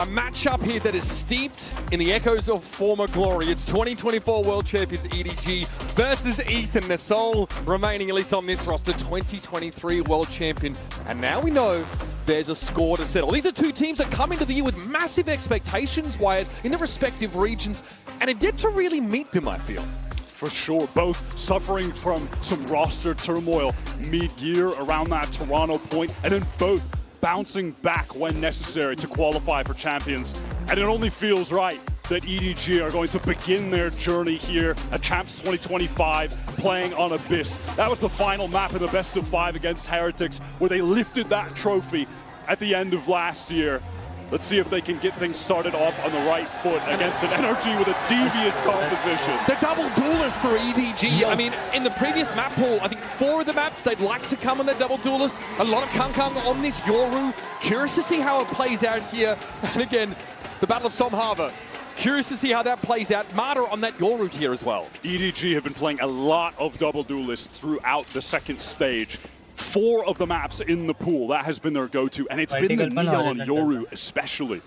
A matchup here that is steeped in the echoes of former glory. It's 2024 World Champions EDG versus Ethan, the sole remaining, at least on this roster, 2023 World Champion. And now we know there's a score to settle. These are two teams that come into the year with massive expectations, Wyatt, in their respective regions, and have yet to really meet them, I feel. For sure, both suffering from some roster turmoil mid-year around that Toronto point, and then both bouncing back when necessary to qualify for Champions. And it only feels right that EDG are going to begin their journey here at Champs 2025 playing on Abyss. That was the final map in the best of 5 against Heretics, where they lifted that trophy at the end of last year. Let's see if they can get things started off on the right foot against an NRG with a devious composition. The double duelist for EDG. Yeah. I mean, in the previous map pool, I think 4 of the maps they'd like to come on the double duelist. A lot of Kung on this Yoru. Curious to see how it plays out here. And again, the Battle of Somhava. Curious to see how that plays out. Martyr on that Yoru here as well. EDG have been playing a lot of double duelists throughout the second stage. 4 of the maps in the pool, that has been their go-to, and it's been the Neon Yoru especially.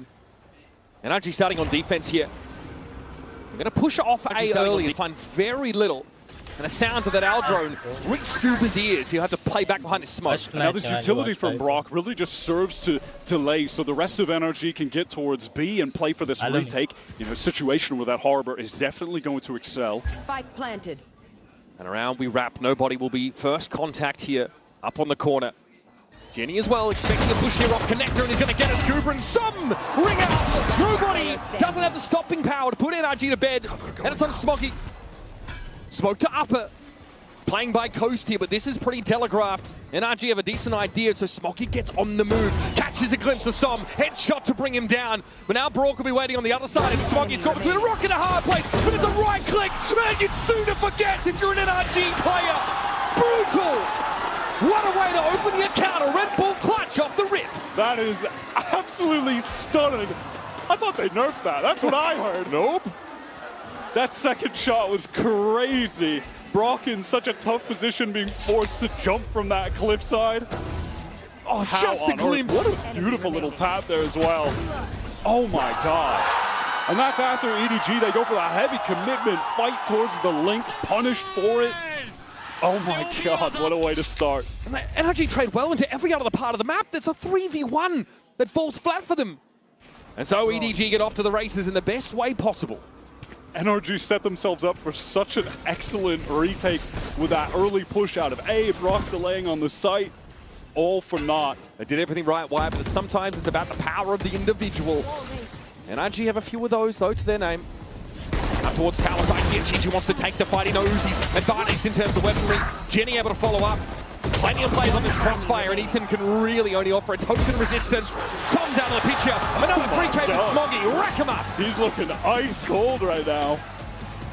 NRG starting on defense here. They're going to push off A early and find very little. And the sounds of that Aldrone reach Scuba's ears. He'll have to play back behind his smoke. Now this utility from Brock really just serves to delay so the rest of NRG can get towards B and play for this retake. You know, a situation where that Harbor is definitely going to excel. Spike planted. And around we wrap. Nobody will be first contact here. Up on the corner. Jenny as well, expecting a push here off Connector, and he's going to get a Scuba, and some ring out! Nobody doesn't have the stopping power to put NRG to bed, and it's on Smoggy. Smoke to upper. Playing by Coast here, but this is pretty telegraphed. NRG have a decent idea, so Smoggy gets on the move. Catches a glimpse of Som. Headshot to bring him down. But now Brock will be waiting on the other side, and Smoggy's got between a rock and a hard place, but it's a right click. Man, you'd sooner forget if you're an NRG player. Brutal! What a way to open the account, a Red Bull clutch off the rip. That is absolutely stunning. I thought they nerfed that. That's what I heard. Nope. That second shot was crazy. Brock in such a tough position, being forced to jump from that cliffside. Oh, just a glimpse. What a beautiful little tap there as well. Oh my God. And that's after EDG, they go for a heavy commitment, fight towards the link, punished for it. Oh my God, what a way to start. And NRG trade well into every other part of the map. That's a 3v1 that falls flat for them. And so EDG get off to the races in the best way possible. NRG set themselves up for such an excellent retake with that early push out of A, Brock delaying on the site, all for naught. They did everything right, Wyatt, but sometimes it's about the power of the individual. NRG have a few of those, though, to their name. Up towards tower side here, Chichi wants to take the fight. He knows he's advantaged in terms of weaponry. Jenny able to follow up. Plenty of plays on this crossfire, and Ethan can really only offer a token resistance. Some down to the picture. Another 3K for Smoggy. Rack him up. He's looking ice cold right now.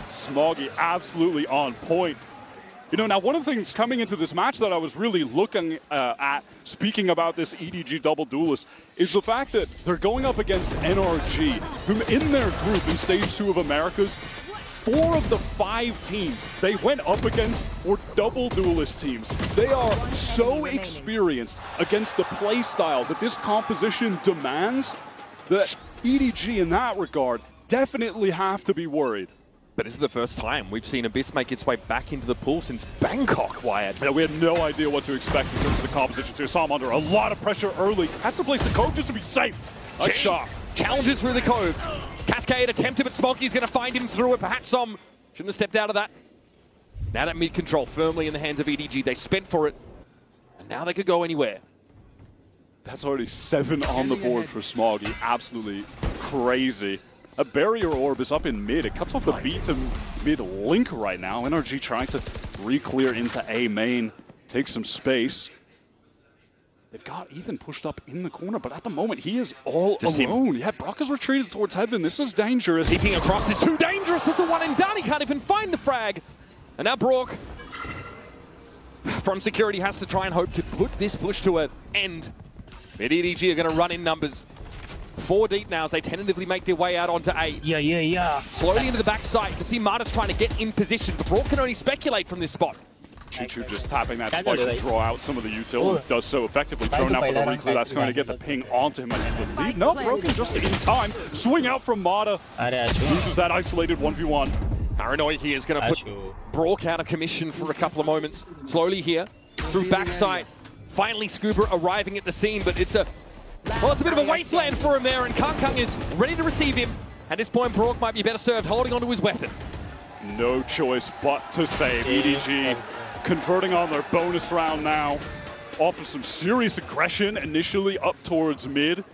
Smoggy absolutely on point. You know, now one of the things coming into this match that I was really looking at, speaking about this EDG double duelist, is the fact that they're going up against NRG, whom in their group in Stage 2 of Americas, 4 of the 5 teams they went up against were double duelist teams. They are so experienced against the play style that this composition demands that EDG in that regard definitely have to be worried. But this is the first time we've seen Abyss make its way back into the pool since Bangkok, Wyatt. Yeah, we had no idea what to expect in terms of the compositions here. Saw him under a lot of pressure early. Has to place the cove just to be safe. Nice shot. Challenges through the cove. Cascade attempted, but Smoggy's going to find him through it. Perhaps Som shouldn't have stepped out of that. Now that mid-control firmly in the hands of EDG. They spent for it, and now they could go anywhere. That's already 7 on the board for Smoggy. Absolutely crazy. A barrier orb is up in mid. It cuts off the B to mid link right now. NRG trying to re-clear into A main, take some space. They've got Ethan pushed up in the corner, but at the moment he is all alone. Yeah, Brock has retreated towards heaven. This is dangerous. Peeking across is too dangerous. It's a one and done. He can't even find the frag. And now Brock, from security, has to try and hope to put this push to an end. Mid EDG are going to run in numbers. 4 deep now as they tentatively make their way out onto A. Yeah. Slowly into the backside. You can see Marta's trying to get in position, but Brock can only speculate from this spot. Chichu just tapping that spike to draw out some of the util, and does so effectively. Thrown out for the reclue, that's going to get the ping onto him. And the lead, no, broken just in time. Swing out from Mata, loses that isolated 1v1. Paranoia here is going to put Brock out of commission for a couple of moments. Slowly here, through backside. Finally Scuba arriving at the scene, but it's a bit of a wasteland for him there, and Kang is ready to receive him. At this point, Brock might be better served holding onto his weapon. No choice but to save. EDG converting on their bonus round now. Offers some serious aggression initially up towards mid,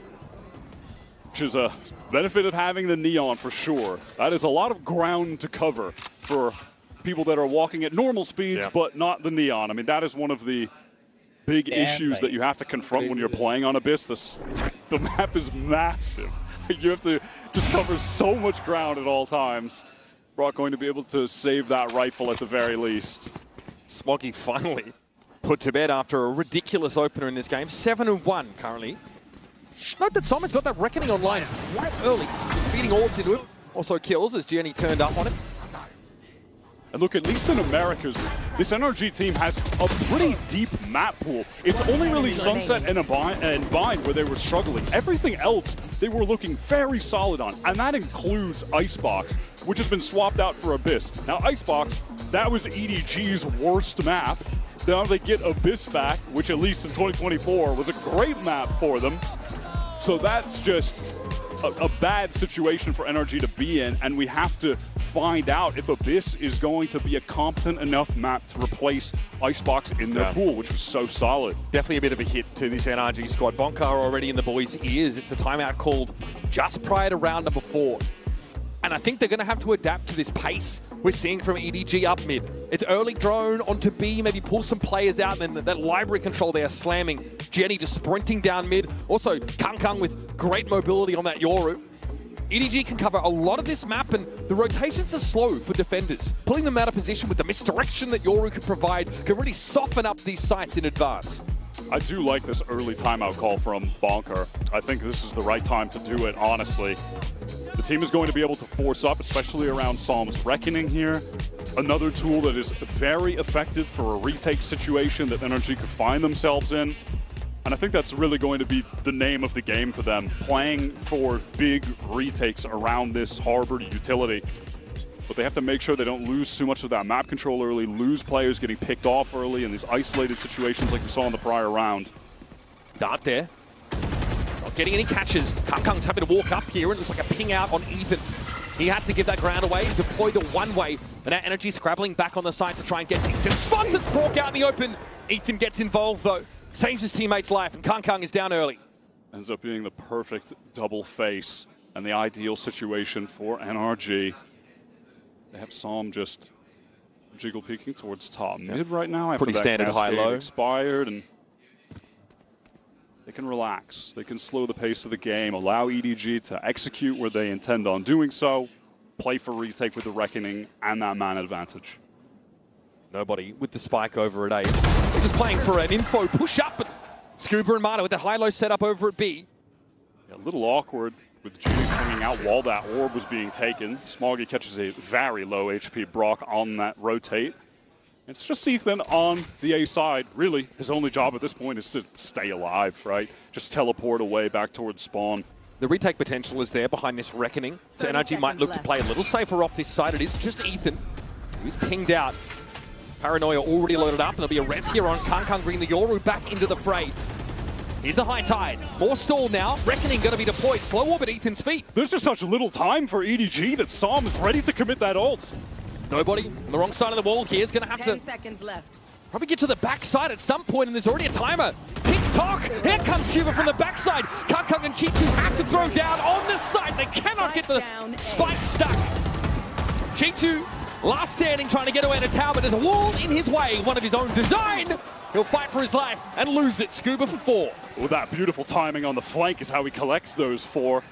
which is a benefit of having the Neon for sure. That is a lot of ground to cover for people that are walking at normal speeds, but not the Neon. I mean, that is one of the big issues that you have to confront when you're playing on Abyss. The map is massive. You have to just cover so much ground at all times. Brock going to be able to save that rifle at the very least. Smoggy finally put to bed after a ridiculous opener in this game. 7-1 currently. Note that Simon's got that Reckoning online quite early, feeding orbs into him. Also kills as Jenny turned up on him. And look, at least in Americas, this NRG team has a pretty deep map pool. It's only really Sunset and Bind where they were struggling. Everything else they were looking very solid on, and that includes Icebox, which has been swapped out for Abyss. Now Icebox, that was EDG's worst map. Now they get Abyss back, which at least in 2024 was a great map for them. So that's just a bad situation for NRG to be in, and we have to find out if Abyss is going to be a competent enough map to replace Icebox in their pool, which was so solid. Definitely a bit of a hit to this NRG squad. Bonka already in the boys' ears. It's a timeout called just prior to round number 4. And I think they're going to have to adapt to this pace we're seeing from EDG up mid. It's early drone onto B, maybe pull some players out, and then that library control there slamming. Jenny just sprinting down mid. Also, Kang with great mobility on that Yoru. EDG can cover a lot of this map, and the rotations are slow for defenders. Pulling them out of position with the misdirection that Yoru can provide can really soften up these sites in advance. I do like this early timeout call from Bonker. I think this is the right time to do it, honestly. The team is going to be able to force up, especially around Psalm's Reckoning here. Another tool that is very effective for a retake situation that NRG could find themselves in. And I think that's really going to be the name of the game for them, playing for big retakes around this harbored utility. But they have to make sure they don't lose too much of that map control early, lose players getting picked off early in these isolated situations like we saw in the prior round. Dart there. Not getting any catches. Kang's happy to walk up here, and it looks like a ping out on Ethan. He has to give that ground away, deploy the one-way, and now NRG scrabbling back on the side to try and get Ethan. Spots it, broke out in the open. Ethan gets involved though, saves his teammate's life, and Kang is down early. Ends up being the perfect double face and the ideal situation for NRG. They have Psalm just jiggle peeking towards top mid right now. After pretty standard high-low. Expired, and they can relax. They can slow the pace of the game, allow EDG to execute where they intend on doing so, play for retake with the Reckoning and that man advantage. Nobody with the spike over at A. They're just playing for an info push-up, but Scuba and Mata with that high-low setup over at B. Yeah, a little awkward with Judy swinging out while that orb was being taken. Smoggy catches a very low HP Brock on that rotate. It's just Ethan on the A side. Really, his only job at this point is to stay alive, right? Just teleport away back towards spawn. The retake potential is there behind this Reckoning, so NRG might look to play a little safer off this side. It is just Ethan, who's pinged out. Paranoia already loaded up, and there'll be a res here on Kang bringing the Yoru back into the fray. Here's the high tide. More stall now. Reckoning going to be deployed. Slow orb at Ethan's feet. There's just such little time for EDG that Psalm is ready to commit that ult. Nobody on the wrong side of the wall here is going to have 10 seconds left. Probably get to the backside at some point, and there's already a timer. Tick-tock! Here comes Cuba from the backside. Kang and Chichu have to throw down on the side. They cannot get the spike stuck. Chichu, last standing, trying to get away to tower, but there's a wall in his way, one of his own design. He'll fight for his life and lose it. Scuba for 4. Well, that beautiful timing on the flank is how he collects those 4.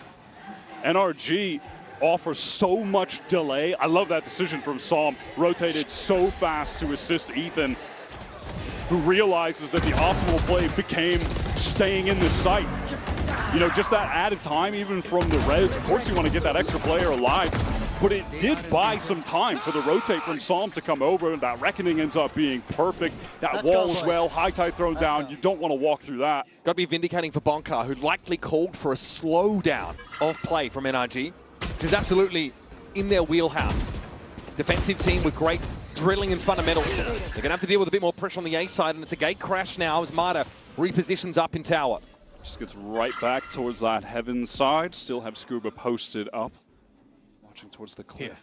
NRG offers so much delay. I love that decision from Psalm. Rotated so fast to assist Ethan, who realizes that the optimal play became staying in the site. You know, just that added time, even from the res. Of course, you want to get that extra player alive. but it did buy some time for the rotate from Psalm to come over, and that Reckoning ends up being perfect. That wall as well, high tide thrown down. You don't want to walk through that. Got to be vindicating for Bonkar, who likely called for a slowdown of play from NRG, which is absolutely in their wheelhouse. Defensive team with great drilling and fundamentals. They're going to have to deal with a bit more pressure on the A side, and it's a gate crash now as Mata repositions up in tower. Just gets right back towards that heaven side. Still have Scuba posted up. Watching towards the cliff.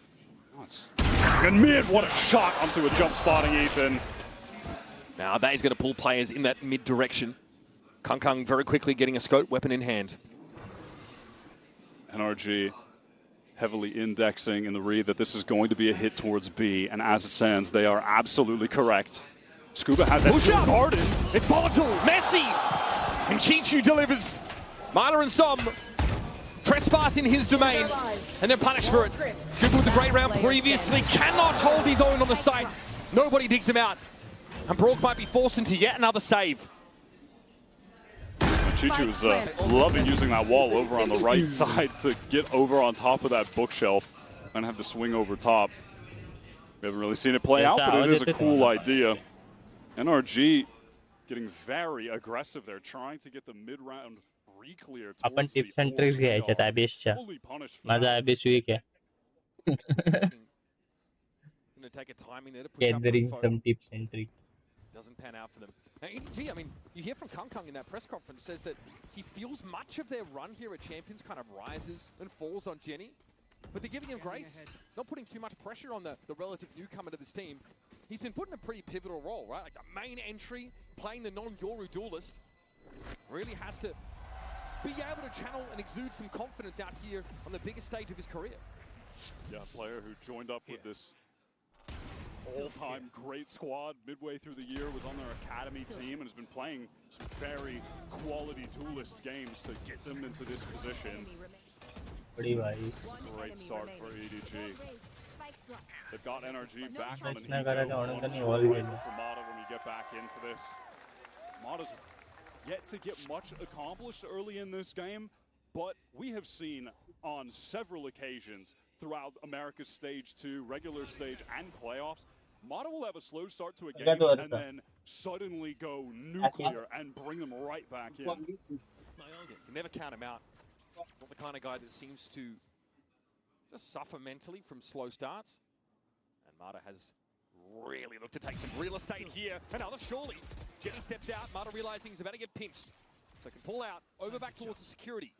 Nice. And mid, what a shot onto a jump spotting Ethan. Now that is going to pull players in that mid direction. Kung very quickly getting a scope, weapon in hand. NRG heavily indexing in the read that this is going to be a hit towards B, and as it stands, they are absolutely correct. Scuba has that garden. It's volatile, messy, and Chichu delivers. Mata and Som trespass in his domain, and they're punished for it. Scuba with the great round previously cannot hold his own on the site. Nobody digs him out, and Brock might be forced into yet another save. Chichu is loving using that wall over on the right side to get over on top of that bookshelf and have to swing over top. We haven't really seen it play out, but it is a cool idea. NRG getting very aggressive there, trying to get the mid-round re-clear. आपण tips and tricks घ्यायच्यात अभिषच्या. माझा अभिष weak आहे. Gathering some tips and tricks. Doesn't pan out for them. Now, EDG, I mean, you hear from Kung in that press conference, says that he feels much of their run here at Champions kind of rises and falls on Jenny, but they're giving him grace, not putting too much pressure on the relative newcomer to this team. He's been put in a pretty pivotal role, right? Like the main entry, playing the non-Yoru duelist, really has to be able to channel and exude some confidence out here on the biggest stage of his career. Yeah, a player who joined up with this all-time great squad midway through the year, was on their academy team, and has been playing some very quality duelist games to get them into this position. This is a great start for EDG. They've got NRG back on an even for Mata when we get back into this. Mata's yet to get much accomplished early in this game, but we have seen on several occasions throughout America's Stage 2, regular stage, and playoffs, Mata will have a slow start to a game and then suddenly go nuclear and bring them right back in. You can never count him out. Not the kind of guy that seems to just suffer mentally from slow starts. And Mata has really looked to take some real estate here. Another surely. Jenny steps out, Mata realizing he's about to get pinched. So can pull out, over back towards the security.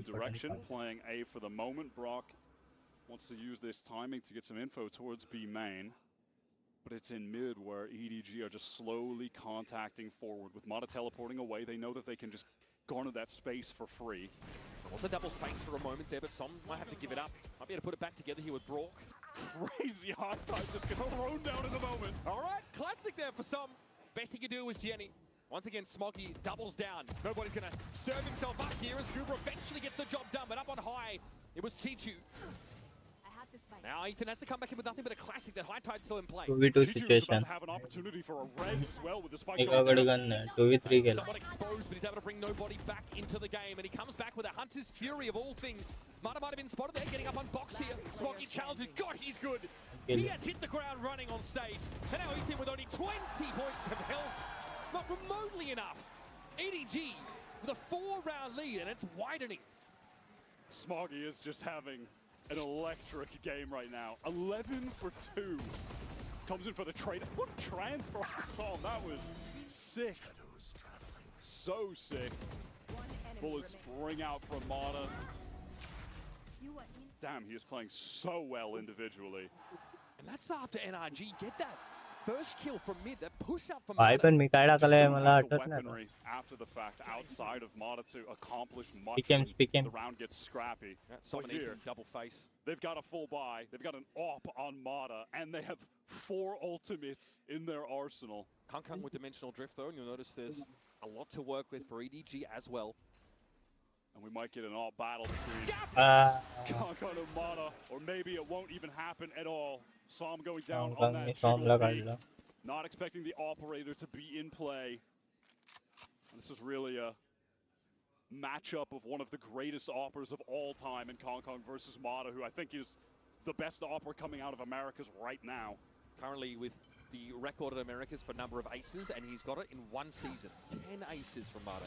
Direction, playing A for the moment. Brock wants to use this timing to get some info towards B main. But it's in mid where EDG are just slowly contacting forward. With Mata teleporting away, they know that they can just garner that space for free. Also double face for a moment there, but Som might have to give it up. Might be able to put it back together here with Brock. Crazy hard time just gets thrown down in the moment. All right, classic there for Som. Best he could do was Jenny. Once again, Smoggy doubles down. Nobody's going to serve himself up here as Goober eventually gets the job done, but up on high, it was Chichu. Now Ethan has to come back in with nothing but a classic. That high tide's still in play. 2v2 situation. Have an opportunity for a res as well with the spike. 2v3 गेला. Somewhat exposed, but he's able to bring nobody back into the game, and he comes back with a Hunter's Fury of all things. Mata might have been spotted there, getting up on box here. Smoggy challenges. God, he's good. He has hit the ground running on stage, and now Ethan with only 20 points of health. Not remotely enough. EDG with a 4-round lead, and it's widening. Smoggy is just having an electric game right now. 11 for 2. Comes in for the trade. What a transfer off the Psalm. That was sick. So sick. Bullets ring out from Mata. Damn, he is playing so well individually. And that's after NRG get that first kill from mid, that push up from Mata. पण मी काय टाकलंय मला आठवत Weaponry after the fact outside of Mata to accomplish much. Speak him. The round gets scrappy. So here, double face. They've got a full buy. They've got an AWP on Mata, and they have 4 ultimates in their arsenal. Kung with dimensional drift though, and you'll notice there's a lot to work with for EDG as well. And we might get an AWP battle between Kung and Mata, or maybe it won't even happen at all. Psalm going down on that triple. Not expecting the operator to be in play. And this is really a matchup of one of the greatest operas of all time in Kong Kong versus Mata, who I think is the best opera coming out of Americas right now. Currently with the record in Americas for number of aces, and he's got it in one season. 10 aces from Mata.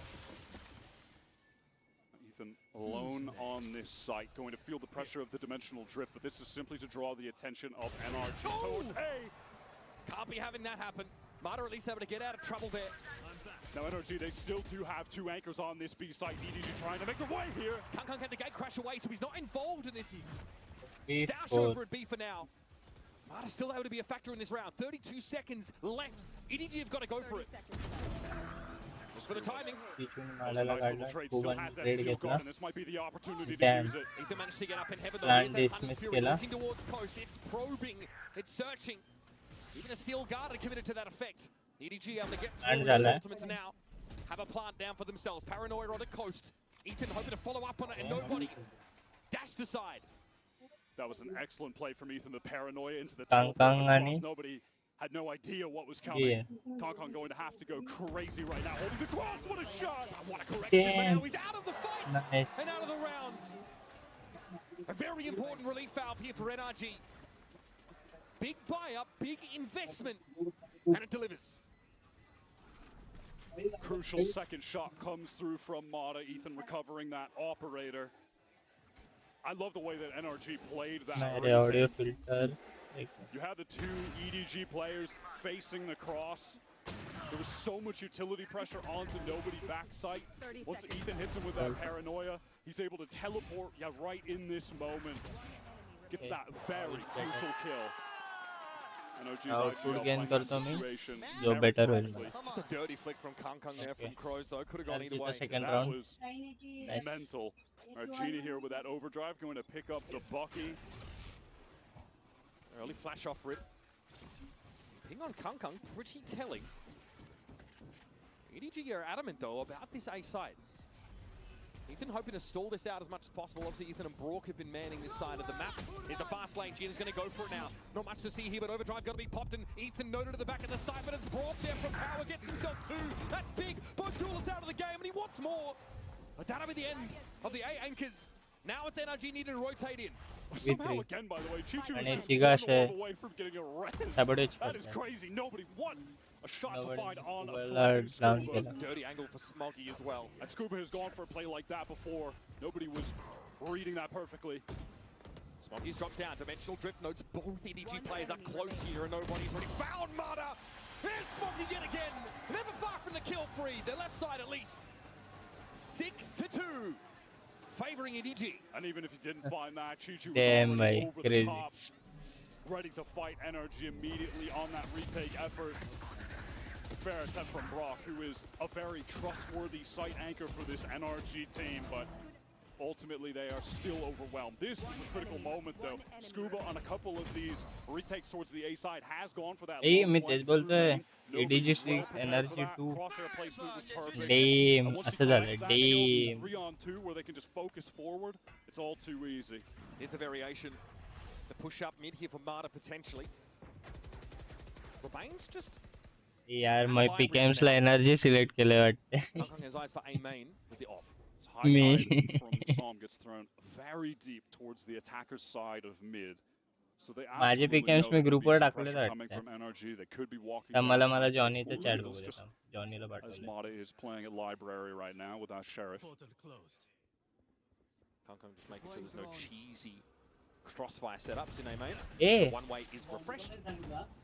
Ethan alone on this site, going to feel the pressure of the dimensional drift, but this is simply to draw the attention of NRG. Oh! Hey! Can't be having that happen. Mata at least able to get out of trouble there. Now NRG, they still do have 2 anchors on this B site. EDG trying to make the way here. Kong Kong had the gate crash away, so he's not involved in this. B4. Stoush over at B for now. Mata's still able to be a factor in this round. 32 seconds left. EDG have got to go for it. Just for the timing. Nice little trade, still has that steel guard, and this might be the opportunity to use it. Ethan managed to get up in heaven though. Land Here's that dismiss Fury killer. looking towards coast. It's probing. It's searching. Even a steel guard are committed to that effect. EDG able to get through And those Jala. ultimates now. Have a plant down for themselves. Paranoia on the coast. Ethan hoping to follow up on it, and nobody dashed aside. That was an excellent play from Ethan, the paranoia into the Kong teleport Kong across. ani. Nobody had no idea what was coming. Yeah. Kong Kong going to have to go crazy right now. Holding the cross, what a shot! What a correction, but Damn. now he's out of the fight Nice. and out of the round. A very important relief valve here for NRG. Big buy-up, big investment, and it delivers. Crucial second shot comes through from Mata. Ethan recovering that operator. I love the way that NRG played that. मेरे audio filter. You had the 2 EDG players facing the cross. There was so much utility pressure onto nobody backside. Once Ethan hits him with that paranoia, he's able to teleport right in this moment. Gets that very crucial kill. NRG's Output IGL gain playing that करता हूँ situation जो very better perfectly. होगा. Just a dirty flick from Kong Kong there from Crows though. Could have gone either The way. second That round. was mental. All right, Genie here with that overdrive, going to pick up the Bucky. Early flash off rip. Ping on Kong Kong, pretty telling. EDG are adamant though about this A side. Ethan hoping to stall this out as much as possible. Obviously, Ethan and Brook have been manning this side of the map. Here's the fast lane. Gina's going to go for it now. Not much to see here, but overdrive got to be popped, and Ethan noted at the back of the side, but it's Brook there from power, gets himself 2. That's big. Both duelists out of the game, and he wants more. But that'll be the end of the A anchors. Now it's NRG needing to rotate in. Somehow again, by the way, Chichu And is just Tigash one away from getting a res. Sabotage That is करते हैं. crazy. Nobody won. A shot to Nobody find on a well flanking down Scuba. killer. Dirty angle for Smoggy as well. And Scuba has gone for a play like that before. Nobody was reading that perfectly. Smoggy's dropped down. Dimensional drift notes both EDG players up close here, and nobody's already found Mata. Here's Smoggy yet again. Never far from the kill free. The left side at least. 6-2. Favoring EDG. And even if he didn't find that, Chichu was Damn, already bhai, over the crazy. top. Ready to fight NRG immediately on that retake effort. Fair attempt from Brock, who is a very trustworthy site anchor for this NRG team, but ultimately they are still overwhelmed. This is a critical moment though. Scuba on a couple of these retakes towards the A side has gone for that. Hey, long मैं flank तेज बोलता through है. lane. Nobody EDG was well 6, prepared NRG for that. 2. Crosshair placement was perfect. Damn, And once he अच्छा झालं. connects that, they go to Damn. 3-on-2 where they can just focus forward. It's all too easy. Here's the variation. The push up mid here for Mata potentially. Remains just. यार मैं PKMs ला energy select केले वाटते. Kong Kong has eyes for A main with the off. It's high Me. tide from Som gets thrown very deep towards the attacker's side of mid. So they माझे absolutely PKMs know में there group could be were some टाकले pressure coming वाटते. from NRG. They could be walking तर मला down Johnny full चं chat wheels बघू just देता. Johnny ला as पाठवले. Mata is playing at library right now without Sheriff. Portal closed. Kong Kong just making sure there's no cheesy crossfire setups in A main. A One way is refreshed.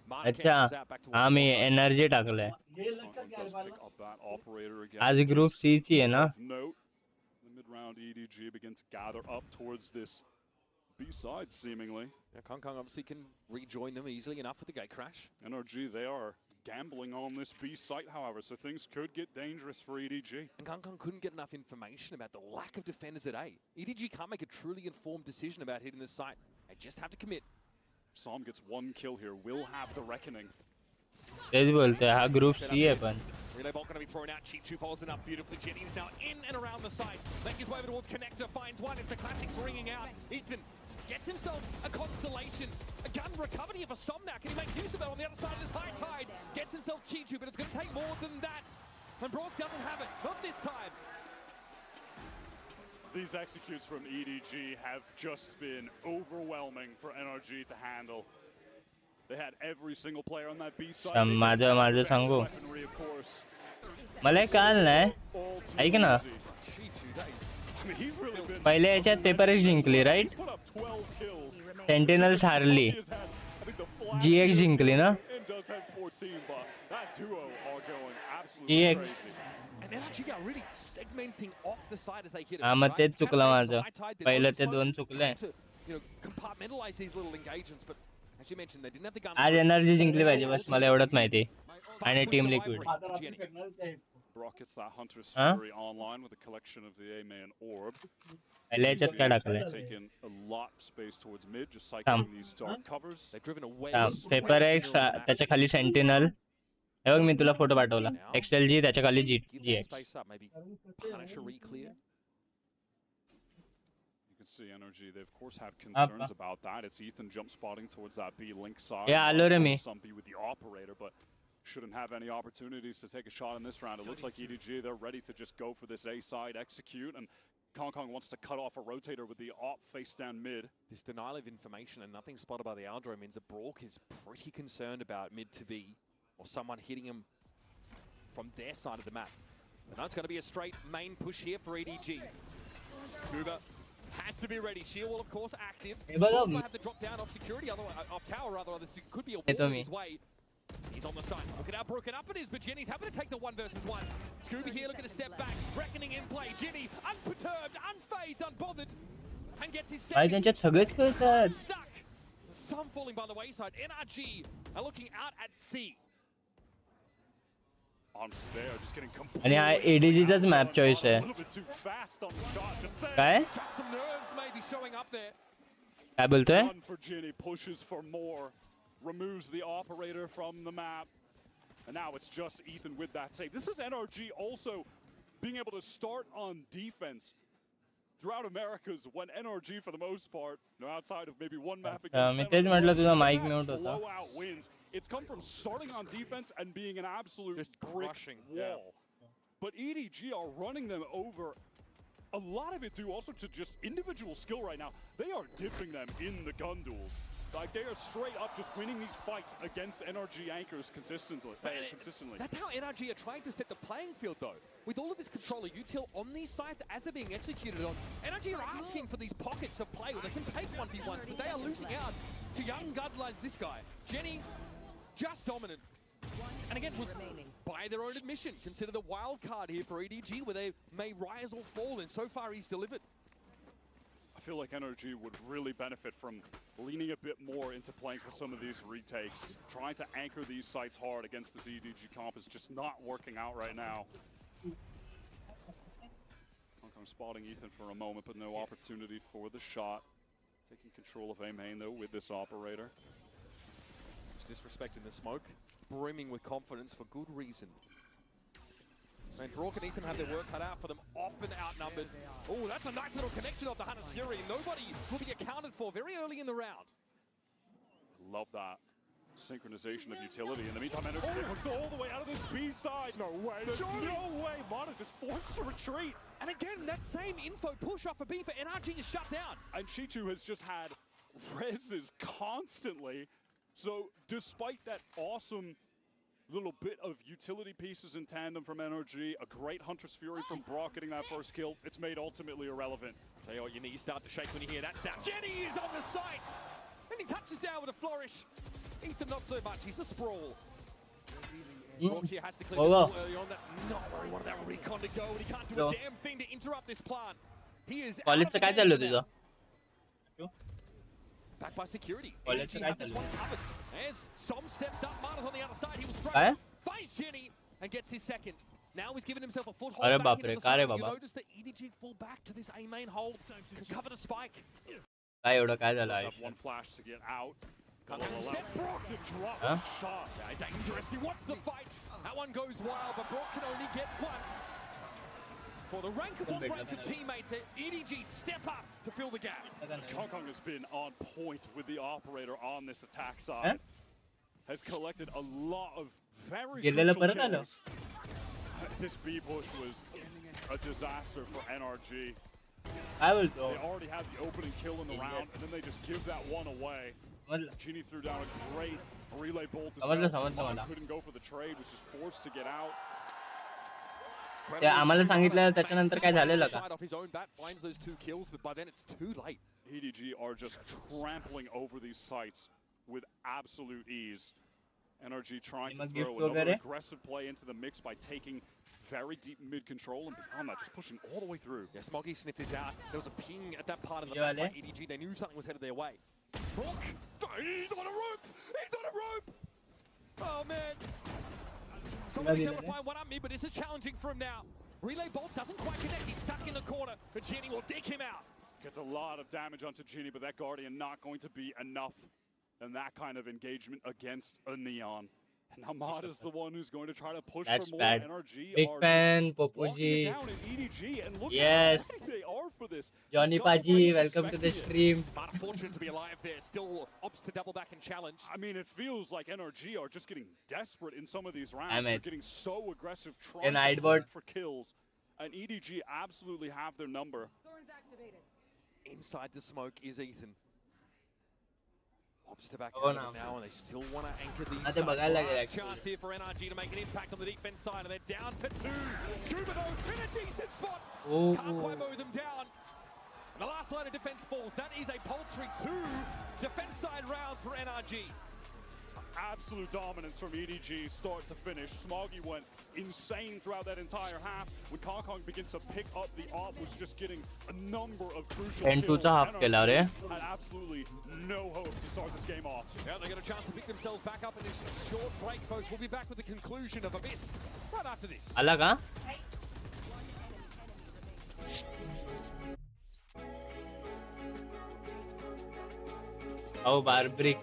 Mata अच्छा cancels out back towards हाँ the मैं side. energy टाकले. Kong does pick up that operator again. आज which group is C ची है ना. of note. The mid-round EDG begins to gather up towards this B side, seemingly. Yeah, Kong Kong obviously can rejoin them easily enough with the gate crash. NRG, they are gambling on this B site, however, so things could get dangerous for EDG. And Kong Kong couldn't get enough information about the lack of defenders at A. EDG can't make a truly informed decision about hitting this site. They just have to commit. Som gets one kill here, will have the reckoning. तेज बोलते हैं हाँ group C है अपन. Relay bolt going to be thrown out. Chichu follows it up beautifully. Jennings now in and around the site. Making his way over towards connector. Finds one. It's the classics ringing out. Ethan gets himself a consolation. A gun recovered here for Somnak. Can he make use of it on the other side of this high tide? Gets himself Chichu, but it's going to take more than that. And Brock doesn't have it. Not this time. These executes from EDG have just been overwhelming for NRG to handle. They had every single player on that B side. माझं सांगू मला काल नाही ऐक ना पहिले याच्यात paper एक जिंकली राईट सेंटिनल्स हारली GX जिंकली ना GX हा मग तेच चुकलं माझं पहिलं ते 2 चुकले आज एनर्जी जिंकली पाहिजे बस मला एवढंच माहिती आणि team liquid Brock gets that Hunter's Fury online with a collection of the A-man orb. पहिले याच्यात काय टाकलंय Taking a lot of space towards mid, just cycling these dark covers. They've driven away. Paper एक त्याच्या खाली sentinel हे बघ मी तुला photo पाठवला XLG त्याच्या खाली GX See NRG, they of course have concerns about that. It's Ethan jump spotting towards that B link side. Yeah, some B with the operator, but shouldn't have any opportunities to take a shot in this round. It looks like EDG, they're ready to just go for this A side, execute, and Kong wants to cut off a rotator with the op face down mid. This denial of information and nothing spotted by the Aldro means that Brock is pretty concerned about mid to B or someone hitting him from their side of the map. But now it's going to be a straight main push here for EDG. Kuba has to be ready. Shield will, of course, active. Will have the drop down off security, off tower rather. This could be a wall in his way. He's on the side. Look at how broken up it is, but Jenny's having to take the 1 versus 1. Scooby here looking to step back. Reckoning in play. Jenny, unperturbed, unfazed, unbothered. And gets his second. Stuck. Some falling by the wayside. NRG are looking out at C. On spare, just getting completely. आणि हा EDG चाच map choice आहे काय काय बोलतोय for Ginny pushes for more, removes the operator from the map, and now it's just Ethan with that save. This is NRG also being able to start on defense throughout Americas when NRG for the most part, outside of maybe one map against blowout wins. It's come from starting on defense and being an absolute just crushing wall. But EDG are running them over. A lot of it due also to just individual skill right now. They are dipping them in the gun duels. Like they are straight up just winning these fights against NRG anchors consistently. That's how NRG are trying to set the playing field though. With all of this controller util on these sites as they're being executed on, NRG are asking for these pockets of play where they can take 1v1s, but they are losing out to young guns like this guy. Jenny, just dominant. And again, was by their own admission, considered a wild card here for EDG where they may rise or fall, and so far he's delivered. I feel like NRG would really benefit from leaning a bit more into playing for some of these retakes. Trying to anchor these sites hard against this EDG comp is just not working out right now. I'm spotting Ethan for a moment, but no opportunity for the shot. Taking control of A-main though with this operator. Disrespecting the smoke, brimming with confidence for good reason. And Brock and Ethan have their work cut out for them, often outnumbered. Oh, that's a nice little connection of the Hunter's Fury. Nobody will be accounted for very early in the round. Love that synchronization of utility. In the meantime, NRG all the way out of this B side. No way, no way. Mana just forced to retreat. And again, that same info push off a B for NRG is shut down. And Shichu has just had reses constantly. So despite that awesome little bit of utility pieces in tandem from NRG, a great Hunter's Fury from Brock getting that first kill, it's made ultimately irrelevant. Tell you what, your knees start to shake when you hear that sound. Jenny is on the site! And he touches down with a flourish. Ethan not so much, he's a sprawl. Brock here has to clear this early on. That's not where he wanted that recon to go, and he can't do a damn thing to interrupt this plant. He is out of the game now. Back by security. EDG have this one covered. As Som steps up, Mana's on the other side. He will strike. Fights Jenny and gets his second. Now he's given himself a foothold back into the side. You notice that EDG fall back to this A-main hold to cover the spike. One flash to get out. Step Brock to drop a shot. Dangerous. He wants the fight. That one goes wild, but Brock can only get one. For the rankable break of teammates, EDG step up to fill the gap. Kong has been on point with the operator on this attack side. Has collected a lot of very crucial kills. This B push was a disaster for NRG. काय बोलतो They already had the opening kill in the round, and then they just give that one away. Genie threw down a great relay bolt as well. Couldn't go for the trade, was just forced to get out. ते आम्हाला सांगितलं त्याच्यानंतर काय झालेलं का EDG are just trampling over these sites with absolute ease. NRG trying to throw another aggressive play into the mix by taking very deep mid control, and beyond that, just pushing all the way through. Yeah, Smoggy sniffed this out. There was a ping at that part of the map by EDG. They knew something was headed their way. Brook! He's on a rope! He's on a rope! Oh, man. Somebody's able to find one up me, but this is challenging for him now. Relay Bolt doesn't quite connect. He's stuck in the corner, but Genie will dig him out. Gets a lot of damage onto Genie, but that Guardian not going to be enough in that kind of engagement against a Neon. And Ahmad is the one who's going to try to push for more NRG. Big fan, PoPU. Down in EDG, and look yes. how ready they are for this. Johnny Paji, welcome to the stream. But fortunate to be alive there. Still opts to double back and challenge. I mean, it feels like NRG are just getting desperate in some of these rounds. They're getting so aggressive, trying to hunt for kills. And EDG absolutely have their number. Inside the smoke is Ethan. Opts to back out now, and they still want to anchor these. Last chance here for NRG to make an impact on the defense side, and they're down to 2. Scuba though, in a decent spot. Can't quite mow them down. And the last line of defense falls. That is a paltry 2 defense side rounds for NRG. Absolute dominance from EDG start to finish. Smoggy went insane throughout that entire half. When Kong begins to pick up the op, was just getting a number of crucial kills. NRG had absolutely no hope to start this game off. Yeah, they get a chance to pick themselves back up in this short break, folks. We'll be back with the conclusion of Abyss right after this. अलग हाँ? Oh, barbaric.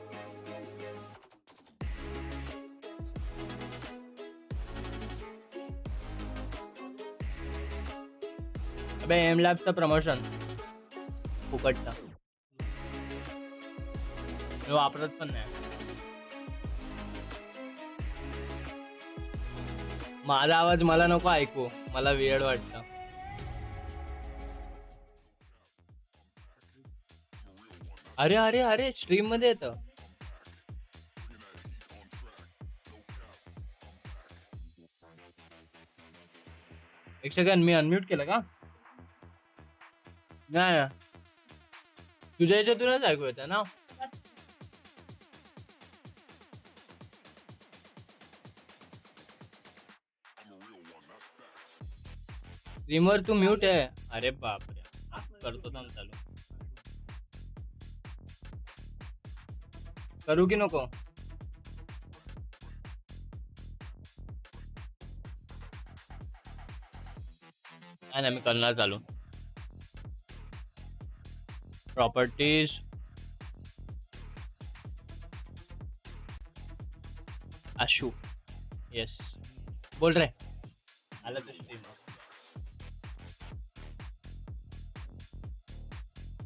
अबे M labs का promotion फुकटचा मी वापरत पण नाही माझा आवाज मला नको ऐकू मला वियर्ड वाटतं अरे अरे अरे स्ट्रीम मध्ये येतं एक सेकंड मी अनम्यूट केलं का नाही तुझ्या याच्यातूनच ऐकू येतं ना स्ट्रीमवर तू म्यूट आहे अरे बापरे करतो थांब चालू करू की नको नाही मी करणार चालू प्रॉपर्टीज आशू यस बोल रे आलं तर स्ट्रीम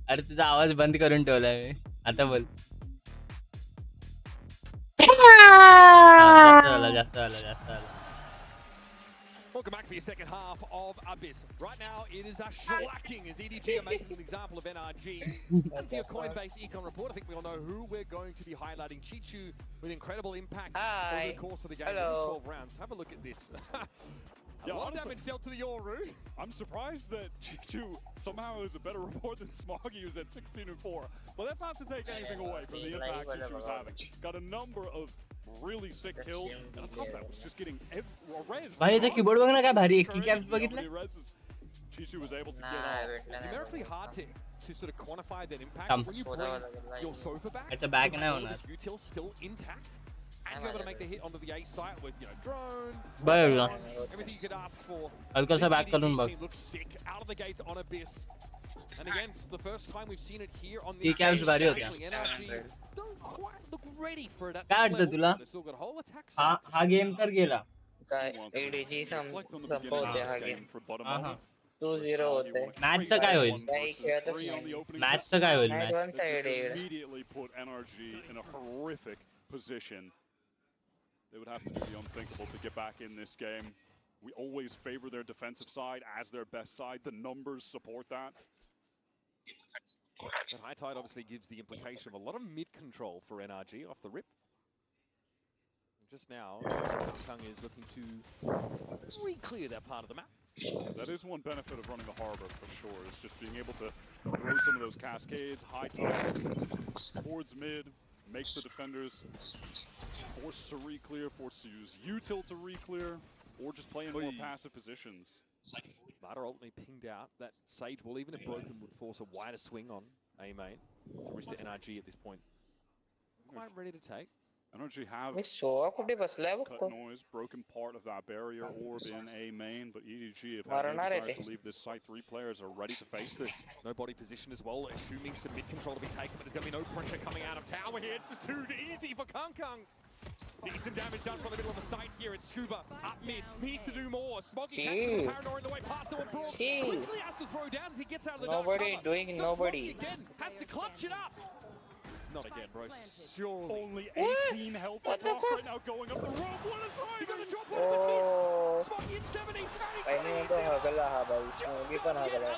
अरे तुझा आवाज बंद करून ठेवलाय मी आता बोल जास्त आला Welcome back for your second half of Abyss. Right now, it is a shellacking as EDG are making an example of NRG. And for your Coinbase Econ report, I think we all know who we're going to be highlighting. Chichu with incredible impact over the course of the game. These 12 rounds. Have a look at this. A lot of damage dealt to the Yoru. I'm surprised that Chichu somehow is a better report than Smoggy, who's at 16-4. But that's not to take anything away from the impact Chichu was having. Got a number of really sick kills, and on top of that was just getting res. भाई इधर keyboard बघ ना काय भारी आहे कीकॅप्स बघितलं Chichu was able to get off. Numerically hard to sort of quantify that impact. When you bring your sofa back, it's a back and out. Util still intact, and you're able to make the hit onto the A site with drone, everything you could ask for. हल्का सा back करून बघ. Looks sick out of the gates on Abyss. And again, it's the first time we've seen it here on this stage. भारी होत्या. NRG don't quite look ready for it at काय this वाटतं तुला? level. They've still got a whole attack side. हा game तर गेला. EDG संपवते हा game. 2-0 होते. मॅचचं काय होईल? मॅचचं काय होईल? मॅच वन साइड आहे. Immediately put NRG in a horrific position. They would have to do the unthinkable to get back in this game. We always favor their defensive side as their best side. The numbers support that. But High Tide obviously gives the implication of a lot of mid control for NRG off the rip. And just now, Kung is looking to re-clear that part of the map. That is one benefit of running the harbor for sure. It's just being able to throw some of those cascades, High Tide towards mid, makes the defenders forced to re-clear, forced to use util to re-clear, or just play in more passive positions. Marta ultimately pinged out. That Sage Wall, even if broken, would force a wider swing on A main to risk the NRG at this point. Quite ready to take. NRG have cut noise, broken part of that barrier orb in A main, but EDG, if have no desires to leave this site, 3 players are ready to face this. No body position as well, assuming some mid control to be taken, but there's going to be no pressure coming out of tower here. It's just too easy for Kung. Decent damage done from the middle of the site here. It's Scuba up mid, needs to do more. Smoggy catches the Paranoid in the way past the Brawl. Quickly has to throw down as he gets out of the dark cover. Smoggy again has to clutch it up. Not again, bro. Surely. Only 18 health for Brock right now going up the rope. What a time! He's gonna drop one of the beasts. Smoggy at 70.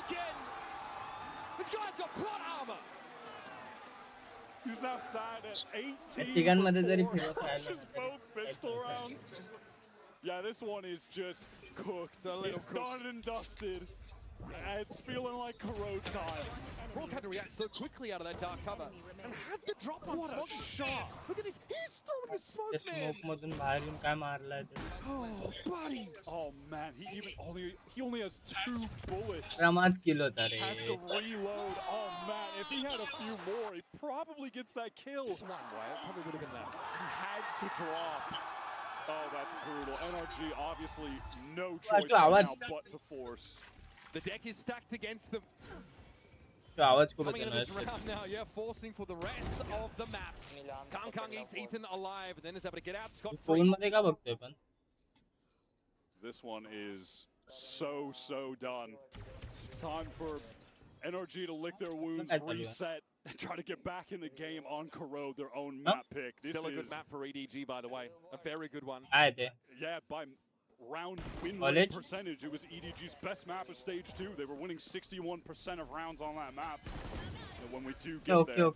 Again. This guy's got plot armor. He's outside at 18 crushes both pistol rounds. Yeah, this one is just cooked. It's done and dusted. It's feeling like corrode time. Brock had to react so quickly out of that dark cover and had the drop on Smoggy. Shot. Look at this. He's throwing his smoke, man. Oh, buddy. Oh, man. He only has 2 bullets. Has Has to reload. Oh, man. If he had a few more, he probably gets that kill. Just one way. It probably would have been that. He had to drop. Oh, that's brutal. NRG obviously no choice right now but to force. The deck is stacked against them. Coming into this round now, yeah, forcing for the rest of the map. Kung eats Ethan alive, and then is able to get out scot-free. This one is so done. It's time for NRG to lick their wounds, reset, and try to get back in the game on Corrode, their own map pick. This Still a good map for EDG, by the way. A very good one. Yeah, by round win rate percentage, it was EDG's best map of stage 2. They were winning 61% of rounds on that map. And when we do get there,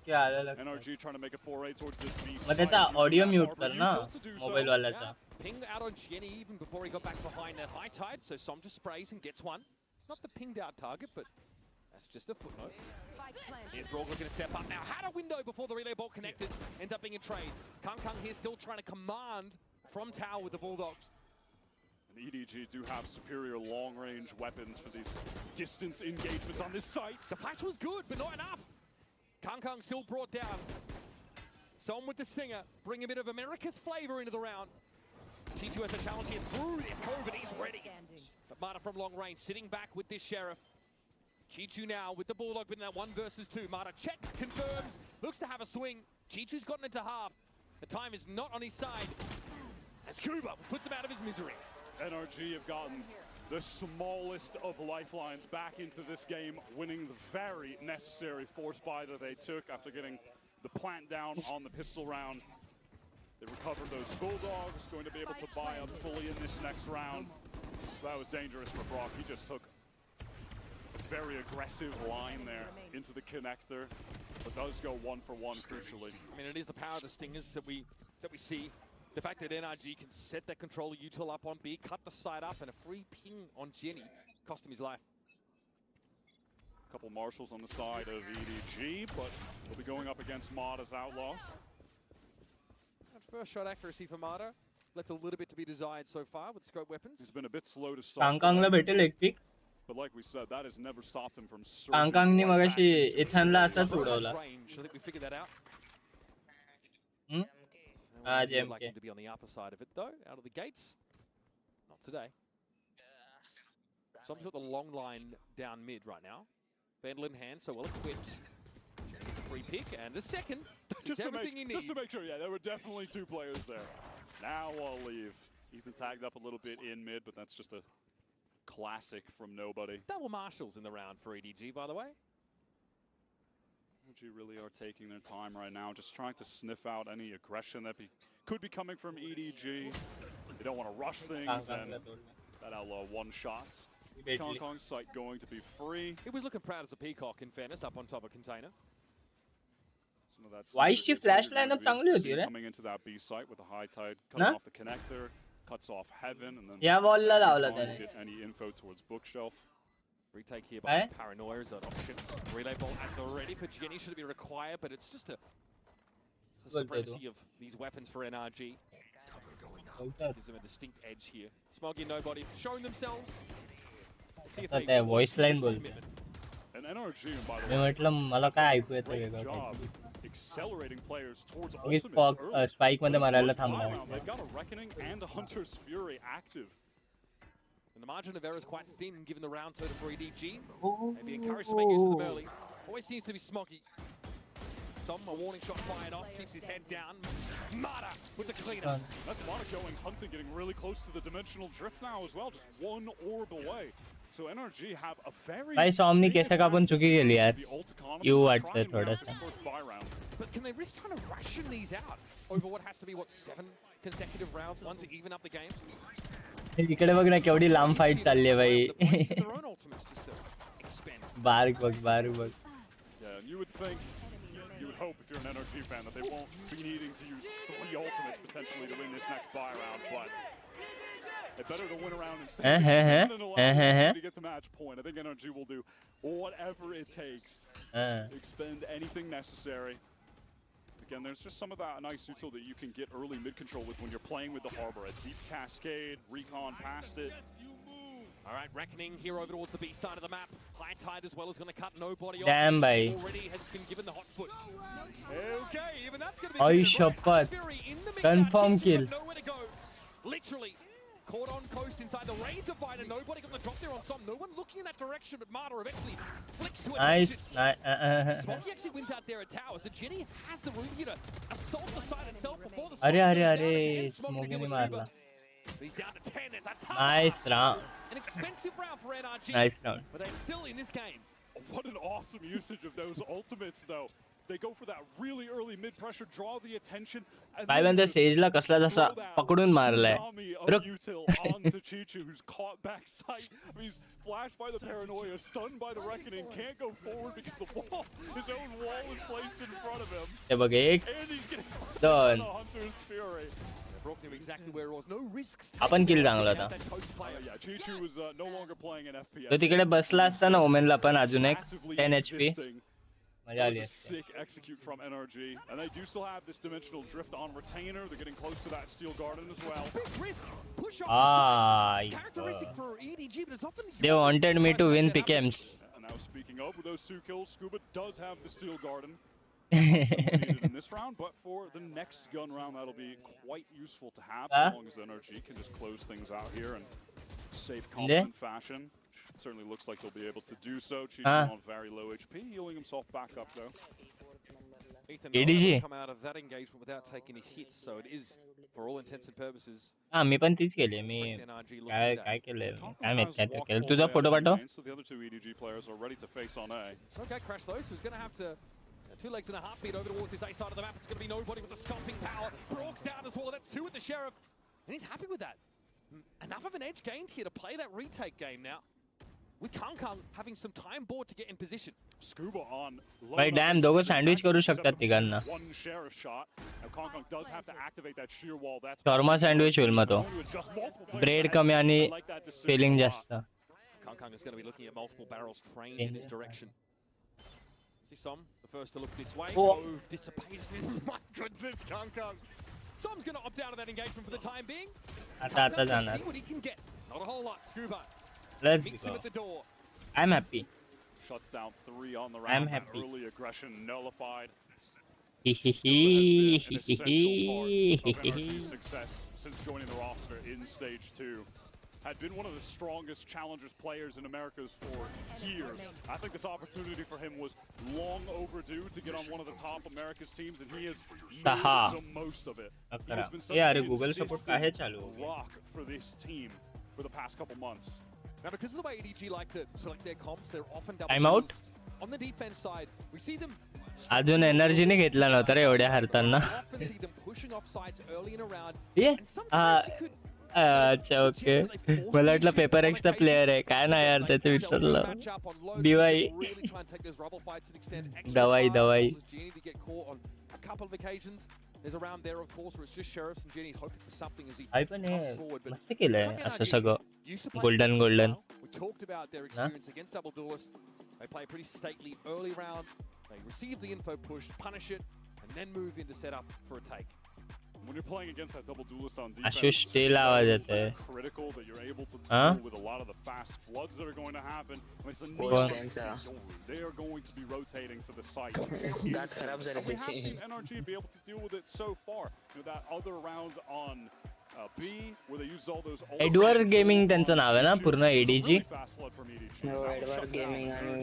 NRG trying to make a foray towards this beast. Audio mute karna mobile wala tha. Pinged out on Jenny even before he got back behind that High Tide, so Som just sprays and gets one. It's not the pinged out target, but that's just a footnote. Here's Brawl looking to step up now. Had a window before the relay ball connected. Ends up being a trade. Kung here still trying to command from tower with the Bulldog. And EDG do have superior long-range weapons for these distance engagements on this site. The flash was good, but not enough. Kung still brought down. Som with the Stinger, bring a bit of America's flavor into the round. Chichu has a challenge here through this cove, and he's ready. But Marta from long range, sitting back with this Sheriff. Chichu now with the Bulldog in that 1 versus 2. Marta checks, confirms, looks to have a swing. Chichu's gotten into half. The time is not on his side. As Kuba puts him out of his misery. NRG have gotten the smallest of lifelines back into this game, winning the very necessary force buy that they took after getting the plant down on the pistol round. They recovered those Bulldogs, going to be able to buy up fully in this next round. That was dangerous for Brock. He just took a very aggressive line there into the connector, but does go 1 for 1 crucially. I mean, it is the power of the Stingers that we see. The fact that NRG can set that controller util up on B, cut the side up, and a free ping on Jenny cost him his life. A couple marshals on the side of EDG, but we'll be going up against Marta's Outlaw. First shot accuracy for Marta. Left a little bit to be desired so far with scope weapons. He's been a bit slow to start. But like we said, that has never stopped him from surging back into range. I think we figured that out. I'd like him to be on the upper side of it though, out of the gates. Not today. Som's got the long line down mid right now. Vandal in hand, so well equipped. Gets a free pick and a second. Just to make sure, yeah, there were definitely 2 players there. Now I'll leave. Ethan tagged up a little bit in mid, but that's just a classic from nobody. Double marshals in the round for EDG, by the way. EDG really are taking their time right now, just trying to sniff out any aggression that could be coming from EDG. They don't want to rush things, and That outlaw one shots. Hong Kong site going to be free. He was looking proud as a peacock, in fairness, up on top of container. Some of that's Why she flash lineup चांगली होती है रे? coming into that B site with a high tide, cutting off the connector, cuts off heaven, and then या wall ला लावला can't त्याने. get any info towards bookshelf. Retake here by Paranoia is an option. Relay ball at the ready for Jenny should be required, but it's just the supremacy of these weapons for NRG. Gives them a distinct edge here. Smoggy and Nobody showing themselves. See if they voice line बोलते हैं. And NRG, by the मैं way, मतलब मला काय ऐकू येतं great वेगळं. job accelerating players towards उगीच ultimates early. spike मध्ये This मारायला first buy थांबला. round, they've got a Reckoning and a Hunter's Fury active. And the margin of error is quite thin given the round total for EDG. Maybe encouraged to make use of them early. Always seems to be Smoggy. A warning shot fired off, keeps his head down. Mata with the cleaner. That's Mata going hunting, getting really close to the dimensional drift now as well, just one orb away. So NRG have a very भाई सौमनी कैसे का अपन चुकी गेली यार. You वाटतं थोडंसं. But can they risk trying to ration these out over what has to be 7 consecutive rounds, one to even up the game? इकडे बघ ना केवढी लांब फाईट चालली आहे भाई. Their own ultimates just to expend. बारीक बघ. Yeah, and you would think, you would hope if you're an NRG fan that they won't be needing to use 3 ultimates potentially to win this next buy round, but it's better to win a round instead to get to match point. I think NRG will do whatever it takes to expend anything necessary. Again, there's just some of that nice util that you can get early mid-control with when you're playing with the Harbor. A deep cascade, recon past it. All right, Reckoning here over towards the B side of the map. High Tide as well is going to cut Nobody off. Damn, bhai. Already has been given the hot foot. Okay, even that's going to be Oi, shapat. Confirm kill. Nowhere to go. Literally caught on coast inside the Razor fighter. Nobody got the drop there on some. No one looking in that direction, but Mata eventually flicks to it. Nice. Smokey actually wins out there at towers. So Jenny has the room here to assault the site itself before the Arey, Smokey ne marla. He's down to 10. It's a tough Nice round. An expensive round for NRG. Nice round. But they're still in this game. What an awesome usage of those ultimates, though. They go for that really early mid-pressure, draw the attention. भाई बंदे सेजला कसला जसा पकडून मारलाय. Util onto Chichu, who's caught backside. He's flashed by the Paranoia, stunned by the Reckoning, can't go forward because the wall, his own wall is placed in front of him. हे बघ एक And he's getting दोन. the Hunter's Fury. Broke him exactly where it was. No risks. आपण kill चांगला होता. Yeah, Chichu was no longer playing an FPS. तो तिकडे बसला असता ना ओमेनला पण अजून एक 10 HP. मजा आली असती. Sick execute from NRG, and they do still have this dimensional drift on retainer. They're getting close to that steel garden as well. Big risk. Push Characteristic for EDG, but it's often They wanted me to win PKMs. And now speaking of, with those 2 kills, Scuba does have the steel garden. Needed in this round, but for the next gun round, that'll be quite useful to have, so long as NRG can just close things out here in safe, competent fashion. It certainly looks like they'll be able to do so. Chichu on very low HP, healing himself back up though. EDG come out of that engagement without taking any hits, so it is, for all intents and purposes. हां मी पण तीच केली. मी काय केलंय काय माहित काय केलं. तुझा फोटो पाठव. So the other 2 EDG players are ready to face on A. Okay, Crash those. Who's going to have to 2 legs and a heartbeat over towards his A side of the map. It's going to be Nobody with the stomping power. Broke down as well. That's 2 with the Sheriff. And he's happy with that. Enough of an edge gained here to play that retake game now. With Kang having some time board to get in position. Scuba on. भाई dam दोघं sandwich करू शकतात तिघांना. One Sheriff shot. Now Kang does have to activate that sheer wall. That's shawarma sandwich होईल मग तो. Bread कमी आणि filling जास्त. Kang is going to be looking at multiple barrels trained in his direction. See Som, the first to look this way. Oh, dissipation. My goodness, Kang. Som's going to opt out of that engagement for the time being. आता जाणार. See what he can get. Not a whole lot. Scuba. Let's meets him at the door. I'm happy. Shuts down 3 on the round. I'm happy. Early aggression nullified. Hehehe. An essential part of NRG's success since joining the roster in Stage 2. Had been one of the strongest challengers players in Americas for years. I think this opportunity for him was long overdue to get on one of the top America's teams, and he has made the most of it. He has been such a consistent rock for this team for the past couple months. Now, because of the way EDG like to select their comps, they're often I'm out. On the defense side, we see them. अजून energy ने घेतला नव्हता रे एवढ्या हरताना. अच्छा okay मला वाटलं paper एक्सचा player आहे काय ना यार त्याचं विसरलं दिवाई दवाई There's a round there, of course, where it's just Sheriffs and Jenny's hoping for something as he आई पण हे comes forward. But मस्त केलंय looks like असं NRG सगळं used to play golden against this golden style. We talked about their experience against Double Duelist. They play a pretty stately early round. They receive the info push, punish it, and then move into setup for a take. When you're playing against that double duelist on defense, आशुष steel आवाज येतोय critical that you're able to deal with a lot of the fast floods that are going to happen. I mean, it's a they are going to be rotating to the site. That's and we have seen NRG be able to deal with it so far. You know, that other round on B, where they used all those Edward gaming त्यांचं नाव आहे ना पूर्ण ADG Edward Gaming and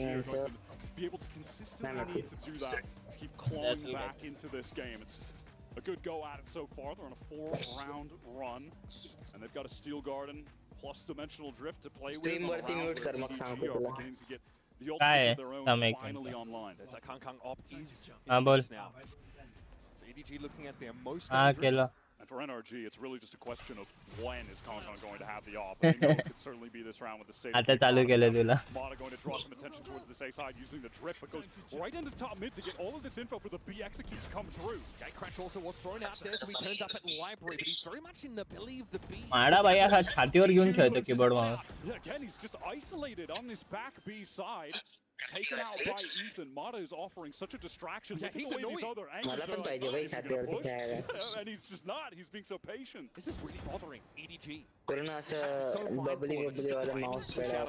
be able to consistently need to do that to keep clawing back into this game. It's a good go at it so far. They're on a 4-round run, and they've got a Steel Garden plus Dimensional Drift to play with. Stream वरती mute कर मग सांगतो तुला. Beginning to get the ultimates of their own finally online. There's that Kang op is बोल now. So EDG looking at their most हाँ dangerous. केलं And for NRG, it's really just a question of when is Kong going to have the op. They know it could certainly be this round with the state. आता चालू केलं तुला Mata going to draw some attention towards this A side using the drip, but goes right into top mid to get all of this info for the B executes to come through. Gatecrash also was thrown out there, so he turns up at library, but he's very much in the belly of the beast. माडा भाई असा छातीवर घेऊन खेळतो keyboard Mouse Yeah, again, he's just isolated on this back B side. Taken out by Ethan. Mata is offering such a distraction. Yeah, Look at the way these other angles are like, is he gonna push? And he's just not. He's being so patient. This is really bothering EDG. करून असं बबली वाला mouse peda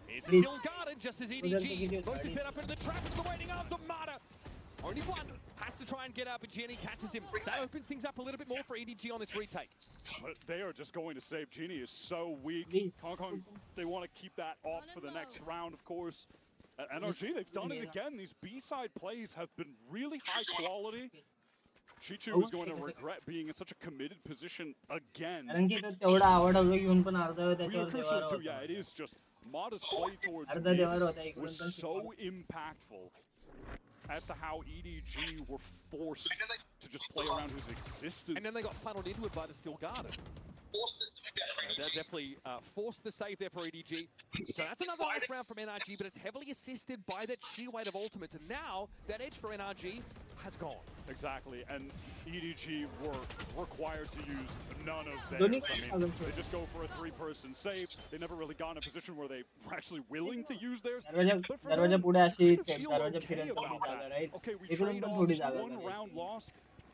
Here's the Steel Garden just as EDG goes to set up into the trap into the waiting arms of Mata. Only one has to try and get up, but Jenny catches him. That opens things up a little bit more for EDG on this retake. But they are just going to save. Genie is so weak. Hong Kong, they want to keep that off for the next round, of course. At NRG, they've done it again. These B-side plays have been really high quality. Chichu is going to regret being in such a committed position again. Real crucial too, yeah, it is just Mata's play towards mid was so impactful as to how EDG were forced to just play around his existence. And then they got funneled into it by the Steel Garden. That definitely forced the save there for EDG. So that's another nice round from NRG, but it's heavily assisted by that sheer weight of ultimates. And now that edge for NRG has gone. Exactly, and EDG were required to use none of theirs. I mean, they just go for a 3-person save. They never really got in a position where they were actually willing to use theirs. But for them, they feel okay about that. Okay, we trade off 1-round loss.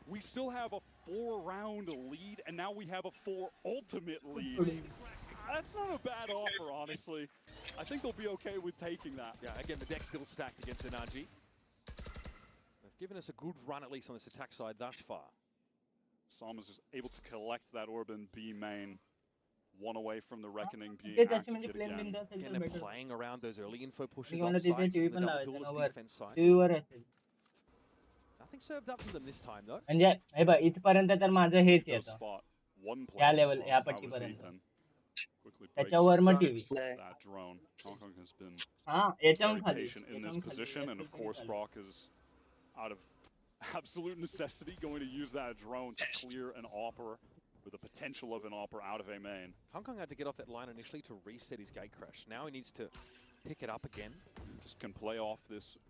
We still have a 4-round lead, and now we have a 4 ultimate lead. That's not a bad offer, honestly. I think they'll be okay with taking that. Yeah, again, the deck's still stacked against NRG. They've given us a good run, at least on this attack side thus far. Psalm is just able to collect that orb in B main. One away from the Reckoning being active again. Again, they're playing around those early info pushes offside from the double duelist defense side. Nothing served up to them this time, though. म्हणजे हे बघ इथपर्यंत तर माझं हेच Does येतं spot one या player level या close. That was पट्टीपर्यंत Ethan. Quickly breaks त्याच्यावर मग TV that drone. Hong Kong has been हा याच्याहून very खाली patient in this position, and of course Brock is out of absolute necessity going to use that drone to clear an AWPer with the potential of an AWPer out of A main. Hong Kong had to get off that line initially to reset his gate crash. Now he needs to pick it up again. Just can play off this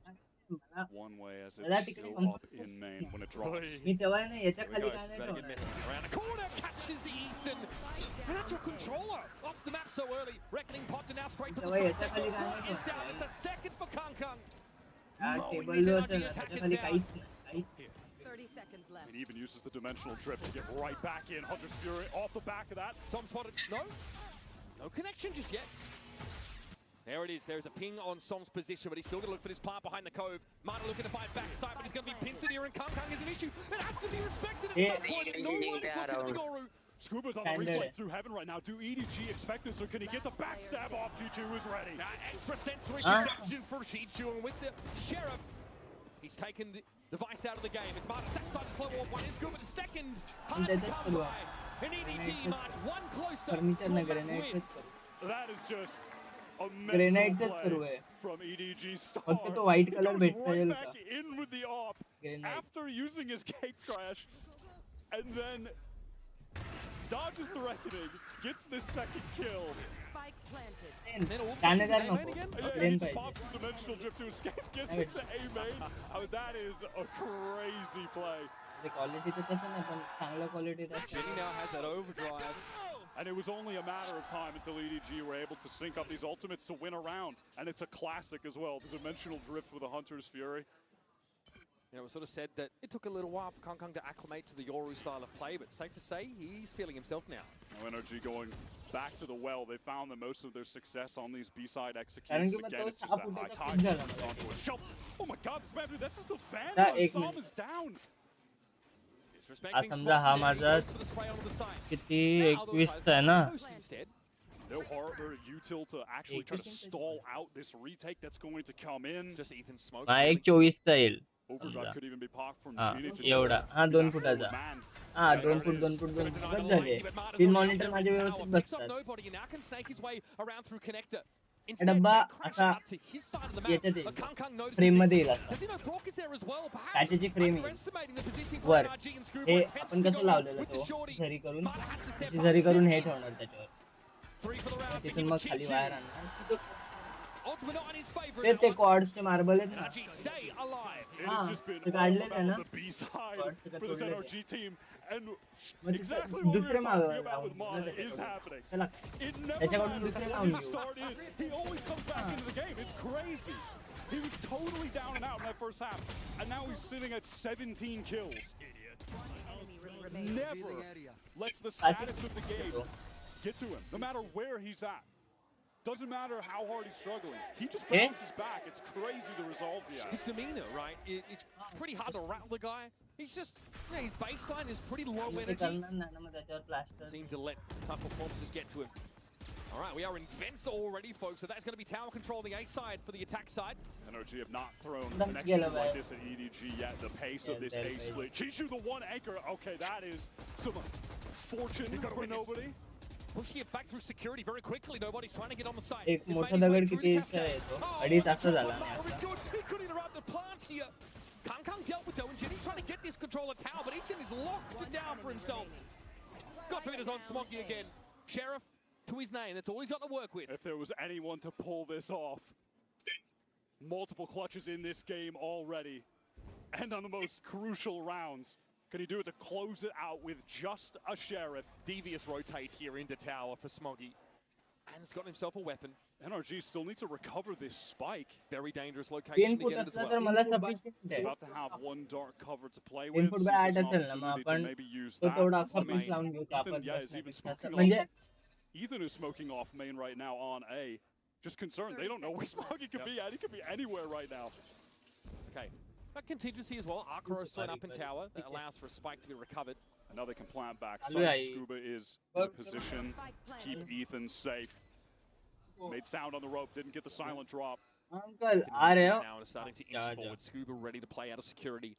one way as it's still up in main when it drops. मी तेव्हा ना याच्या Here we खाली go. काय This is नाही about to get messy. Around the corner, catches Ethan. And that's your controller off the map so early. Reckoning popped and now straight to the तेव्हा side. याच्या खाली काय Point is down. नाही It's a second for Kang Kang. Table जो होतं ना त्याच्या खाली काहीच नाही 30 seconds left. It even uses the dimensional drift to get right back in. Hunter's Fury off the back of that. Some spotted. No. No connection just yet. There it is. There's a ping on Som's position, but he's still going to look for this part behind the cove. Mata looking to find backside, but he's going to be pincered here, and Kang Kang is an issue. It has to be respected at some point. No one is looking at the goal route. Scuba's on the replay through heaven right now. Do EDG expect this, or can he get the backstab off? Chichu is ready. Now, extra sensory perception for Chichu, and with the Sheriff, he's taken the vice out of the game. It's Mata side to slow off. One is good, but the second hard to come by. And EDG march one closer to a back win. That is just a Grenade mental च सुरू play आहे from EDG star. फक्त तो white He colour goes भेटता येईल right का back in with the op Grenade. after using his gate crash, and then dodges the reckoning, gets this second kill. Spike planted. And then all of a Stand sudden, there, he's in A main again? Yeah, Lane he पाहिजे. pops the dimensional drift to escape, gets into A main. I mean, that is a crazy play. ते quality तर तसं नाही पण चांगलं quality Jenny now has that overdrive. And it was only a matter of time until EDG were able to sync up these ultimates to win a round. And it's a classic as well, the dimensional drift with a Hunter's Fury. You know, it was sort of said that it took a little while for Kong to acclimate to the Yoru style of play, but safe to say he's feeling himself now. Now NRG going back to the well. They found that most of their success on these B-side executions. And again, it's just that high tide onto a shelf. Oh my god, this man, that's just a fan. Sam is down. Disrespecting समजा हा Smoky, माझा he goes for the spray onto the side. किती Now those 21 चा आहे ना post instead. No harder util to actually try to stall out this retake that's going to come in. Just Ethan smoke. हा एक 24 चा येईल Overdrive could even be popped from हा Genie to एवढा हा 2 फुटाचा man. हा 2 फूट 2 फूट 2 फूट बस झाले 3 मॉनिटर माझे व्यवस्थित बसतात Nobody and now can snake his way around through connector. डब्बा असा याच्यात येईल फ्रेम मध्ये येईल असा काचेची फ्रेम येईल वर हे आपण कसं लावलेलं तो झरी करून हे ठेवणार त्याच्यावर तिथून मग खाली वायर आणणार ते कॉर्ड्सचे मार्बल आहेत ना It has just been all about the B-side for this NRG team, and exactly what we were talking about with Mod is happening. It never matters what his start is, he always comes back into the game. It's crazy. He was totally down and out in that first half, and now he's sitting at 17 kills. Never lets the status of the game get to him, no matter where he's at. Doesn't matter how hard he's struggling. He just bounces back. It's crazy the resolve he has. His demeanor, right? It's pretty hard to rattle the guy. He's just, you know, his baseline is pretty low energy. Seem to let tough performances get to him. All right, we are in vents already, folks. So that's going to be tower control on the A side for the attack side. NRG have not thrown an execute like this at EDG yet. The pace of this A split. Chichu, the one anchor. Okay, that is some fortune for nobody. Pushing it back through security very quickly. Nobody's trying to get on the side. एक मोठा दगड किती येतो 2.5 तास झाला He could interrupt the plant here. Kang dealt with though, and Jenny's trying to get this control of tower, but Ethan is locked down for himself. God forbid it's on Smoggy again. Sheriff to his name. That's all he's got to work with. If there was anyone to pull this off, multiple clutches in this game already, and on the most crucial rounds. Can he do it to close it out with just a Sheriff? Devious rotate here into tower for Smoggy. And he's got himself a weapon. NRG still needs to recover this spike. Very dangerous location to get it as well. He's about to have one dark cover to play with. So there's an opportunity to maybe use that. Ethan, yeah, is even smoking off. Ethan is smoking off main right now on A. Just concerned. They don't know where Smoggy could be at. He could be anywhere right now. Okay. That contingency as well. Arcaros thrown up in tower. That allows for a spike to be recovered. And now they can plant back. Scuba is in a position to keep Ethan safe. Made sound on the rope. Didn't get the silent drop. Uncle, आ रहे हो? Now is starting to inch forward. Scuba ready to play out of security.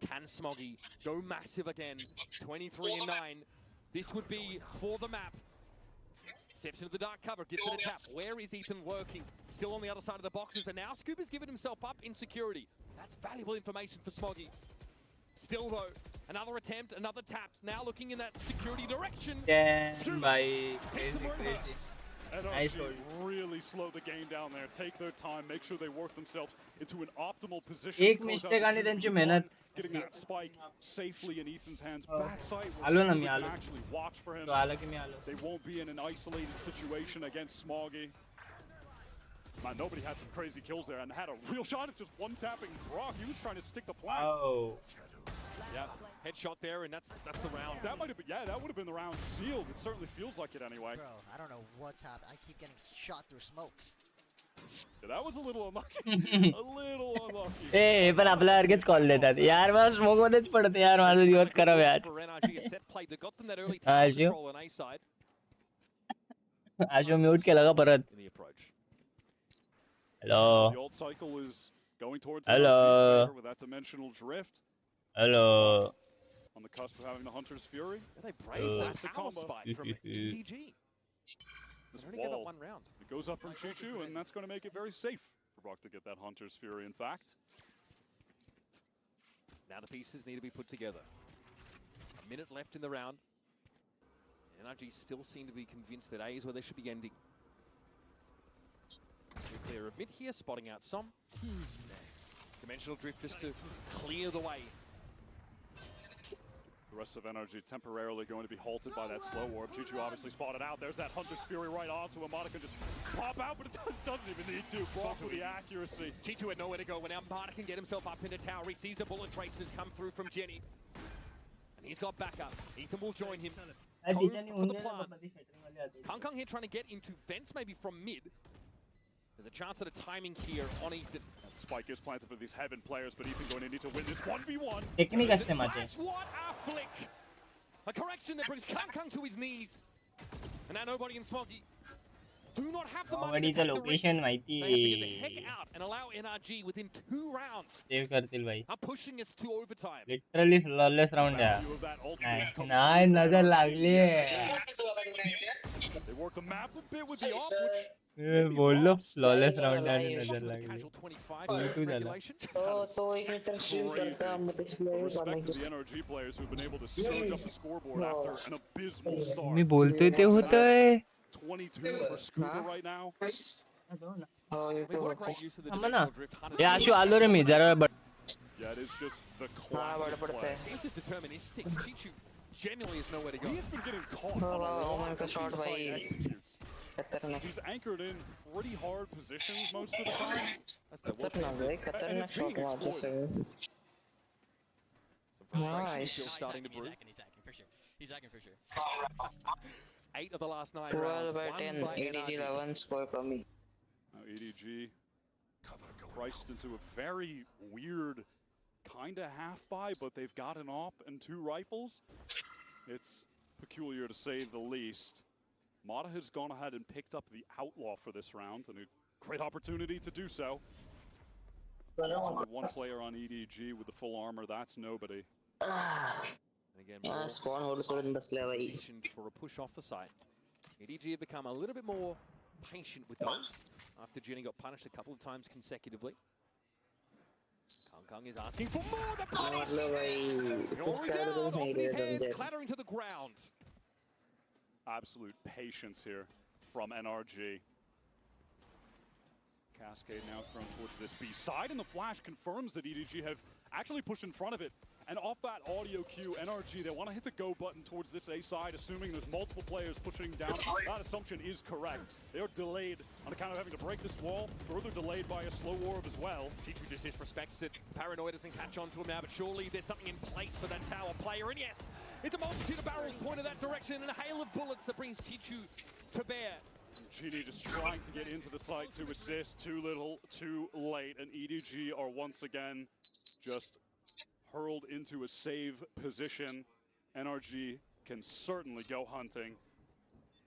Can Smoggy go massive again? 23 and 9. This would be for the map. Steps into the dark cover, gets it a tap. Where is Ethan lurking? Still on the other side of the boxes, and now Scuba's given himself up in security. That's valuable information for Smoggy. Still though, another attempt, another tap. Now looking in that security direction. By crazy. NRG really slow the game down there. Take their time, make sure they work themselves into an optimal position to close out the 2v1. Getting that spike safely in Ethan's hands. Backside will can actually watch for him. They won't be in an isolated situation against Smoggy. Man, nobody had some crazy kills there and had a real shot of just one-tapping Brock. He was trying to stick the plant. Oh. Yeah, headshot there, and that's the round. That might have been, yeah, that would have been the round sealed. It certainly feels like it anyway. Bro, I don't know what's happening. I keep getting shot through smokes. Yeah, that was a little unlucky. A little unlucky. ए पण आपल्यासारखेच call देतात यार मला smoke मध्येच पडते यार माझं दिवस खराब यार For NRG, a set play that got them that early tower control on A side. आशो म्यूट केला का परत In the approach. Hello The ult cycle is going towards Hello. NRG's favor with that dimensional drift. Hello On the cusp of having the Hunter's Fury. Yeah, they braved that Classic power combo. spike from EDG. This They only gave up wall, one round. it goes up from Chichu, and that's going to make it very safe for Brock to get that Hunter's Fury, in fact. Now the pieces need to be put together. A minute left in the round. NRG still seem to be convinced that A is where they should be ending. Clear of mid here, spotting out some. Who's next? Dimensional Drift just to clear the way. The rest of NRG temporarily going to be halted by that slow warp. Chichu obviously spotted out. There's that Hunter's Fury right onto him. Mata can just pop out, but it doesn't even need to. Block with the accuracy. Chichu had nowhere to go, and now Mata can get himself up into tower. He sees the bullet traces come through from Jenny. And he's got backup. Ethan will join him. Cove for the plant. Kang here trying to get into vents, maybe from mid. There's a chance at a timing here on Ethan. Spike is planted for these Heaven players, but Ethan going to need to win this 1v1. What a flick! A correction that brings Kang to his knees. And now nobody in Smoggy do not have the money to take the risk. They have to get the heck out and allow NRG within 2 rounds. Are pushing us to overtime. Literally flawless round है. Nice नजर लागली है. They work the map a bit with the off, which बोलो flawless round है नजर लागली. तो एक मिनट स्ट्रीम करता हूं मैं respect to the NRG players who have been able to surge up the scoreboard after an abysmal start. मैं बोलते थे होता है. 22 for Scuba right now. What a great use of the dimensional drift. Yeah, आशु आलो रे मी जरा but. Yeah, it is just the classic play. This is deterministic. Chichu genuinely has nowhere to go. He has been getting caught on a lot of shot these by executes. He's anchored in pretty hard positions most of the time. That's the And it's being exploited. Some frustration is still starting to brew. He's hacking for sure. 8 of the last 9 12 rounds. by 10, EDG 11 score for me. Now EDG priced into a very weird kind of half-buy, but they've got an AWP and 2 rifles. It's peculiar to say the least. Mata has gone ahead and picked up the Outlaw for this round, and a great opportunity to do so. So one player on EDG with the full armor, that's nobody. Again, positioned for a push off the site. EDG have become a little bit more patient with those after Jenny got punished a couple of times consecutively. Kang is asking for more. The punish! Going down, open his hands, clattering to the ground. Absolute patience here from NRG. Cascade now thrown towards this B side, and the flash confirms that EDG have actually pushed in front of it. And off that audio cue, NRG, they want to hit the go button towards this A side, assuming there's multiple players pushing down. That assumption is correct. They are delayed on account of having to break this wall, further delayed by a slow orb as well. Chichu just disrespects it. Paranoia doesn't catch on to him now, but surely there's something in place for that tower player. And yes, it's a multitude of barrels pointed that direction and a hail of bullets that brings Chichu to bear. Genie just trying to get into the site to assist. Too little, too late. And EDG are once again just hurled into a save position. NRG can certainly go hunting.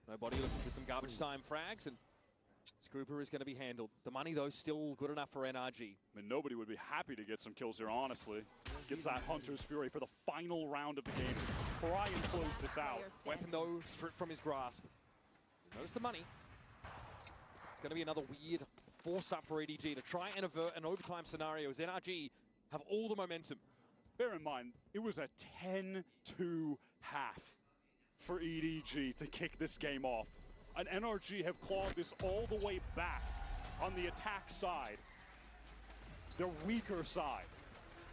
Nobody looking for some garbage time frags, and Scooper is going to be handled. The money, though, still good enough for NRG. I mean, nobody would be happy to get some kills here, honestly. Gets that Hunter's Fury for the final round of the game to try and close this out. Weapon, though, stripped from his grasp. Notice the money. It's going to be another weird force-up for EDG to try and avert an overtime scenario as NRG have all the momentum. Bear in mind, it was a 10-2 half for EDG to kick this game off. And NRG have clawed this all the way back on the attack side. Their weaker side.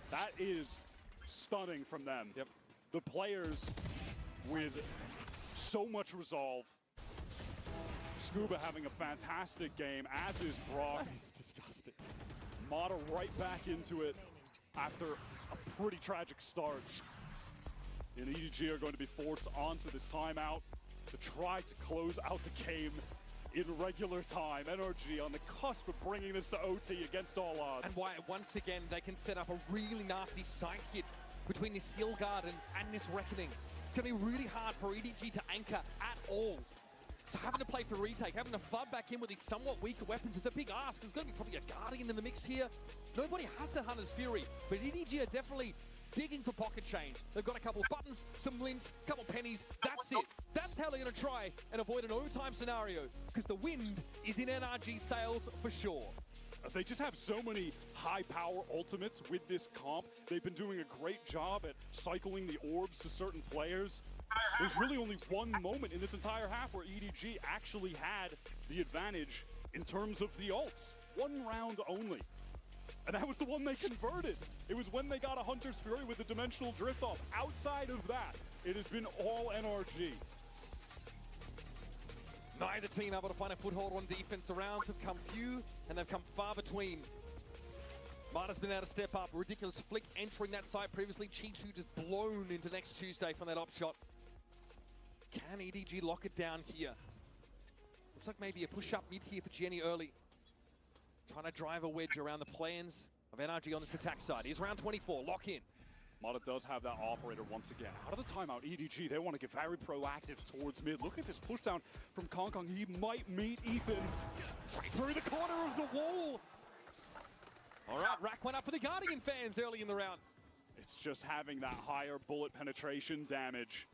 That is stunning from them. Yep. The players with so much resolve. Scuba having a fantastic game, as is Brock. He's disgusting. Mata right back into it after a pretty tragic start. And EDG are going to be forced onto this timeout to try to close out the game in regular time. NRG on the cusp of bringing this to OT against all odds. And why, once again, they can set up a really nasty side hit between this Steel Guard and this Reckoning. It's going to be really hard for EDG to anchor at all. So having to play for retake, having to flood back in with these somewhat weaker weapons is a big ask. There's going to be probably a Guardian in the mix here. Nobody has that Hunter's Fury, but EDG are definitely digging for pocket change. They've got a couple of buttons, some lints, a couple pennies. That's it. That's how they're going to try and avoid an overtime scenario, because the wind is in NRG sails for sure. They just have so many high-power ultimates with this comp. They've been doing a great job at cycling the orbs to certain players. There's really only one moment in this entire half where EDG actually had the advantage in terms of the ults. One round only. And that was the one they converted. It was when they got a Hunter's Fury with the Dimensional Drift off. Outside of that, it has been all NRG. Neither team able to find a foothold on defense. The rounds have come few, and they've come far between. Marta's been able to step up. Ridiculous flick entering that site previously. Chi-Chu just blown into next Tuesday from that op shot. Can EDG lock it down here? Looks like maybe a push-up mid here for Jenny early. Trying to drive a wedge around the plans of NRG on this attack side. Here's round 24, lock in. Mata does have that operator once again. Out of the timeout, EDG, they want to get very proactive towards mid. Look at this pushdown from Kong. He might meet Ethan right through the corner of the wall. All right, rack one up for the Guardian fans early in the round. It's just having that higher bullet penetration damage.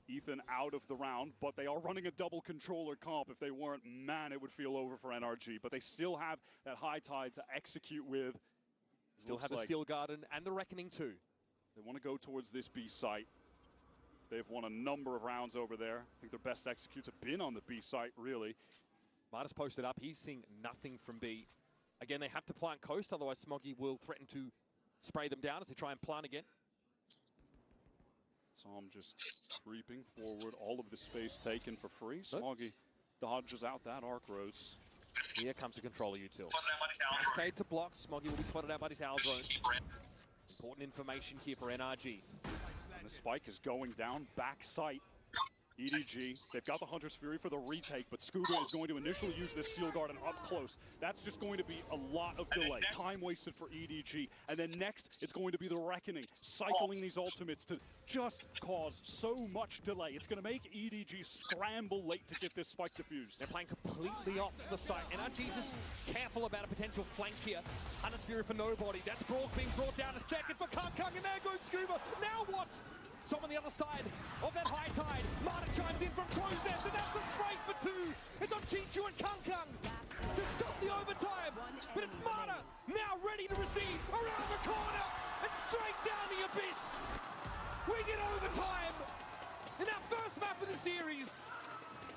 Ethan out of the round, but they are running a double controller comp. If they weren't, man, it would feel over for NRG. But they still have that high tide to execute with. Still have the Steel Garden and the Reckoning too. They want to go towards this B site. They've won a number of rounds over there. I think their best executes have been on the B site, really. Marta's posted up. He's seeing nothing from B. Again, they have to plant coast, otherwise Smoggy will threaten to spray them down as they try and plant again. Tom just creeping forward. All of the space taken for free. Smoggy dodges out that arc rose. Here comes the controller util. Cascade to block. Smoggy will be spotted out by this owl drone. Important information here for NRG. And the spike is going down back site. EDG, they've got the Hunter's Fury for the retake, but Scuba is going to initially use this Steel Garden up close. That's just going to be a lot of delay, time wasted for EDG. And then next, it's going to be the Reckoning, cycling these ultimates to just cause so much delay. It's going to make EDG scramble late to get this spike defused. They're playing completely off the site. NRG just careful about a potential flank here. Hunter's Fury for nobody. That's Brock being brought down a second for Kung, and there goes Scuba. Now what? Some on the other side of that high tide. Marta chimes in from close nest, and that's the spray for two. It's on Chi-Chu and Kung to stop the overtime. But it's Marta now ready to receive around the corner and straight down the abyss. We get overtime in our first map of the series.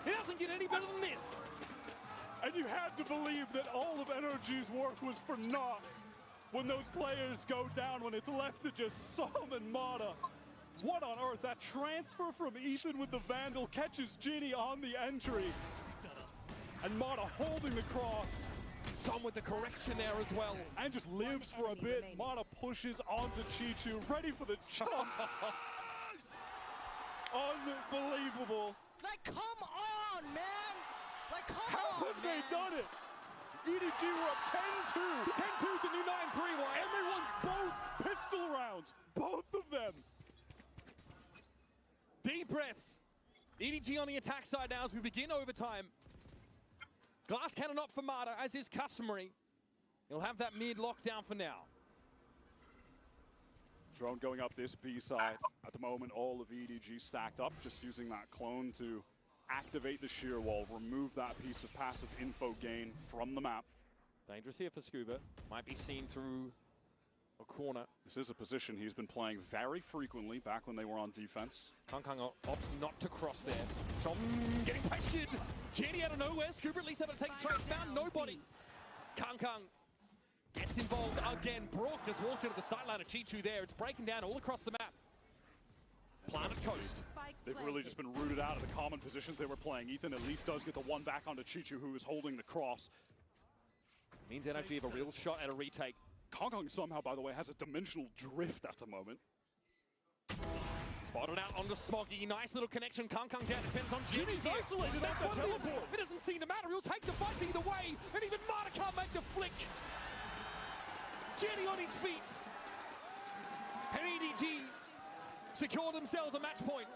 It doesn't get any better than this. And you had to believe that all of NRG's work was for naught when those players go down, when it's left to just Som and Mata. What on earth? That transfer from Ethan with the Vandal catches Ginny on the entry. And Mata holding the cross. Some with the correction there as well. And just lives for a bit. Mata pushes onto Chi-Chu, ready for the jump. Unbelievable. Like, come on, man! Like, come How on, have man! they done it? EDG were up 10-2. 10-2's the new 9-3, Wyatt. And they won both pistol rounds. Both of them. Deep breaths. EDG on the attack side now as we begin overtime. Glass cannon up for Marta, as is customary. He'll have that mid lockdown for now. Drone going up this B side. At the moment, all of EDG stacked up, just using that clone to activate the shear wall, remove that piece of passive info gain from the map. Dangerous here for Scuba. Might be seen through a corner. This is a position he's been playing very frequently back when they were on defense. Kung opts not to cross there. Som getting pressured. Jenny out of nowhere. Scuba at least able to take trade. Found nobody. Kung gets involved again. Brock just walked into the sideline of Chi-Chu there. It's breaking down all across the map. Planted coast. They've really just been rooted out of the common positions they were playing. Ethan at least does get the one back onto Chi-Chu, who is holding the cross. Means NRG have a real shot at a retake. Kong somehow, by the way, has a dimensional drift at the moment. Spotted out onto Smoggy. Nice little connection. Kung down. Defends on Ginny. Ginny's isolated. That's the teleport. It doesn't seem to matter. He'll take the fight either way. And even Marta can't make the flick. Ginny on his feet. And EDG secure themselves a match point.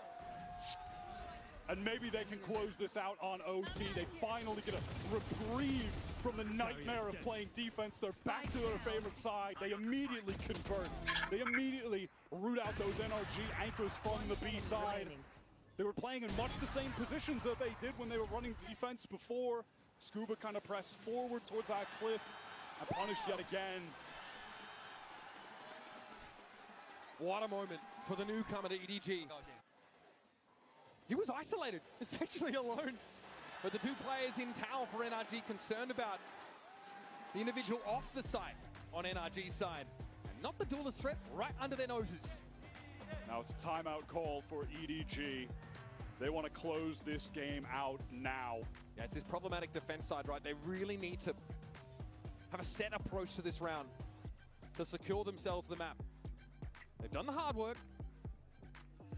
And maybe they can close this out on OT. They finally get a reprieve from the nightmare of playing defense. They're back to their favorite side. They immediately convert. They immediately root out those NRG anchors from the B side. They were playing in much the same positions that they did when they were running defense before. Scuba kind of pressed forward towards that cliff. and punished yet again. What a moment for the newcomer to EDG. He was isolated, essentially alone. But the two players in tower for NRG concerned about the individual off the site on NRG's side. And not the duelist threat right under their noses. Now it's a timeout call for EDG. They want to close this game out now. Yeah, it's this problematic defense side, right? They really need to have a set approach to this round to secure themselves the map. They've done the hard work,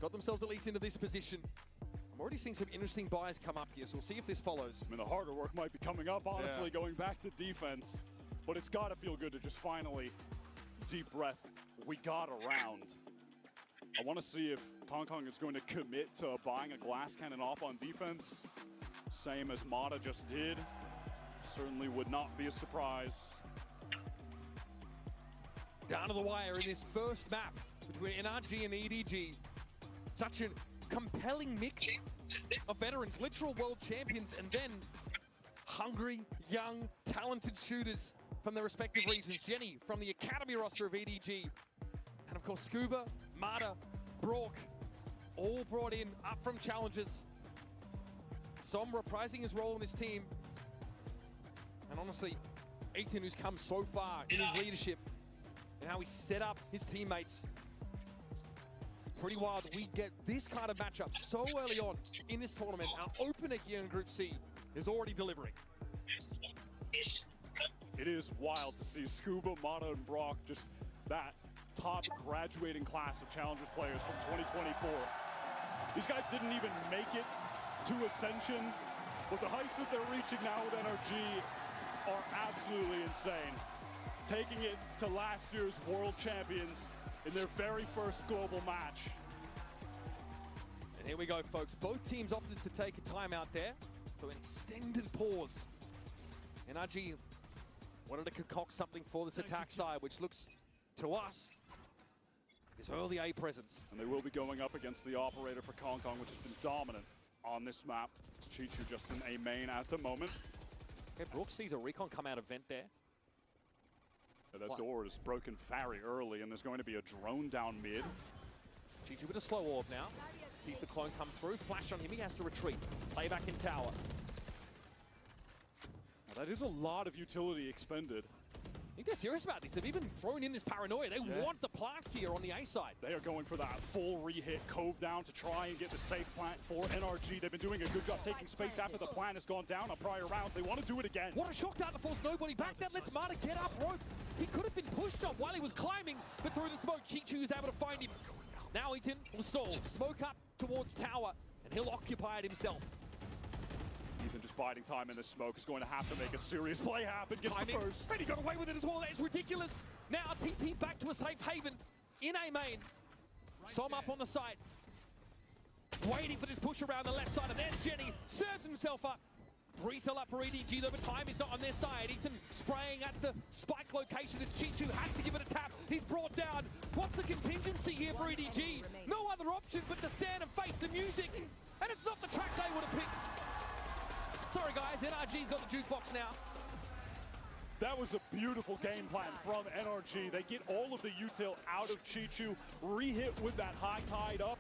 got themselves at least into this position. I'm already seeing some interesting buys come up here, so we'll see if this follows. I mean, the harder work might be coming up, honestly, going back to defense. But it's got to feel good to just finally, deep breath, we got a round. I want to see if Kong is going to commit to buying a glass cannon off on defense, same as Mata just did. Certainly would not be a surprise. Down to the wire in this first map between NRG and EDG. Such a compelling mix of veterans, literal world champions, and then hungry, young, talented shooters from their respective regions. Jenny from the academy roster of EDG, and of course Scuba, Mata, Brock, all brought in up from challengers. Som reprising his role in this team. And honestly, Ethan, who's come so far in his leadership and how he set up his teammates. Pretty wild. We get this kind of matchup so early on in this tournament. Our opener here in Group C is already delivering. It is wild to see Scuba, Mata, and Brock, just that top graduating class of Challengers players from 2024. These guys didn't even make it to Ascension, but the heights that they're reaching now with NRG are absolutely insane. Taking it to last year's World Champions in their very first global match. And here we go, folks. Both teams opted to take a timeout there, so an extended pause. NRG wanted to concoct something for this attack side, which looks to us this early A presence. And they will be going up against the operator for Kong, which has been dominant on this map. Chichu just in A main at the moment. Okay, Brooks sees a recon come out of vent there. That door is broken very early, and there's going to be a drone down mid. Chichu with a slow orb now. Sees the clone come through. Flash on him. He has to retreat. Play back in tower. Now, that is a lot of utility expended. I think they're serious about this. They've even thrown in this paranoia. They want the plant here on the A side. They are going for that full re-hit Cove down to try and get the safe plant for NRG. They've been doing a good job taking space after the plant has gone down on prior rounds. They want to do it again. What a shock down to force nobody back. That lets Mata get up rope. He could have been pushed up while he was climbing, but through the smoke, Chichu is able to find him. Now Ethan will stall. Smoke up towards tower, and he'll occupy it himself. Ethan just biding time in the smoke is going to have to make a serious play happen. Gets the first. And he got away with it as well. That is ridiculous. Now TP back to a safe haven in A main. Som up on the side. Waiting for this push around the left side, and there's Jenny. Serves himself up. Resell up for EDG, though, but time is not on their side. Ethan spraying at the spike location as Chichu has to give it a tap. He's brought down. What's the contingency here for EDG? No other option but to stand and face the music. And it's not the track they would have picked. Sorry, guys, NRG's got the jukebox now. That was a beautiful game plan from NRG. They get all of the util out of Chichu, re-hit with that high tide up.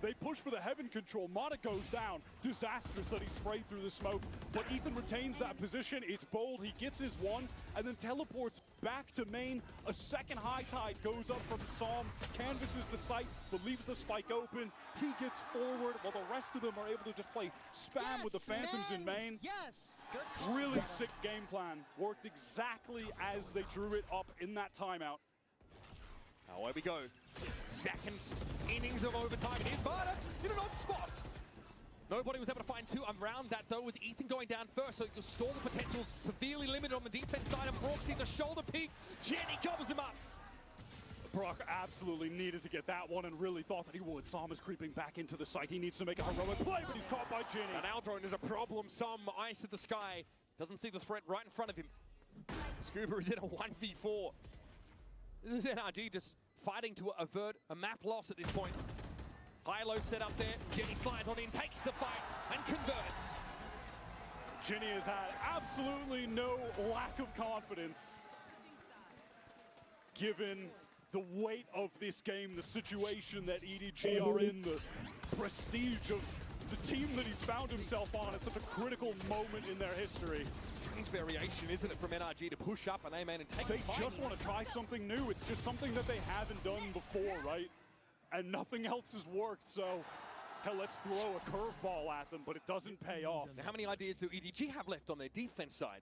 They push for the heaven control. Mata goes down. Disastrous that he sprayed through the smoke. But Ethan retains that position. It's bold. He gets his one and then teleports back to main. A second high tide goes up from Som. Canvases the site, but leaves the spike open. He gets forward while the rest of them are able to just play spam with the Phantoms in main. Yes! Good. Really sick game plan. Worked exactly as they drew it up in that timeout. Now away we go. Second innings of overtime. It is Mata in an odd spot. Nobody was able to find two. Around that, though, was Ethan going down first, so the stall potential severely limited on the defense side, and Brock sees a shoulder peek. Jenny covers him up. Brock absolutely needed to get that one and really thought that he would. Som is creeping back into the site. He needs to make a heroic play, but he's caught by Jenny. And Aldrone is a problem. Some ice at the sky. Doesn't see the threat right in front of him. Scuba is in a 1v4. This is NRG just fighting to avert a map loss at this point. High-low set up there. Jenny slides on in, takes the fight, and converts. Ginny has had absolutely no lack of confidence given the weight of this game, the situation that EDG are in, the prestige of the team that he's found himself on at such a critical moment in their history. Strange variation, isn't it, from NRG to push up and A-main and take They the fight. just want to try something new. It's just something that they haven't done before, right? And nothing else has worked, so hell, let's throw a curveball at them, but it doesn't pay off. Now, how many ideas do EDG have left on their defense side?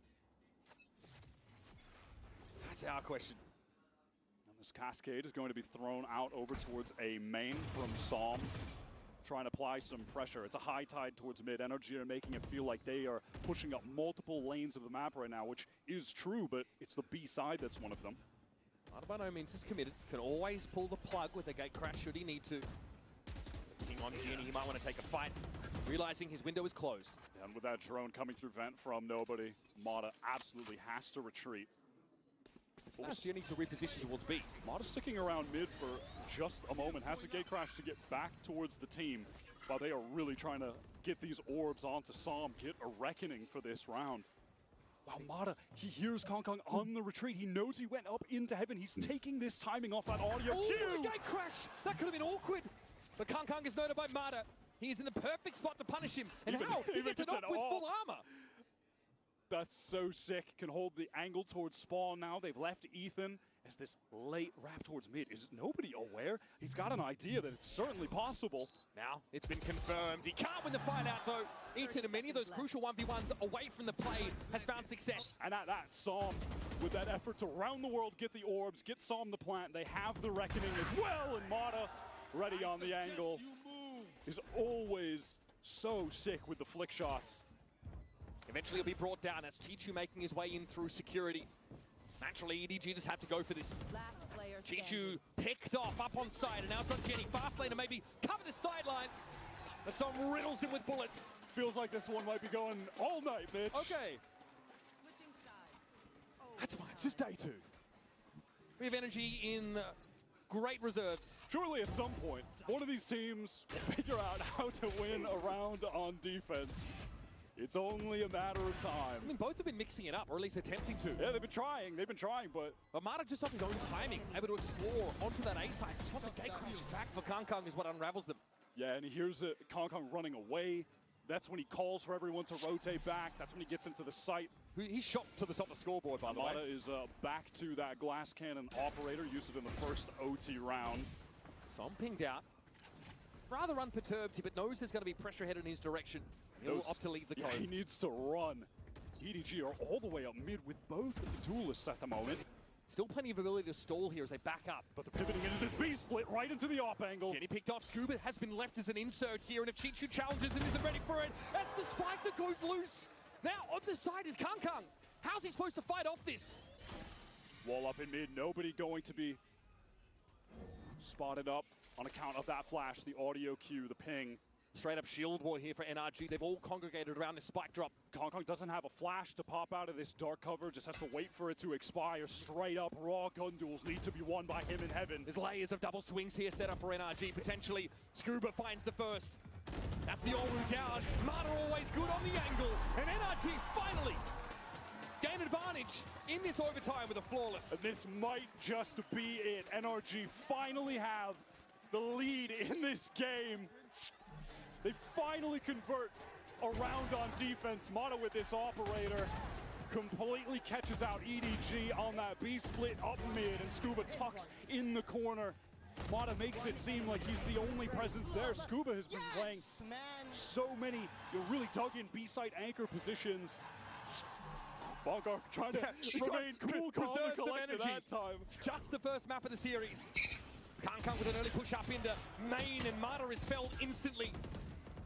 That's our question. And this cascade is going to be thrown out over towards a main from Psalm, trying to apply some pressure. It's a high tide towards mid. NRG are making it feel like they are pushing up multiple lanes of the map right now, which is true, but it's the B side that's one of them. Mata by no means is committed. Can always pull the plug with a gate crash should he need to. King on Genie, he might want to take a fight, realizing his window is closed. And with that drone coming through vent from nobody, Mata absolutely has to retreat. Now Genie to reposition towards B. Mata sticking around mid for just a moment, has the gate crash to get back towards the team, while they are really trying to get these orbs onto Psalm, get a reckoning for this round. Wow, Mata, he hears Kong on the retreat. He knows he went up into heaven. He's taking this timing off that audio Oh, cue. the gate crash! That could have been awkward. But Kong is noted by Mata. He is in the perfect spot to punish him. And how? He gets it up with full armor. That's so sick. Can hold the angle towards spawn now. They've left Ethan as this late wrap towards mid. Is nobody aware? He's got an idea that it's certainly possible. Now, it's been confirmed. He can't win the fight out, though. Ethan, in many of those crucial 1v1s away from the play, has found success. And at that, Psalm, with that effort to round the world, get the orbs, get Psalm the plant, they have the reckoning as well. And Mata, ready on the angle, is always so sick with the flick shots. Eventually, he'll be brought down. That's Chichu making his way in through security. Naturally, EDG just had to go for this. Last player Chichu standing. picked off up on side, and now it's on Jenny. Fast lane to maybe cover the sideline. And some riddles him with bullets. Feels like this one might be going all night, bitch. Okay, Switching sides. that's fine. It's just day two. We have energy in great reserves. Surely at some point, one of these teams will figure out how to win a round on defense. It's only a matter of time. I mean, both have been mixing it up, or at least attempting to. Yeah, they've been trying, but Mata just off his own timing, able to explore onto that A side. Just want the gate crash back for Kong is what unravels them. yeah, and he hears Kong running away. That's when he calls for everyone to rotate back. That's when he gets into the site. He's shot to the top of the scoreboard, by the Mata way. is back to that glass cannon operator, used it in the first OT round. Tom pinged out. Rather unperturbed, but knows there's going to be pressure headed in his direction. He'll opt to leave the Yeah, code. he needs to run. EDG are all the way up mid with both duelists at the moment. Still plenty of ability to stall here as they back up. But they're pivoting into this B-split right into the op angle. Jenny picked off. Scuba has been left as an insert here, and if Chichu challenges and isn't ready for it, that's the spike that goes loose. Now on the side is Kong. How's he supposed to fight off this? Wall up in mid, nobody going to be spotted up on account of that flash, the audio cue, the ping. Straight up shield wall here for NRG. They've all congregated around this spike drop. Kong doesn't have a flash to pop out of this dark cover, just has to wait for it to expire. Straight up raw gun duels need to be won by him in heaven. There's layers of double swings here set up for NRG potentially. Scuba finds the first. That's the Oru down. Mata always good on the angle. And NRG finally gain advantage in this overtime with a flawless. And this might just be it. NRG finally have the lead in this game. They finally convert a round on defense. Mata with this operator completely catches out EDG on that B split up mid, and Scuba tucks in the corner. Mata makes it seem like he's the only presence there. Scuba has been playing so many really dug in B-side anchor positions. Bongar trying to remain cool, calm, and collected that time. Just the first map of the series. Kong with an early push up into main, and Mata is felled instantly.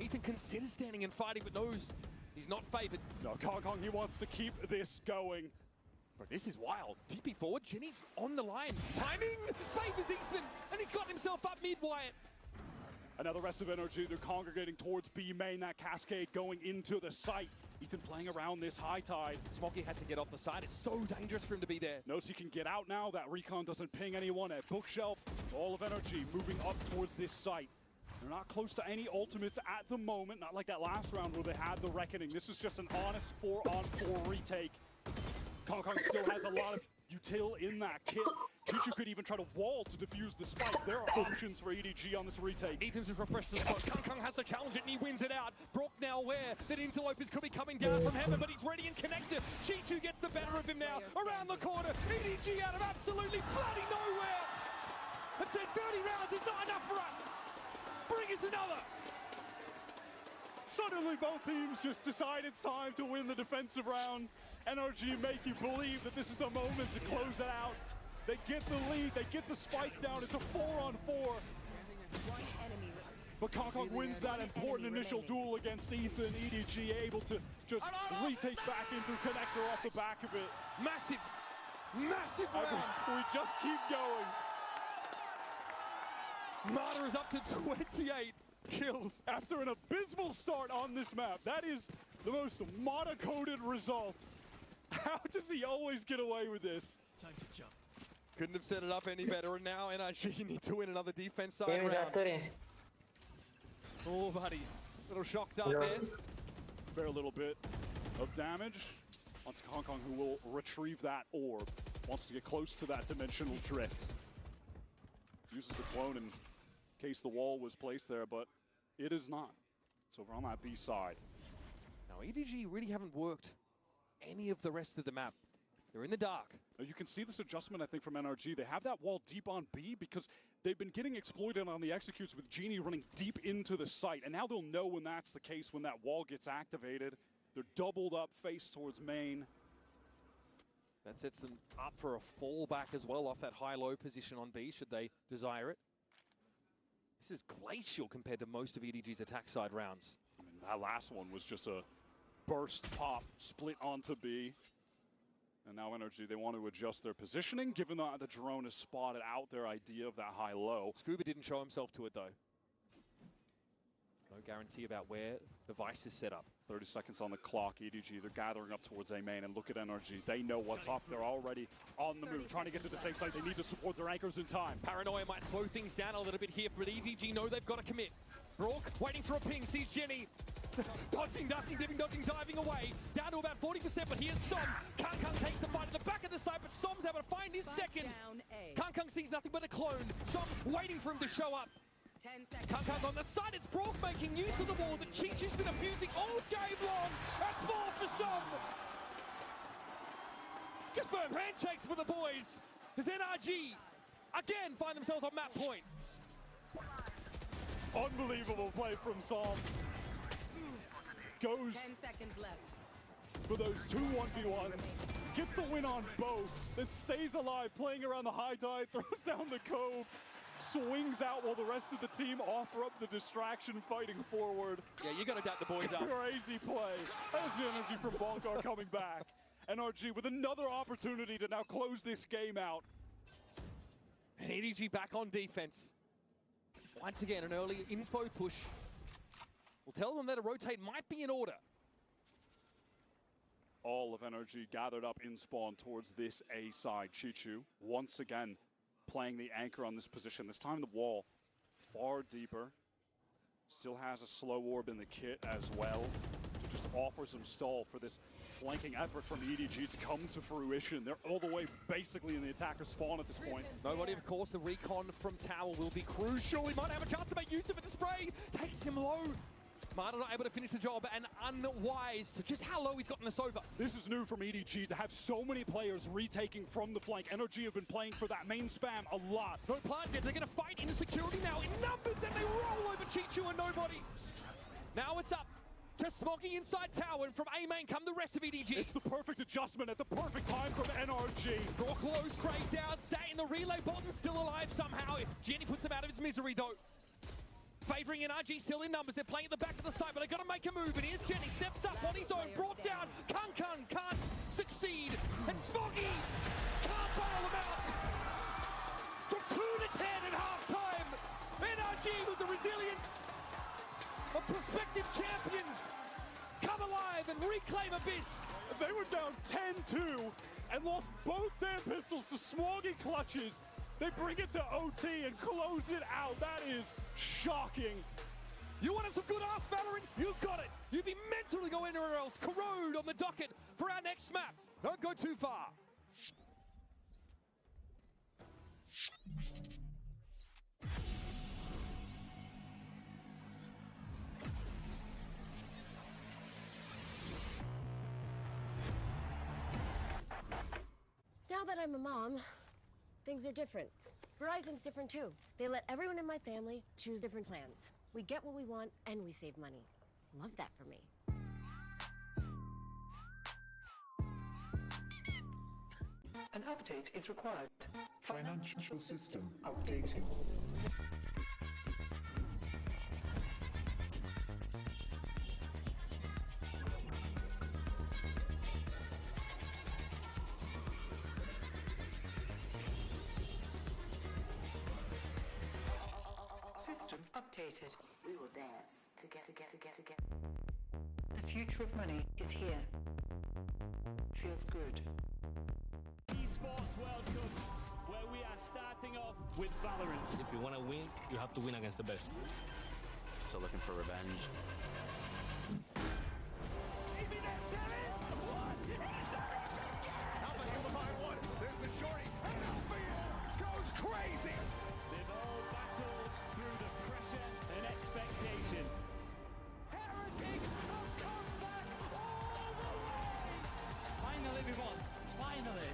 Ethan considers standing and fighting, but knows he's not favored. No, Kong, he wants to keep this going. But this is wild. TP forward, Jenny's on the line. Timing favors Ethan, and he's got himself up mid-Wyatt. And now the rest of NRG, they're congregating towards B main, that cascade going into the site. Ethan playing around this high tide. Smokey has to get off the side. It's so dangerous for him to be there. Knows he can get out now. That recon doesn't ping anyone at bookshelf. All of NRG moving up towards this site. They're not close to any ultimates at the moment, not like that last round where they had the reckoning. This is just an honest 4-on-4 retake. Kong still has a lot of util in that kit. Chichu could even try to wall to defuse the spike. There are options for EDG on this retake. Ethan's has refreshed the spot. Kong has to challenge it and he wins it out. Brock now aware that Interlopers could be coming down from heaven, but he's ready and connected. Chichu gets the better of him now. Around the corner, EDG out of absolutely bloody nowhere. I've said 30 rounds is not enough for us. Bring us another. Suddenly both teams just decide it's time to win the defensive round. NRG make you believe that this is the moment to close it out. They get the lead, they get the spike down, it's a 4-on-4. But Kong wins that important initial duel against Ethan. EDG able to just retake back into connector off the back of it. Massive round. We just keep going. Marta is up to 28 kills. After an abysmal start on this map, that is the most Mata-coded result. How does he always get away with this? Time to jump. Couldn't have set it up any better, and now NRG need to win another defense side round. Oh, buddy. Little shock dart there. Fair little bit of damage onto Kong, who will retrieve that orb. Wants to get close to that dimensional drift. Uses the clone in case the wall was placed there, but it is not. It's over on that B side. Now, EDG really haven't worked any of the rest of the map. They're in the dark. You can see this adjustment, I think, from NRG. They have that wall deep on B because they've been getting exploited on the executes with Genie running deep into the site. And now they'll know when that's the case, when that wall gets activated. They're doubled up face towards main. That sets them up for a fallback as well off that high-low position on B, should they desire it. This is glacial compared to most of EDG's attack side rounds. I mean, that last one was just a burst pop, split onto B. And now NRG, they want to adjust their positioning, given that the drone has spotted out their idea of that high-low. Scuba didn't show himself to it, though. No guarantee about where the Vice is set up. 30 seconds on the clock. EDG, they're gathering up towards A main, and look at NRG. They know what's up. They're already on the move, trying to get to the safe side. They need to support their anchors in time. Paranoia might slow things down a little bit here, but EDG know they've got to commit. Brock waiting for a ping, sees Jenny. Dodging, ducking, dipping, dodging, diving away. Down to about 40%, but here's Som. Kang takes the fight at the back of the side, but Som's able to find his second. Kang sees nothing but a clone. Som waiting for him to show up. 10 seconds. Kang on the side, it's Brock making use of the wall that Chichu's been abusing all game long. That's 4 for Som. Just firm handshakes for the boys. As NRG again find themselves on map point. Unbelievable play from Som. Goes 10 seconds left. for those 2 1v1s. Gets the win on both. Then stays alive, playing around the high tide, throws down the cove. Swings out while the rest of the team offer up the distraction, fighting forward. Yeah, you got to doubt the boys up. Crazy play. That's the energy from Bongar coming back. NRG with another opportunity to now close this game out. And EDG back on defense. Once again, an early info push. We'll tell them that a rotate might be in order. All of NRG gathered up in spawn towards this A side. Chichu once again playing the anchor on this position. This time the wall far deeper. Still has a slow orb in the kit as well to just offer some stall for this flanking effort from EDG to come to fruition. They're all the way basically in the attacker spawn at this point. Nobody, of course, the recon from Tower will be crucial. He might have a chance to make use of it. The spray takes him low. Marta not able to finish the job, and unwise to just how low he's gotten this over. This is new from EDG to have so many players retaking from the flank. NRG have been playing for that main spam a lot. No plant yet. They're going to fight into security now in numbers, and they roll over Chichu and nobody. Now it's up to Smoggy inside Tower, and from A main come the rest of EDG. It's the perfect adjustment at the perfect time from NRG. Brock low, sprayed down, sat in the relay bottom, still alive somehow. Jenny puts him out of his misery though. Favouring NRG still in numbers. They're playing at the back of the site, but they've got to make a move. And here's Jenny, steps up on his own, brought down. Kang can't succeed. And Smoggy can't bail them out. From 2 to 10 at half-time. NRG with the resilience of prospective champions come alive and reclaim Abyss. They were down 10-2 and lost both their pistols to Smoggy clutches. They bring it to OT and close it out. That is shocking. You wanted some good ass Valorant? You got it. You'd be mental to go anywhere else. Corrode on the docket for our next map. Don't go too far. Now that I'm a mom, things are different. Verizon's different too. They let everyone in my family choose different plans. We get what we want and we save money. Love that for me. An update is required. Financial system updating. System updated. We will dance to get. The future of money is here. Feels good. Esports World Cup, where we are starting off with VALORANT. If you want to win, you have to win against the best. So looking for revenge. There's the shorty. Goes crazy. They've all battled through the pressure and expectation. Heretics have come back all the way. Finally we won. Finally.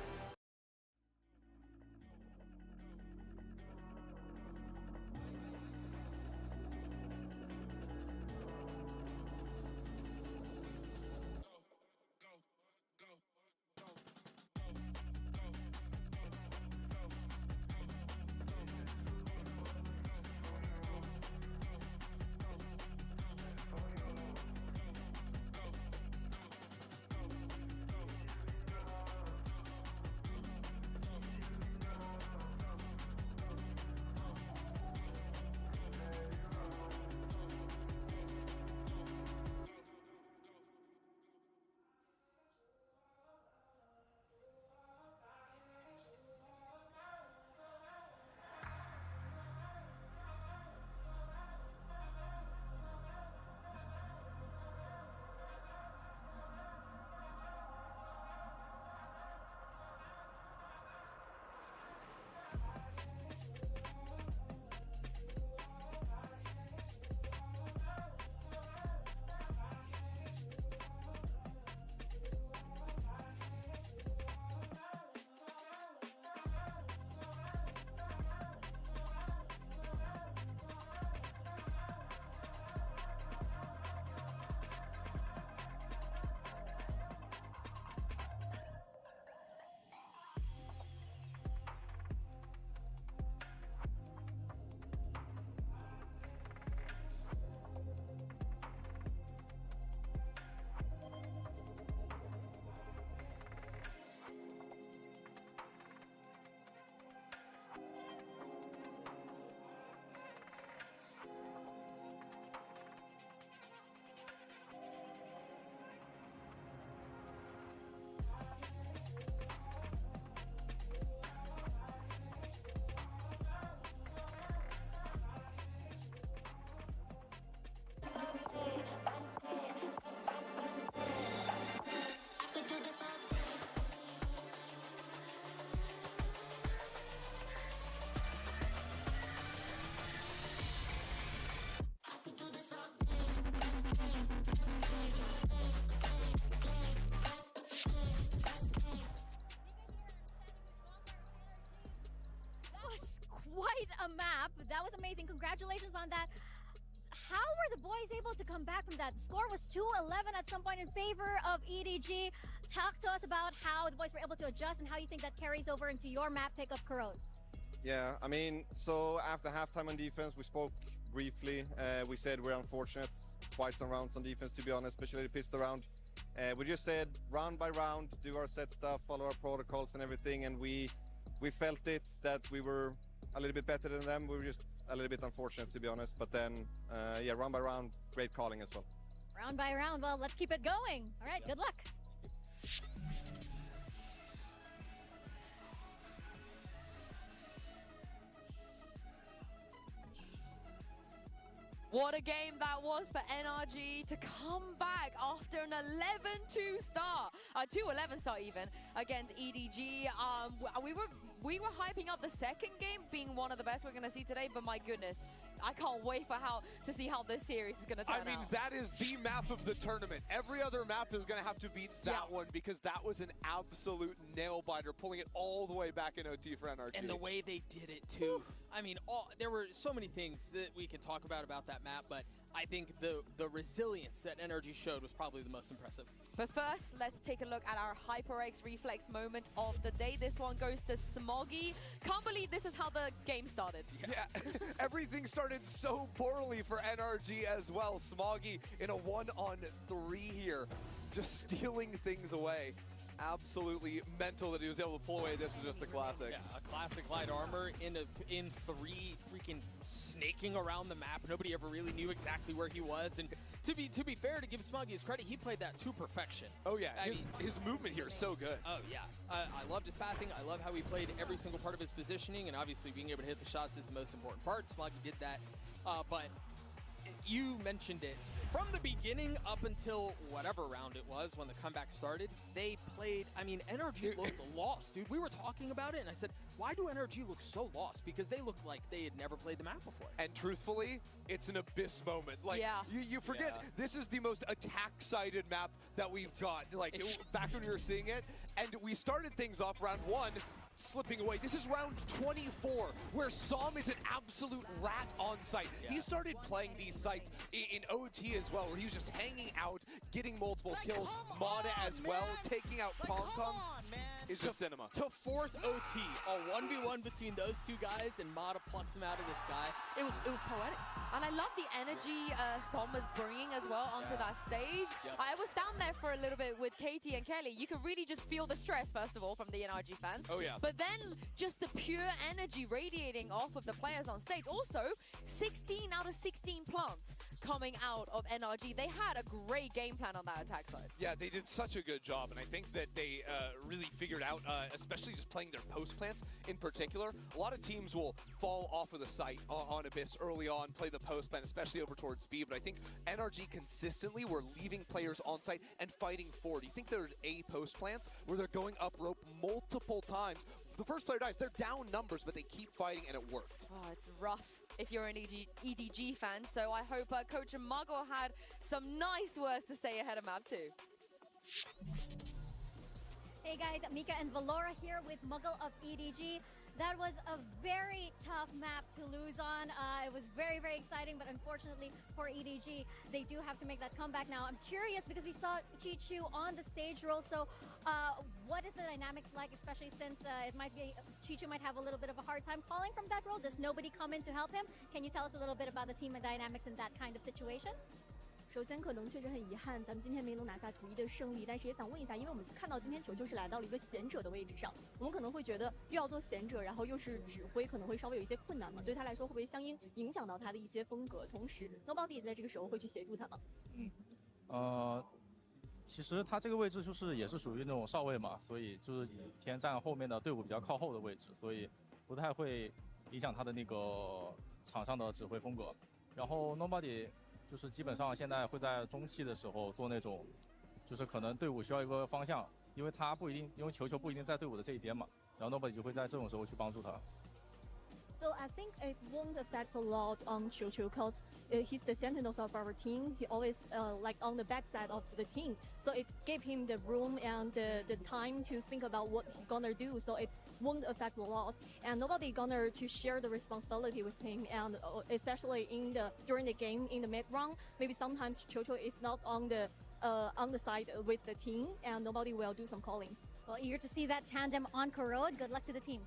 Quite a map. That was amazing. Congratulations on that. How were the boys able to come back from that? The score was 2-11 at some point in favor of EDG. Talk to us about how the boys were able to adjust and how you think that carries over into your map pickup, Corrode. Yeah, I mean, so after halftime on defense, we spoke briefly. We said we're unfortunate. Quite some rounds on defense, to be honest, especially the pistol round. We just said round by round, do our set stuff, follow our protocols and everything, and we felt it that we were a little bit better than them. We were just a little bit unfortunate, to be honest. But then, yeah, round by round, great calling as well. Round by round. Well, let's keep it going. All right, good luck. What a game that was for NRG to come back after an 11-2 start, 2-11 start even, against EDG. We were hyping up the second game being one of the best we're going to see today, but my goodness, I can't wait for to see how this series is going to turn out. I mean, that is the map of the tournament. Every other map is going to have to beat that one because that was an absolute nail-biter, pulling it all the way back in OT for NRG. And the way they did it, too. I mean, there were so many things that we can talk about that map, but I think the resilience that NRG showed was probably the most impressive. But first, let's take a look at our HyperX reflex moment of the day. This one goes to Smoggy. Can't believe this is how the game started. Yeah, everything started so poorly for NRG as well. Smoggy in a 1-on-3 here, just stealing things away. Absolutely mental that he was able to pull away. This was just a classic. Yeah, a classic light armor in 3, freaking snaking around the map. Nobody ever really knew exactly where he was. And to be fair, to give Smoggy his credit, he played that to perfection. Oh yeah, his movement here is so good. Oh yeah, I loved his pathing. I love how he played every single part of his positioning, and obviously being able to hit the shots is the most important part. Smoggy did that, but you mentioned it. From the beginning up until whatever round it was when the comeback started, they played, I mean, NRG looked lost, dude. We were talking about it, and I said, why do NRG look so lost? Because they looked like they had never played the map before. And truthfully, it's an abyss moment. Like, you forget, this is the most attack-sided map that we've got. Like, back when we were seeing it, and we started things off round 1, slipping away. This is round 24, where Som is an absolute rat on site. Yeah. He started playing these sites in OT as well, where he was just hanging out, getting multiple kills. Mada as well, taking out Kong. It's just cinema. To force OT, a 1v1 between those two guys, and Mada plucks him out of the sky. It was poetic. And I love the energy Som was bringing as well onto that stage. Yep. I was down there for a little bit with Katie and Kelly. You could really just feel the stress, first of all, from the NRG fans. Oh yeah. But then just the pure energy radiating off of the players on stage. Also, 16 out of 16 plants coming out of NRG. They had a great game plan on that attack side. Yeah, they did such a good job, and I think that they really figured out, especially just playing their post plants in particular. A lot of teams will fall off of the site on Abyss early on, play the post plant, especially over towards B, but I think NRG consistently were leaving players on site and fighting forward. You think there's A post plants where they're going up rope multiple times. The first player dies, they're down numbers, but they keep fighting, and it worked. Oh, it's rough if you're an EDG fan, so I hope Coach Muggle had some nice words to say ahead of map 2. Hey guys, Mika and Valora here with Muggle of EDG. That was a very tough map to lose on. It was very, very exciting, but unfortunately for EDG, they do have to make that comeback now. I'm curious because we saw Chichu on the stage role, so what is the dynamics like, especially since Chichu might have a little bit of a hard time falling from that role? Does nobody come in to help him? Can you tell us a little bit about the team and dynamics in that kind of situation? 首先，可能确实很遗憾，咱们今天没能拿下图一的胜利。但是也想问一下，因为我们看到今天球是来到了一个贤者的位置上，我们可能会觉得又要做贤者，然后又是指挥，可能会稍微有一些困难嘛。对他来说，会不会相应影响到他的一些风格？同时 ，Nobody 也在这个时候会去协助他吗？其实他这个位置也是属于那种少位嘛，所以就是偏站后面的队伍比较靠后的位置，所以不太会影响他的那个场上的指挥风格。然后 Nobody。就是基本上现在会在中期的时候做那种，就是可能队伍需要一个方向，因为他不一定，因为球不一定在队伍的这一边嘛，然后 Nobody 就会在这种时候去帮助他。So I think it won't affect a lot on Chichu because he's the sentinels of our team. He always like on the backside of the team. So it gave him the room and the time to think about what he's gonna do. So it won't affect a lot. And nobody gonna to share the responsibility with him. And especially during the game in the mid round, maybe sometimes Chichu is not on the side with the team, and nobody will do some callings. Well, eager to see that tandem on Corrode. Good luck to the team.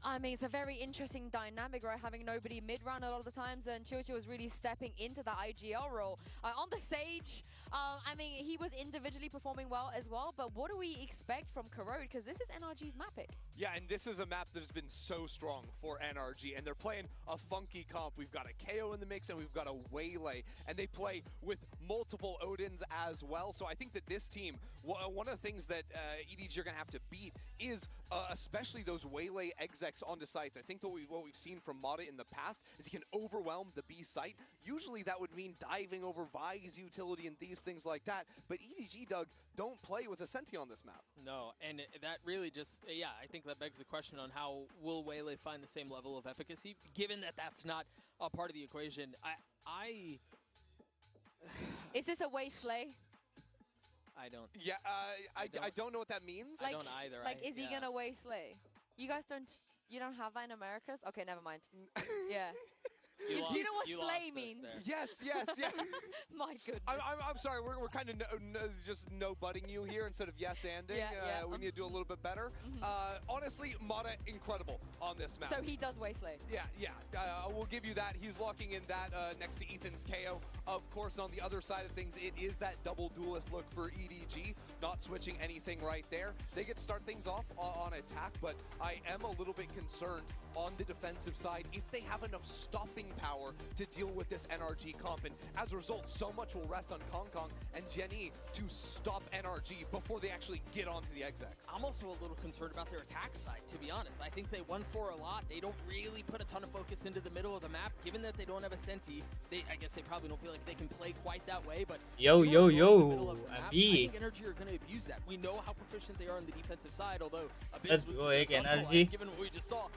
I mean, it's a very interesting dynamic, right? Having nobody mid-round a lot of the times, and Chichu was really stepping into the IGL role. On the stage, I mean, he was individually performing well as well, but what do we expect from Corrode? Because this is NRG's map pick. Yeah, and this is a map that has been so strong for NRG, and they're playing a funky comp. We've got a KO in the mix, and we've got a Waylay, and they play with multiple Odins as well. So I think that this team, one of the things that EDG are going to have to beat is especially those Waylay exec climax onto sites. I think what we've seen from Mata in the past is he can overwhelm the B site. Usually that would mean diving over Vi's utility and these things like that. But EDG, Doug, don't play with a Senti on this map. No, and that really just, yeah, I think that begs the question on how will Waylay find the same level of efficacy, given that that's not a part of the equation. Is this a Waylay? I don't. Yeah, I don't know what that means. I don't either. Like, is he gonna Waylay? You guys you don't have that in Americas? Okay, never mind. Yeah. You know what slay means? Yes. My goodness. I'm sorry. We're kind of just no-butting you here instead of yes-anding. Yeah. We need to do a little bit better. Honestly, Mata, incredible on this map. So he does Waylay. Yeah. We'll give you that. He's locking in that next to Ethan's KO. Of course, on the other side of things, it is that double duelist look for EDG. Not switching anything right there. They get to start things off on attack, but I am a little bit concerned on the defensive side if they have enough stopping power to deal with this NRG comp, and as a result, so much will rest on Kong and Jenny to stop NRG before they actually get onto the execs. I'm also a little concerned about their attack side, to be honest. I think they 1-4 a lot. They don't really put a ton of focus into the middle of the map. Given that they don't have a Senti, I guess they probably don't feel like they can play quite that way, but yo, I think NRG are going to abuse that. We know how proficient they are on the defensive side, although let's go NRG. Given what we just saw,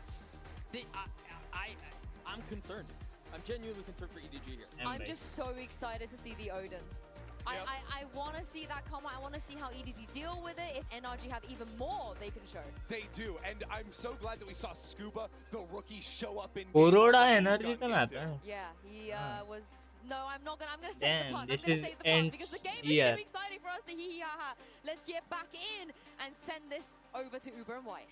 I'm concerned. I'm genuinely concerned for EDG here. I'm just so excited to see the Odins. Yep. I want to see that come out. I want to see how EDG deal with it. If NRG have even more they can show. They do, and I'm so glad that we saw Scuba, the rookie, show up in. Aurora energy ka map. Yeah, he was. No, I'm not gonna. I'm gonna save the punt. I'm gonna save the punt because the game is too exciting for us to hee hee ha ha. Let's get back in and send this over to Uber and Wyatt.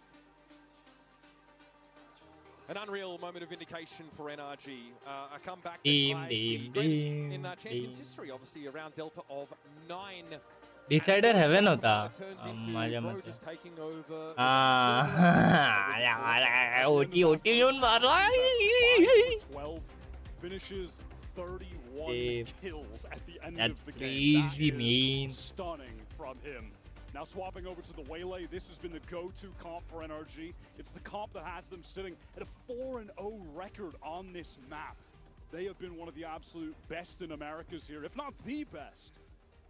An unreal moment of vindication for NRG. A comeback that ties the greatest in Champions history, obviously around delta of 9. Decider heaven hota. Just taking over. OT yun mara. 12 finishes 31 kills at the end of the game. That is stunning from him. Now swapping over to the Waylay, this has been the go-to comp for NRG. It's the comp that has them sitting at a 4-0 record on this map. They have been one of the absolute best in Americas here, if not the best.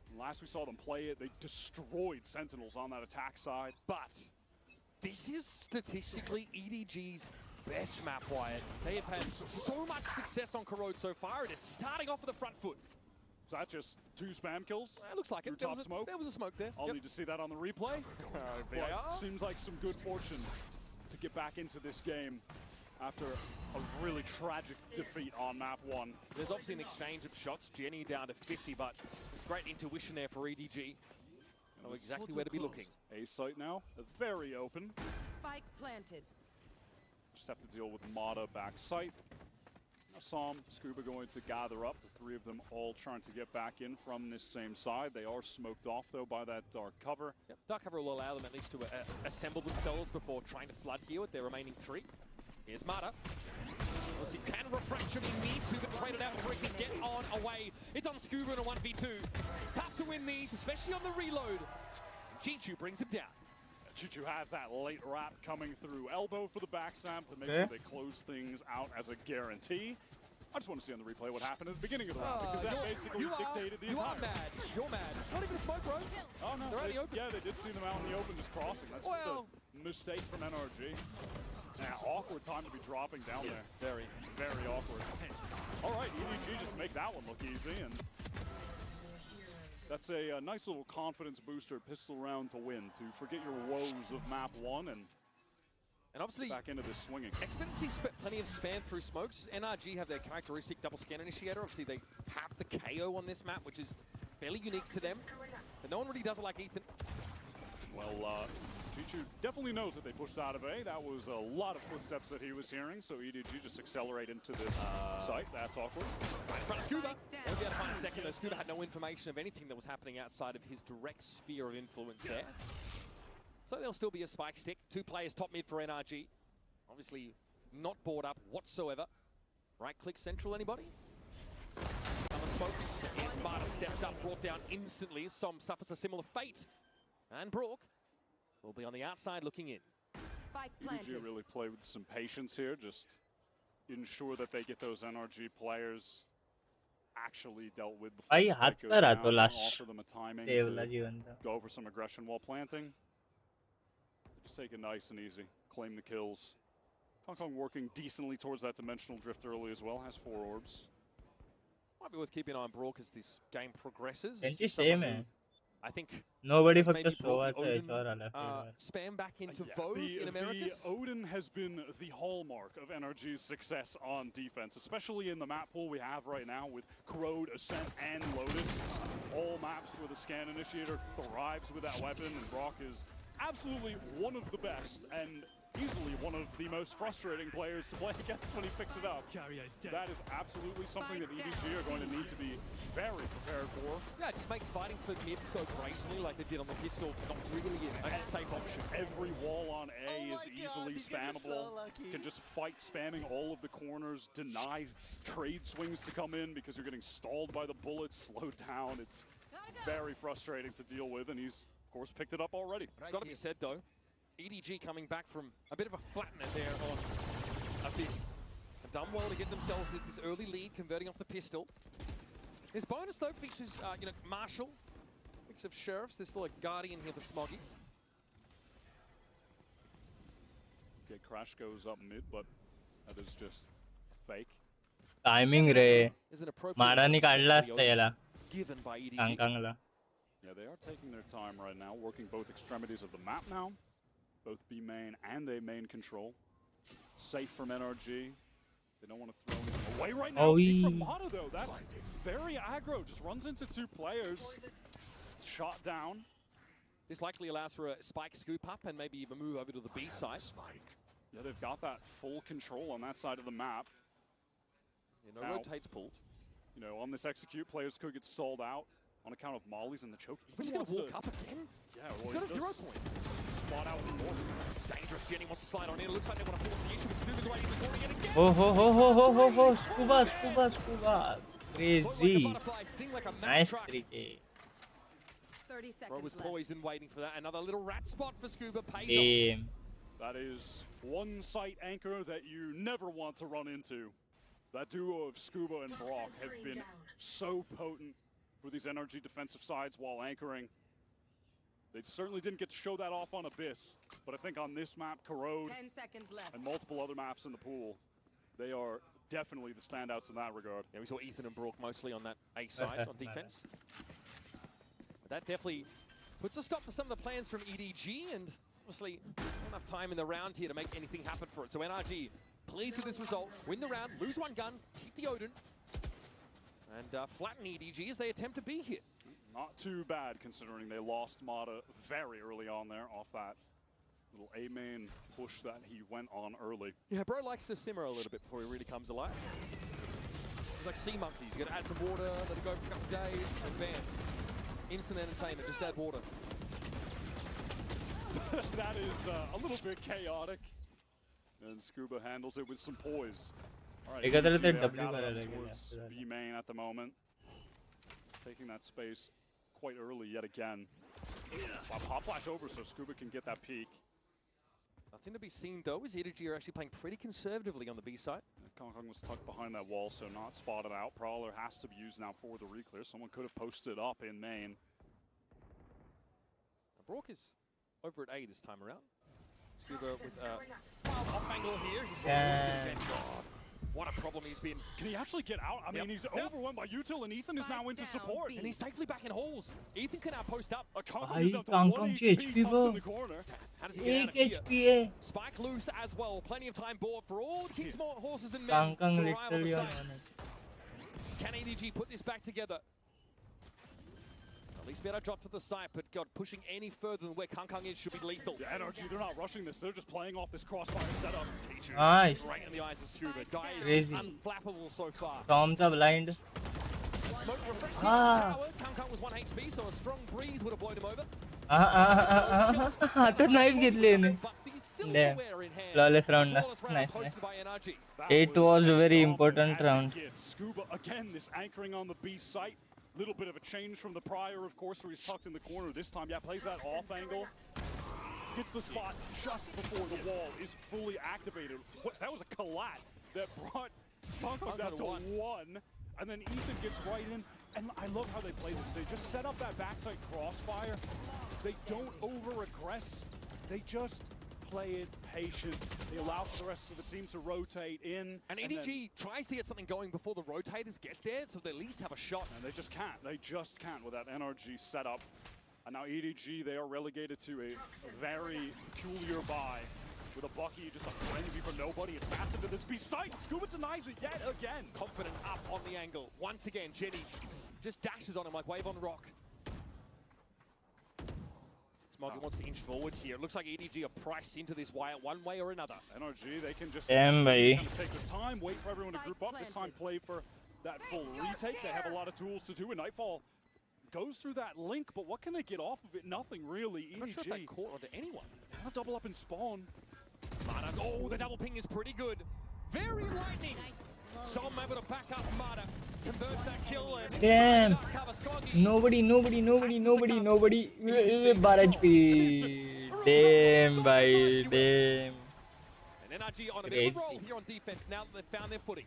And last we saw them play it, they destroyed Sentinels on that attack side. But this is statistically EDG's best map, Wyatt. They have had so much success on Corrode so far. It is starting off with the front foot. Is that just 2 spam kills? It looks like it. There was a smoke there. I'll need to see that on the replay. Seems like some good fortune to get back into this game after a really tragic defeat on map 1. There's obviously an exchange of shots. Jenny down to 50, but it's great intuition there for EDG. Know exactly where to be looking. A site now, very open. Spike planted. Just have to deal with Mata back site. Assam, Scuba going to gather up. The 3 of them all trying to get back in from this same side. They are smoked off, though, by that dark cover. Yep. Dark cover will allow them at least to assemble themselves before trying to flood here with their remaining 3. Here's Mata. He can refresh if he needs to, but trade it out before he can get on away. It's on Scuba in a 1v2. Tough to win these, especially on the reload. Chichu brings him down. Chichu has that late wrap coming through elbow for the backstab to make sure they close things out as a guarantee. I just want to see on the replay what happened at the beginning of the round, because that basically dictated the entire... You are mad. You're mad. Not even a smoke, bro. Oh, no. They're out in the open. Yeah, they did see them out in the open just crossing. That's just a mistake from NRG. Yeah, awkward time to be dropping down there. Very, very awkward. All right, EDG just make that one look easy, and that's a nice little confidence booster pistol round to win, to forget your woes of map 1 and obviously back into this swinging. Expediency spent plenty of spam through smokes. NRG have their characteristic double scan initiator. Obviously they have the KO on this map, which is fairly unique to them. But no one really does it like Ethan. Well, Chichu definitely knows that they pushed out of A. That was a lot of footsteps that he was hearing, so EDG just accelerate into this site. That's awkward. Right in front of Scuba. They'll be able to find a second, though. Scuba had no information of anything that was happening outside of his direct sphere of influence there. So there'll still be a spike stick. 2 players top mid for NRG. Obviously not bored up whatsoever. Right-click central, anybody? Summer smokes. Here's Mata steps up, brought down instantly. Som suffers a similar fate. And Brook will be on the outside looking in. EDG really play with some patience here, just ensure that they get those NRG players actually dealt with before the spike goes down, and offer them a timing to go over some aggression while planting. Just take it nice and easy, claim the kills. Hong Kong working decently towards that dimensional drift early as well, has 4 orbs. Might be worth keeping an eye on Brock as this game progresses. I think nobody maybe just brought the Odin spam back into vogue in Americas. The Odin has been the hallmark of NRG's success on defense, especially in the map pool we have right now with Corrode, Ascent, and Lotus. All maps where the scan initiator thrives with that weapon, and Brock is absolutely one of the best and easily one of the most frustrating players to play against when he picks it up. That is absolutely something that EDG are going to need to be very prepared for. Yeah, it just makes fighting for mid so brazenly like they did on the pistol not really a safe option. Every wall on A is easily spammable. Can just fight spamming all of the corners, deny trade swings to come in because you're getting stalled by the bullets, slowed down. It's very frustrating to deal with, and he's, of course, picked it up already. It's got to be said, though, EDG coming back from a bit of a flattener there on Abyss. Have done well to get themselves this early lead, converting off the pistol. His bonus, though, features, Marshall, mix of sheriffs. There's still a Guardian here for Smoggy. Okay, Crash goes up mid, but that is just fake. Timing रे मारा नहीं काढला असता याला given by EDG. कांकांगला. Yeah, they are taking their time right now, working both extremities of the map now. Both B main and A main control. Safe from NRG. They don't want to throw anything away right now. From Mata, though, that's very aggro. Just runs into 2 players. Shot down. This likely allows for a spike scoop up and maybe even move over to the B side. Yeah, they've got that full control on that side of the map. Yeah, no rotates pulled. You know, on this execute, players could get stalled out on account of mollies and the choke. He's going to walk up again? Yeah, well, he's got a 0 point. Spot out the north. Dangerous. Jenny wants to slide on in. It looks like they want to force the issue, but Scuba's waiting in the corner yet again. Oh, Scuba. Crazy. Nice 3K. 30 seconds Bro was left. poised and waiting for that. Another little rat spot for Scuba pays off. That is one sight anchor that you never want to run into. That duo of Scuba and Brock have been so potent for these NRG defensive sides while anchoring. They certainly didn't get to show that off on Abyss, but I think on this map, Corrode 10 seconds left. and multiple other maps in the pool, they are definitely the standouts in that regard. Yeah, we saw Ethan and Brock mostly on that A side on defense. But that definitely puts a stop to some of the plans from EDG, and obviously not enough time in the round here to make anything happen for it. So NRG pleased with this result, win the round, lose 1 gun, keep the Odin, and flatten EDG as they attempt to be here. Not too bad considering they lost Mata very early on there off that little A main push that he went on early. Yeah, bro likes to simmer a little bit before he really comes alive. It's like sea monkeys. You gotta add some water, let it go for a couple of days, and bam. Instant entertainment, just add water. That is a little bit chaotic. And Scuba handles it with some poise. All right, towards B main at the moment. Taking that space quite early yet again. Pop flash over so Scuba can get that peek. Nothing to be seen though, as EDG are actually playing pretty conservatively on the B side. Kong Kong was tucked behind that wall, so not spotted out. Prowler has to be used now for the reclear. Someone could have posted up in main. Brock is over at A this time around. Scuba with off angle here. He's what a problem he's been. Can he actually get out? I mean, he's overwhelmed by Util, and Ethan is now into support. And he's safely back in halls. Ethan can now post up. A Kong is up to 1 HP, tucked in the corner. How does he get out of here? Spike loose as well. Plenty of time board for all King's horses and men to arrive on the site. Can EDG put this back together? At least better drop to the side, but God, pushing any further than where Kang Kang is should be lethal. The NRG, they're not rushing this. They're just playing off this crossfire setup. Nice. Right in the eyes of Scuba. Guy is unflappable so far. Storms are blind. And smoke refreshing tower. Kang Kang was 1 HP, so a strong breeze would have blown him over. तो knife घेतली ने. Flawless round. Nice. It was a very important round. Scuba again, this anchoring on the B site. Little bit of a change from the prior, of course, where he's tucked in the corner. This time, yeah, plays that off angle. gets the spot just before the wall is fully activated. That was a collat that brought Kong down to 1, and then Ethan gets right in. And I love how they play this. They just set up that backside crossfire. They don't over-aggress. They just play it patient. They allow for the rest of the team to rotate in. And EDG tries to get something going before the rotators get there, so they at least have a shot. And they just can't. They just can't with that NRG setup. And now EDG, they are relegated to a very peculiar bye. With a Bucky, just a frenzy for nobody. It's back into this beast sight. Scuba denies it yet again. Confident up on the angle. Once again, Jenny just dashes on him like Wave on Rock. Smoggy wants to inch forward here. It looks like EDG are priced into this wire one way or another. NRG, they can just Damn, kind of take the time, wait for everyone to group up. This time play for that full retake. They have a lot of tools to do, and Nightfall goes through that link, but what can they get off of it? Nothing really. EDG. I'm not sure if that caught onto anyone. I'll double up and spawn. Mata, oh, the double ping is pretty good. Very lightning. Som able to back up Mata. Converts that kill and damn. Nobody. Barrage P. Damn, bhai. Damn. And NRG on a bit of a roll here on defense now that they've found their footing.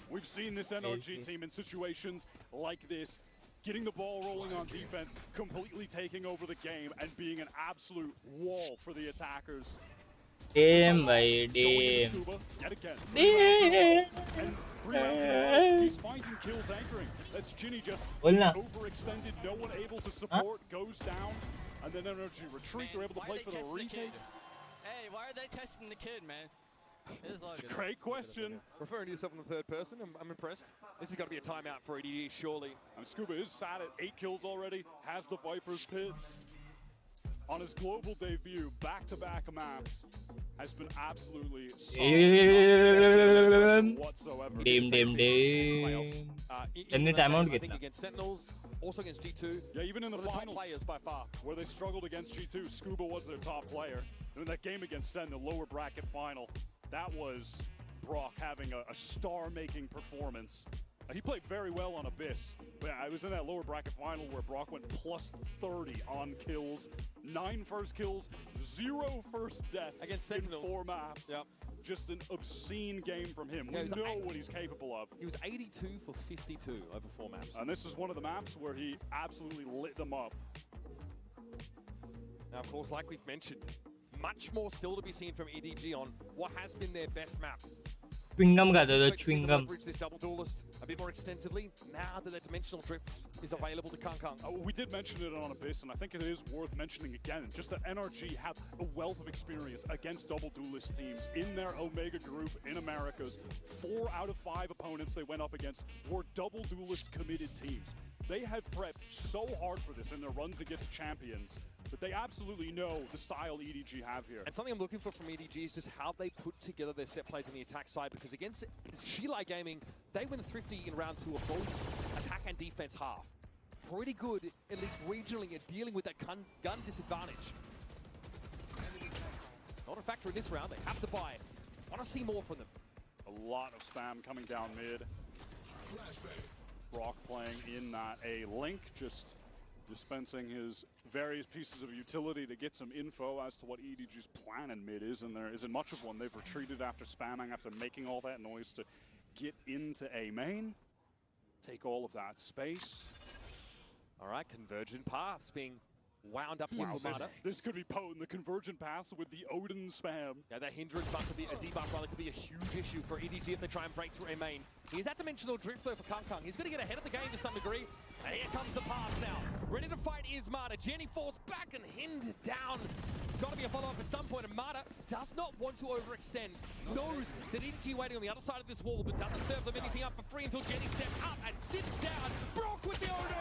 We've seen this NRG team in situations like this, getting the ball rolling on defense, completely taking over the game, and being an absolute wall for the attackers. Damn, bhai. Damn. Yet again. Damn. He's finding kills anchoring. That's Ginny just overextended, no one able to support, goes down, and then NRG retreat. They're able to play for the retake. Hey, why are they testing the kid, man? It's a great question. Referring to yourself in the third person, I'm impressed. This has got to be a timeout for EDG, surely. And Scuba is sat at 8 kills already, has the Viper's Pit. On his global debut, back-to-back maps, has been absolutely solid whatsoever. Damn. I think against Sentinels, also against G2. Yeah, even in the finals, top players by far. Where they struggled against G2, Scuba was their top player. And in that game against Sen, the lower bracket final, that was Brock having a star-making performance. He played very well on Abyss. But yeah, I was in that lower bracket final where Brock went plus 30 on kills, 9 first kills, 0 first deaths against Sentinels. In 4 maps. Yep. Just an obscene game from him. We know what he's capable of. He was 82 for 52 over 4 maps. And this is one of the maps where he absolutely lit them up. Now, of course, like we've mentioned, much more still to be seen from EDG on what has been their best map. Chewing gum got the chewing gum. Leverage this double duelist a bit more extensively now that the dimensional drift is available to Kong. We did mention it on Abyss, and I think it is worth mentioning again. Just that NRG have a wealth of experience against double duelist teams in their Omega group in Americas. 4 out of 5 opponents they went up against were double duelist committed teams. They have prepped so hard for this in their runs against champions that they absolutely know the style EDG have here. And something I'm looking for from EDG is just how they put together their set plays on the attack side, because against Shilai Gaming, they win 50 in round 2 of both attack and defense half. Pretty good, at least regionally, at dealing with that gun disadvantage. Not a factor in this round, they have to buy it. Want to see more from them. A lot of spam coming down mid. Brock playing in that A link, just dispensing his various pieces of utility to get some info as to what EDG's plan in mid is, and there isn't much of one. They've retreated after spamming, after making all that noise to get into A main, take all of that space. All right, convergent paths being wound up here for Mata. This could be potent, the convergent paths with the Odin spam. Yeah, that hindrance buff could be a debuff, rather could be a huge issue for EDG if they try and break through a main. He's that dimensional drift though for Kong. He's going to get ahead of the game to some degree. And here comes the pass now. Ready to fight is Mata. Jenny falls back and Hind down. Got to be a follow-up at some point, and Mata does not want to overextend. Knows that EDG waiting on the other side of this wall, but doesn't serve them anything up for free until Jenny steps up and sits down. Brock with the Odin.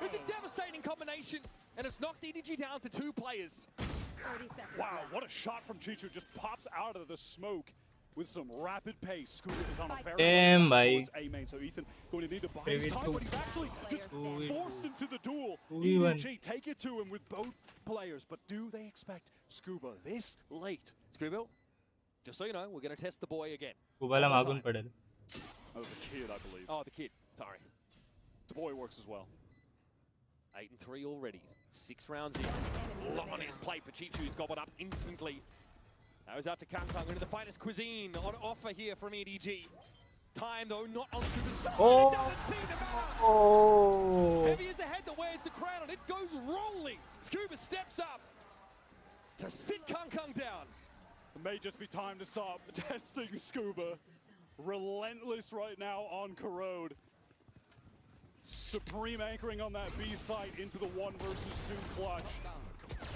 It's a devastating combination, and it's knocked EDG down to 2 players. 30 seconds. Wow, what a shot from Chichu. Just pops out of the smoke with some rapid pace. Scooter is on a very towards A main, so Ethan going to need to buy his time, but he's actually just forced into the duel. EDG take it to him with both players, but do they expect Scuba this late? Scuba, just so you know, we're going to test the boy again. That was the kid, I believe. Oh, the kid. Sorry. The boy works as well. 8-3 already. 6 rounds in. A lot on his plate, but Chichu's gobbled up instantly. That was out to Kang Kang into the finest cuisine on offer here from EDG. Time though, not on Scuba's side. It doesn't seem to matter. Heavy is the head that wears the crown, and it goes rolling. Scuba steps up to sit Kang Kang down. It may just be time to stop testing Scuba. Relentless right now on Corrode. Supreme anchoring on that B site into the 1 versus 2 clutch.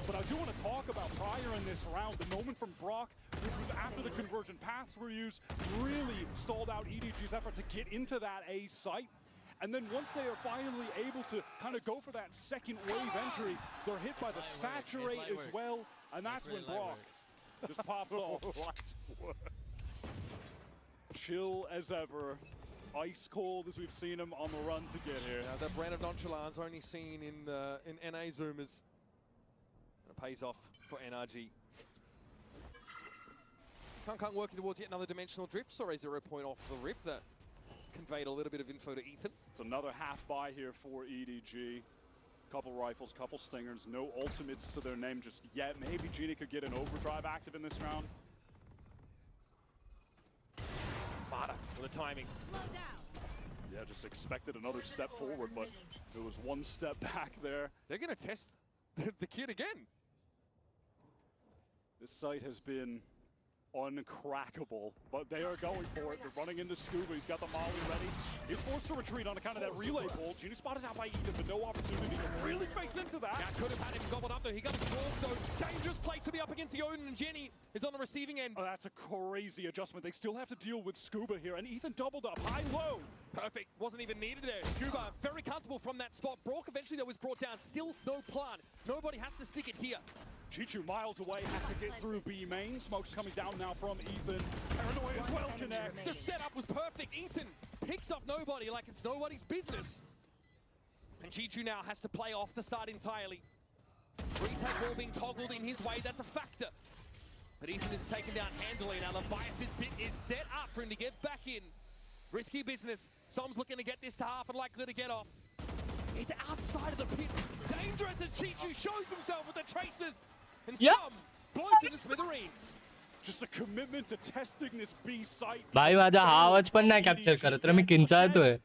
But I do want to talk about prior in this round, the moment from Brock, which was after the conversion paths were used, really stalled out EDG's effort to get into that A site. And then once they are finally able to kind of go for that second wave entry, they're hit by the saturate as well, and that's when Brock just pops off. Chill as ever. Ice cold as we've seen him on the run to get here. Now that brand of nonchalance only seen in NA Zoomers. And it pays off for NRG. Kang Kang working towards yet another dimensional drift. Sorry, 0 point off the rip. That conveyed a little bit of info to Ethan. It's another half buy here for EDG. Couple rifles, couple stingers, no ultimates to their name just yet. Maybe Genie could get an overdrive active in this round. Mata with the timing. Yeah, just expected another step forward, but it was 1 step back there. They're going to test the kid again. This site has been uncrackable, but they are going for it. They're running into Scuba. He's got the molly ready. He's forced to retreat on account of that relay pull. Genie spotted out by Ethan, but no opportunity to really face into that. That could have had him gobbled up though. He got his ball, so dangerous place to be up against the Odin, and Jenny is on the receiving end. Oh, that's a crazy adjustment. They still have to deal with Scuba here, and Ethan doubled up, high-low. Perfect, wasn't even needed there. Scuba very comfortable from that spot. Brock eventually though was brought down, still no plan. Nobody has to stick it here. Chichu miles away, has to get through B main. Smoke's coming down now from Ethan. Paranoia as well connects. The setup was perfect. Ethan picks up nobody like it's nobody's business. And Chichu now has to play off the side entirely. Retake ball being toggled in his way, that's a factor. But Ethan is taken down handily. Now the Leviathan bit is set up for him to get back in. Risky business. Som's looking to get this to half and likely to get off. It's outside of the pit. Dangerous as Chichu shows himself with the traces. And Some blows into smithereens. Just a commitment to testing this B site. भाई माझा आवाज पण नाही capture करत तर मी किंचा येतोय.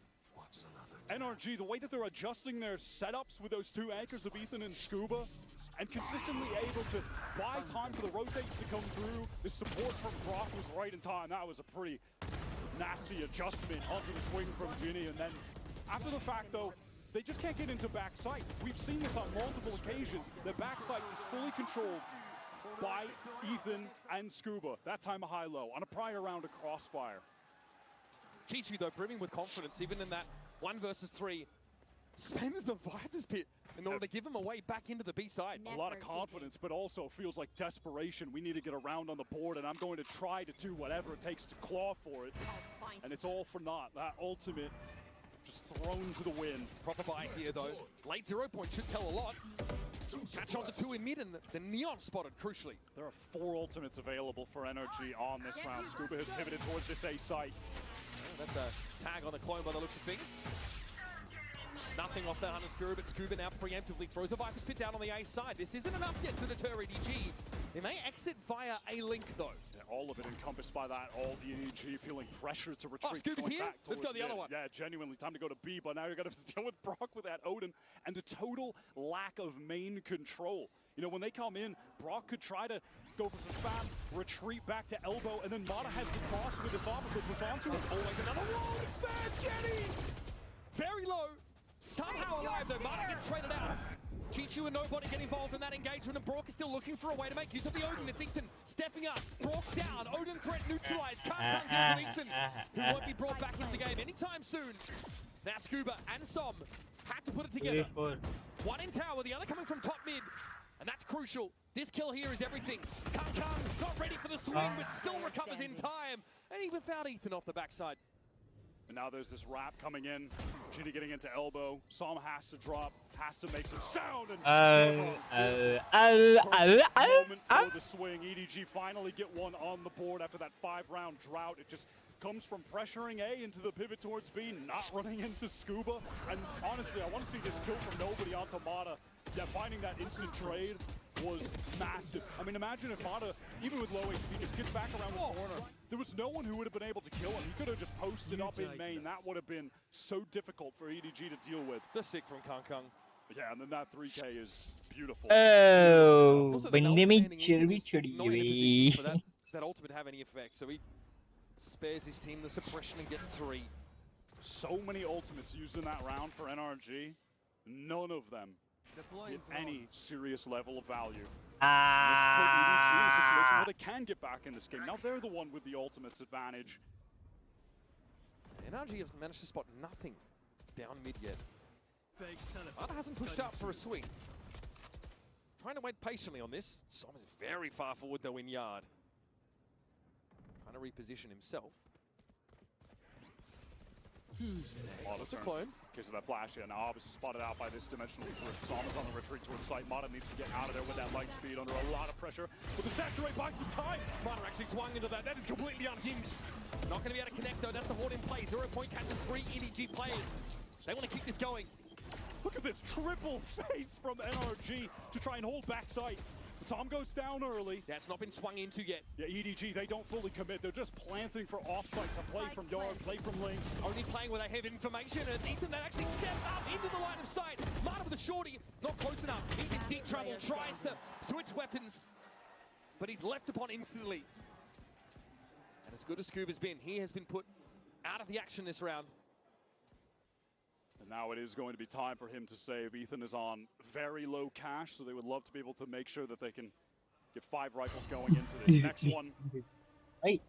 NRG, the way that they're adjusting their setups with those 2 anchors of Ethan and Scuba, and consistently able to buy time for the rotates to come through. The support from Brock was right in time. That was a pretty nasty adjustment onto the swing from Ginny. And then after the fact, though, they just can't get into backside. We've seen this on multiple occasions. The backside is fully controlled by Ethan and Scuba. That time a high-low on a prior round of Crossfire. Chichu, though, brimming with confidence, even in that 1 versus 3, spends the Viper's pit in order to give him a way back into the B side. A lot of confidence, but also feels like desperation. We need to get around on the board, and I'm going to try to do whatever it takes to claw for it. And it's all for naught. That ultimate just thrown to the wind. Proper buy here, though. Late 0 point should tell a lot. Catch on to 2 in mid, and the Neon spotted, crucially. There are 4 ultimates available for NRG on this round. Scuba has pivoted towards this A site. That's a tag on the clone by the looks of things. Nothing off that Hunter Spirit, but Scuba now preemptively throws a Viper's pit down on the A side. This isn't enough yet to deter EDG. They may exit via a link, though. Yeah, all of it encompassed by that. All the EDG feeling pressure to retreat. Oh, Scuba's here? Let's go the other one. Yeah, genuinely. Time to go to B, but now you're going to deal with Brock with that Odin and a total lack of main control. You know, when they come in, Brock could try to go for some spam, retreat back to elbow, and then Mata has the cross with this officer push onto it. Oh, like another wall expand, Jenny! Very low. Somehow alive, though. Mata gets traded out. Chichu and nobody get involved in that engagement, and Brock is still looking for a way to make use of the Odin. It's Ethan stepping up. Brock down. Odin threat neutralized. Can't come to Ethan, who won't be brought back into the game anytime soon. Now Scuba and Som have to put it together. One in tower, the other coming from top mid. And that's crucial. This kill here is everything. Kang Kang not ready for the swing, but still recovers in time. And even found Ethan off the backside. And now there's this wrap coming in. Ginny getting into elbow. Som has to drop, has to make some sound. Moment for the swing. EDG finally get one on the board after that 5-round drought. It just comes from pressuring A into the pivot towards B, not running into Scuba. And honestly, I want to see this kill from nobody onto Mata. Yeah, finding that instant trade was massive. I mean, imagine if Mata, even with low HP, just gets back around the corner. There was no one who would have been able to kill him. He could have just posted up in main. That would have been so difficult for EDG to deal with. Just sick from Kang Kang. Yeah, and then that 3K is beautiful. Oh, that ultimate have any effect, so he spares his team the suppression and gets 3. So many ultimates used in that round for NRG. None of them with any serious level of value. This put EDG in a situation where they can get back in this game. Now they're the one with the ultimates advantage. NRG has managed to spot nothing down mid yet. Mata hasn't pushed up for a swing. Trying to wait patiently on this. Som is very far forward though in yard. Trying to reposition himself. Mata's a clone. Case of that flash here. Now obviously spotted out by this dimensional drift. Som is on the retreat towards site. Mata needs to get out of there with that light speed under a lot of pressure. But the saturate buys some time. Mata actually swung into that. That is completely unhinged. Not going to be able to connect though. That's the Horde in play. 0 point captain 3 EDG players. They want to keep this going. Look at this triple face from NRG to try and hold back site. Som goes down early. That's not been swung into yet. Yeah, EDG, they don't fully commit. They're just planting for offsite to play from yard, play from lane. Only playing where they have information, and Ethan, that actually stepped up into the line of sight. Mata with a shorty, not close enough. He's in deep trouble, tries to switch weapons, but he's leapt upon instantly. And as good as Scuba's been, he has been put out of the action this round. And now it is going to be time for him to save. Ethan is on very low cash, so they would love to be able to make sure that they can get 5 rifles going into this. Next one. Hey,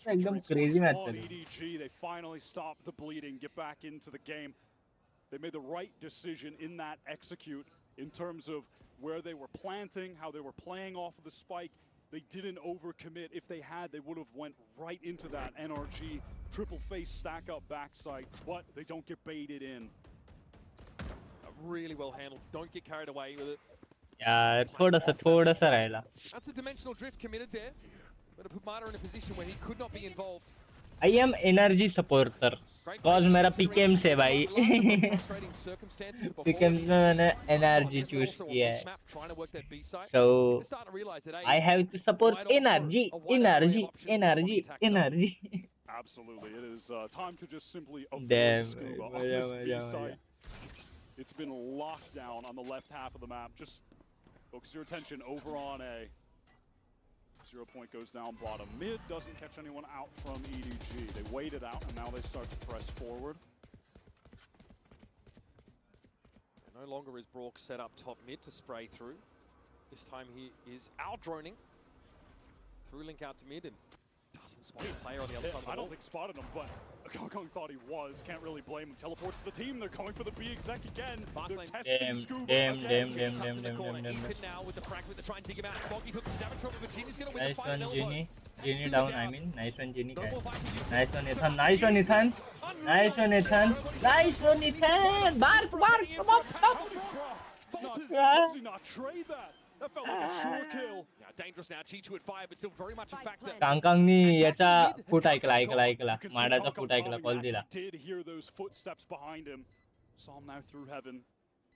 crazy match. EDG, they finally stop the bleeding, get back into the game. They made the right decision in that execute in terms of where they were planting, how they were playing off of the spike. They didn't overcommit. If they had, they would have went right into that NRG triple face stack up backside, but they don't get baited in. Really well handled. Don't get carried away with it. Yeah, thoda sa rahela. That's the dimensional drift committed there. Going to put Mata in a position where he could not be involved. I am NRG supporter. Cause मेरा PKM से भाई. PKM ने NRG choose किया है. So I have to support NRG. Absolutely, it is time to just simply avoid Scuba on this B-side. It's been locked down on the left half of the map. Just focus your attention over on A. 0 point goes down bottom. Mid doesn't catch anyone out from EDG. They waited out and now they start to press forward. No longer is Brock set up top mid to spray through. This time he is out-droning. Through link out to mid and doesn't spot the player on the other side of the I don't wall. think spotted him, but Kong thought he was. Can't really blame him. Teleports to the team. They're going for the B exec again. They're testing Scuba again. Ethan now with the fragment to try and dig him out. Smoggy took some damage from him, but Ginny's going to win the Nice fight. one, Ginny. Ginny down, I mean. Nice one, Ginny. Nice one, Ethan. Nice one, Ethan. Nice one, Ethan. Nice one, Ethan. Bark, come on, stop. Does he not trade that? That felt like a sure kill. Yeah, dangerous now. Chichu at 5, but still very much a factor. Kangkangni yacha foot ऐकला. माडाचा foot ऐकला. Call दिला. Did hear those footsteps behind him. Saw him now through heaven.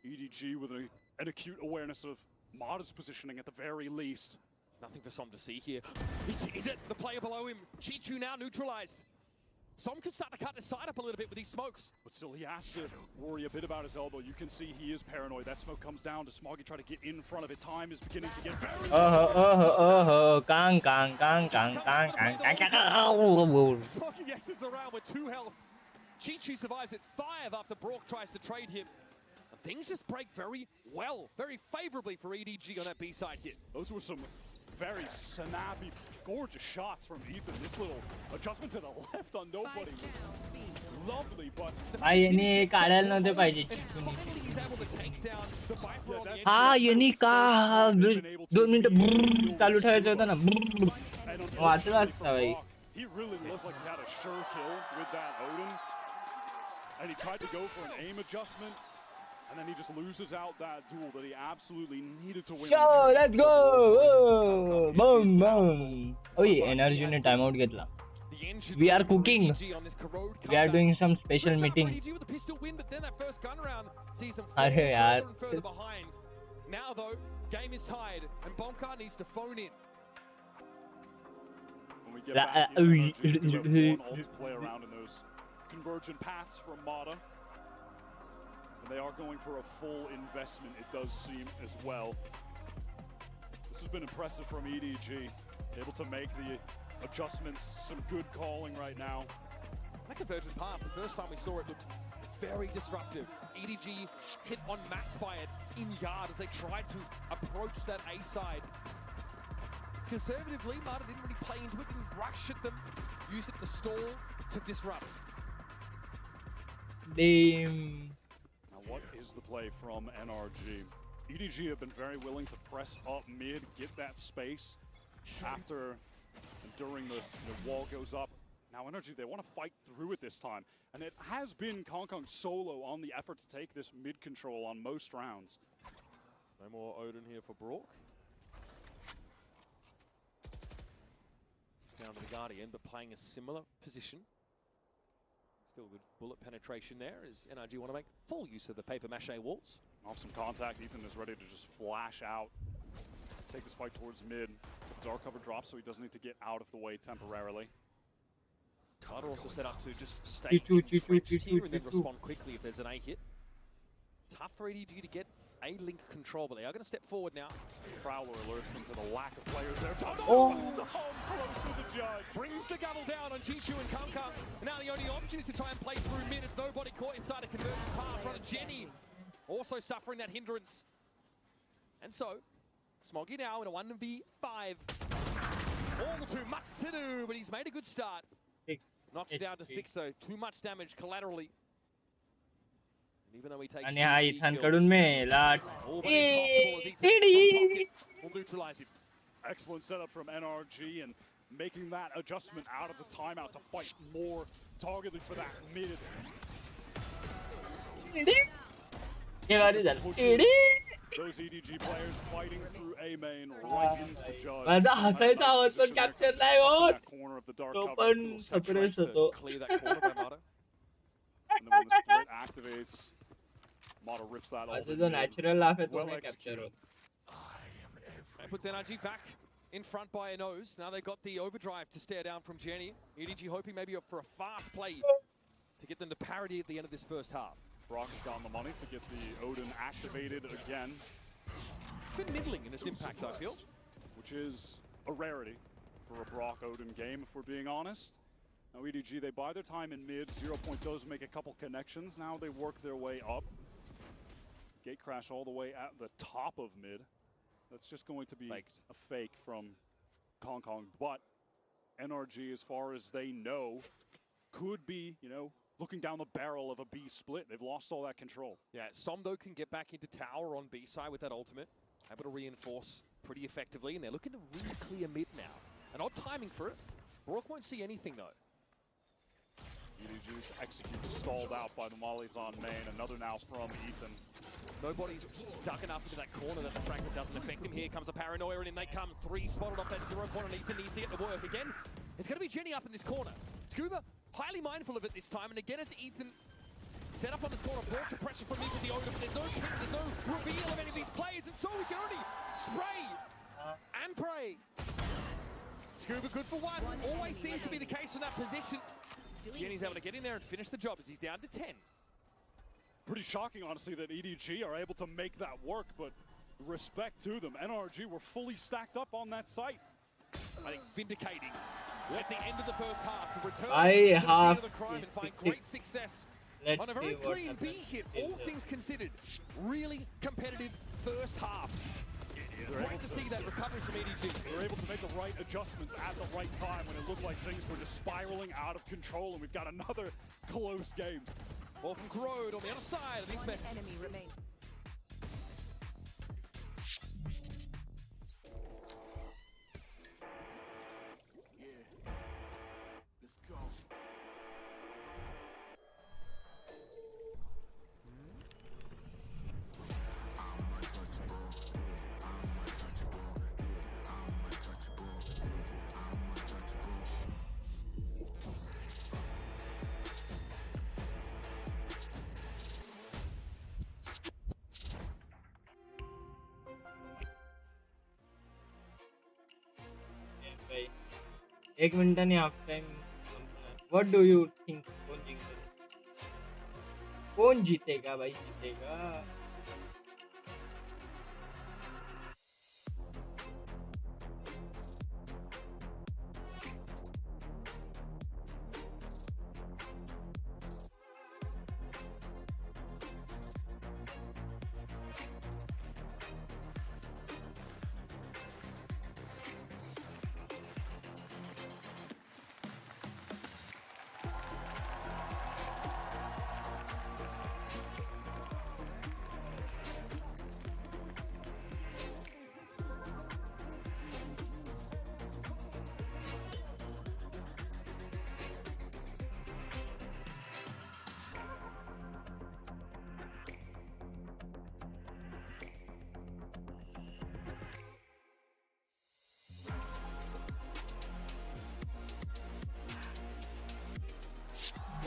EDG with an acute awareness of Mata's positioning at the very least. Nothing for Som to see here. He sees it. The player below him. Chichu now neutralized. Som could start to cut the side up a little bit with these smokes. But still, he has to worry a bit about his elbow. You can see he is paranoid. That smoke comes down to Smoggy try to get in front of it. Time is beginning to get very... Kang. Smoggy X's the round with 2 health. Chichu survives at 5 after Brock tries to trade him. And things just break very well, very favorably for EDG on that B-side hit. Those were some very snappy, gorgeous shots from Ethan. This little adjustment to the left on nobody was lovely, but... यांनी काढायला नव्हते पाहिजे. हा यांनी का 2 मिनिटं चालू ठेवायचं होतं ना. वाचलं असतं भाई. He really looked like he had a sure kill with that Odin. And he tried to go for an aim adjustment. And then he just loses out that duel that he absolutely needed to win. Yo, let's go! Oh, boom, boom. Oh, yeah, NRG ने timeout घेतला. We are cooking. We are doing some special meeting. अरे यार. Now though, game is tied and Bonka needs to phone in. When we get back in NRG, we have one ult to play around in those convergent paths from Mata. And they are going for a full investment, it does seem, as well. This has been impressive from EDG. Able to make the adjustments, some good calling right now. That convergent path, the first time we saw it, looked very disruptive. EDG hit on mass by it in yard as they tried to approach that A side. Conservatively, Mata didn't really play into it, didn't rush at them, used it to stall, to disrupt. Damn. Now what is the play from NRG? EDG have been very willing to press up mid, get that space after and during the wall goes up. Now NRG, they want to fight through it this time. And it has been Kong solo on the effort to take this mid control on most rounds. No more Odin here for Brook. Down to the Guardian, but playing a similar position. Still good bullet penetration there as NRG want to make full use of the paper mache walls. Off some contact, Ethan is ready to just flash out. Take this fight towards mid. Dark cover drops so he doesn't need to get out of the way temporarily. Mata also set up to just stay entrenched here and then respond quickly if there's an A hit. Tough for EDG to get A link control, but they are going to step forward now. Prowler alerts them to the lack of players there. Oh! So close with the judge. Brings the gavel down on Chichu and Kanka. Now the only option is to try and play through mid as nobody caught inside a conversion pass. Rather Jenny also suffering that hindrance. And so, Smoggy now in a 1v5. All too much to do, but he's made a good start. Knocks down to 6 though. Too much damage collaterally. And even though he takes कडून मेला. Will neutralize him. Excellent setup from NRG and making that adjustment out of the timeout to fight more targeted for that mid. Those EDG players fighting through A main right into the judge. माझा हसायचा आवाज पण capture नाही होत. तो पण suppress होतो. Clear that corner by Mata. And then when the split activates, Mata rips that off. The natural laugh is well captured. That puts NRG back in front by a nose. Now they've got the overdrive to stare down from Jenny. EDG hoping maybe for a fast play to get them to parity at the end of this first half. Brock's got the money to get the Odin activated again. It's been middling in its impact, I feel. Which is a rarity for a Brock Odin game, if we're being honest. Now EDG, they buy their time in mid. 0 Point does make a couple connections. Now they work their way up. Gate crash all the way at the top of mid. That's just going to be a fake from Kong. But NRG, as far as they know, could be, looking down the barrel of a B split. They've lost all that control. Yeah, Somdo can get back into tower on B side with that ultimate. Able to reinforce pretty effectively, and they're looking to really clear mid now. An odd timing for it. Brook won't see anything though. EDG's execute stalled out by the mollies on main. Another now from Ethan. Nobody's dug enough into that corner that the fragment doesn't affect him. Here comes a paranoia, and in they come. 3 spotted off that 0 Point, and Ethan needs to get the work again. It's going to be Jenny up in this corner. Scuba highly mindful of it this time, and again it's Ethan set up on this corner, brought to pressure from mid with the Odin, but there's no pick, there's no reveal of any of these players, and so we can only spray and pray. Scuba good for 1, always seems to be the case in that position. Jenny's able to get in there and finish the job as he's down to 10. Pretty shocking, honestly, that EDG are able to make that work, but respect to them. NRG were fully stacked up on that site. I think vindicating at the end of the first half to return I to the scene have of the crime and find great success on a very clean B hit, all things considered. Really competitive first half. Great to see that recovery from EDG. They were able to make the right adjustments at the right time when it looked like things were just spiraling out of control, and we've got another close game. Ball from Crode on the other side of these messages. एक मिनिटाने half time संपणार. What do you think कोण जिंकेल? कोण जीतेगा भाई जीतेगा?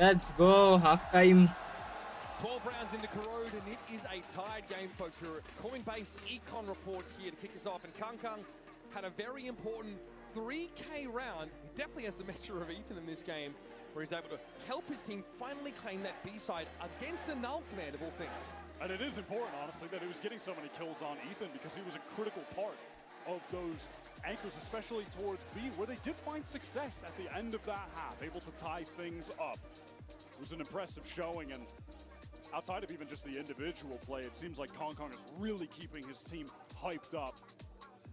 Let's go, half time. 12 rounds into Corrode, and it is a tied game, folks. Your Coinbase Econ report here to kick us off. And Kang had a very important 3K round. He definitely has the measure of Ethan in this game, where he's able to help his team finally claim that B-side against the null command of all things. And it is important, honestly, that he was getting so many kills on Ethan because he was a critical part of those anchors, especially towards B, where they did find success at the end of that half, able to tie things up. It was an impressive showing, and outside of even just the individual play, it seems like Kong is really keeping his team hyped up,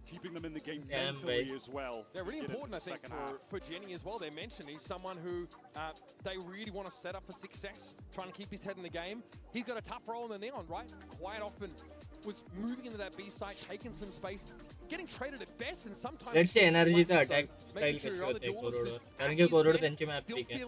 keeping them in the game mentally as well. They're really important, I think, for Jenny as well. They mentioned he's someone who they really want to set up for success, trying to keep his head in the game. He's got a tough role in the Neon, right? Quite often was moving into that B site, taking some space, getting traded at best, and sometimes Let's say NRG चा attack style कशी होते corrode, कारण की corrode त्यांच्या map pick आहे.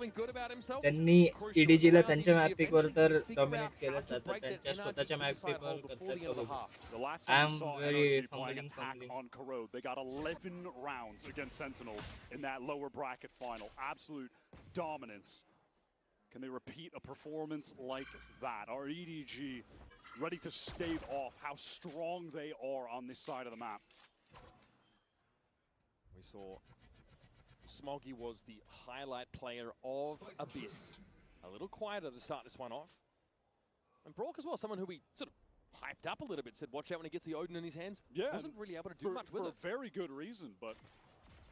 त्यांनी EDG ला त्यांच्या map pick वर तर डॉमिनेट केलं जातं, त्यांच्या स्वतःच्या मॅप पिक वर करतात. I'm very fumbling. On Corrode, they got 11 rounds against Sentinels in that lower bracket final. Absolute dominance. Can they repeat a performance like that? Our EDG ready to stave off how strong they are on this side of the map. We saw Smoggy was the highlight player of Abyss. A little quieter to start this one off. And Brock as well, someone who we sort of hyped up a little bit, said watch out when he gets the Odin in his hands. Yeah. Wasn't really able to do much with it. For a very good reason, but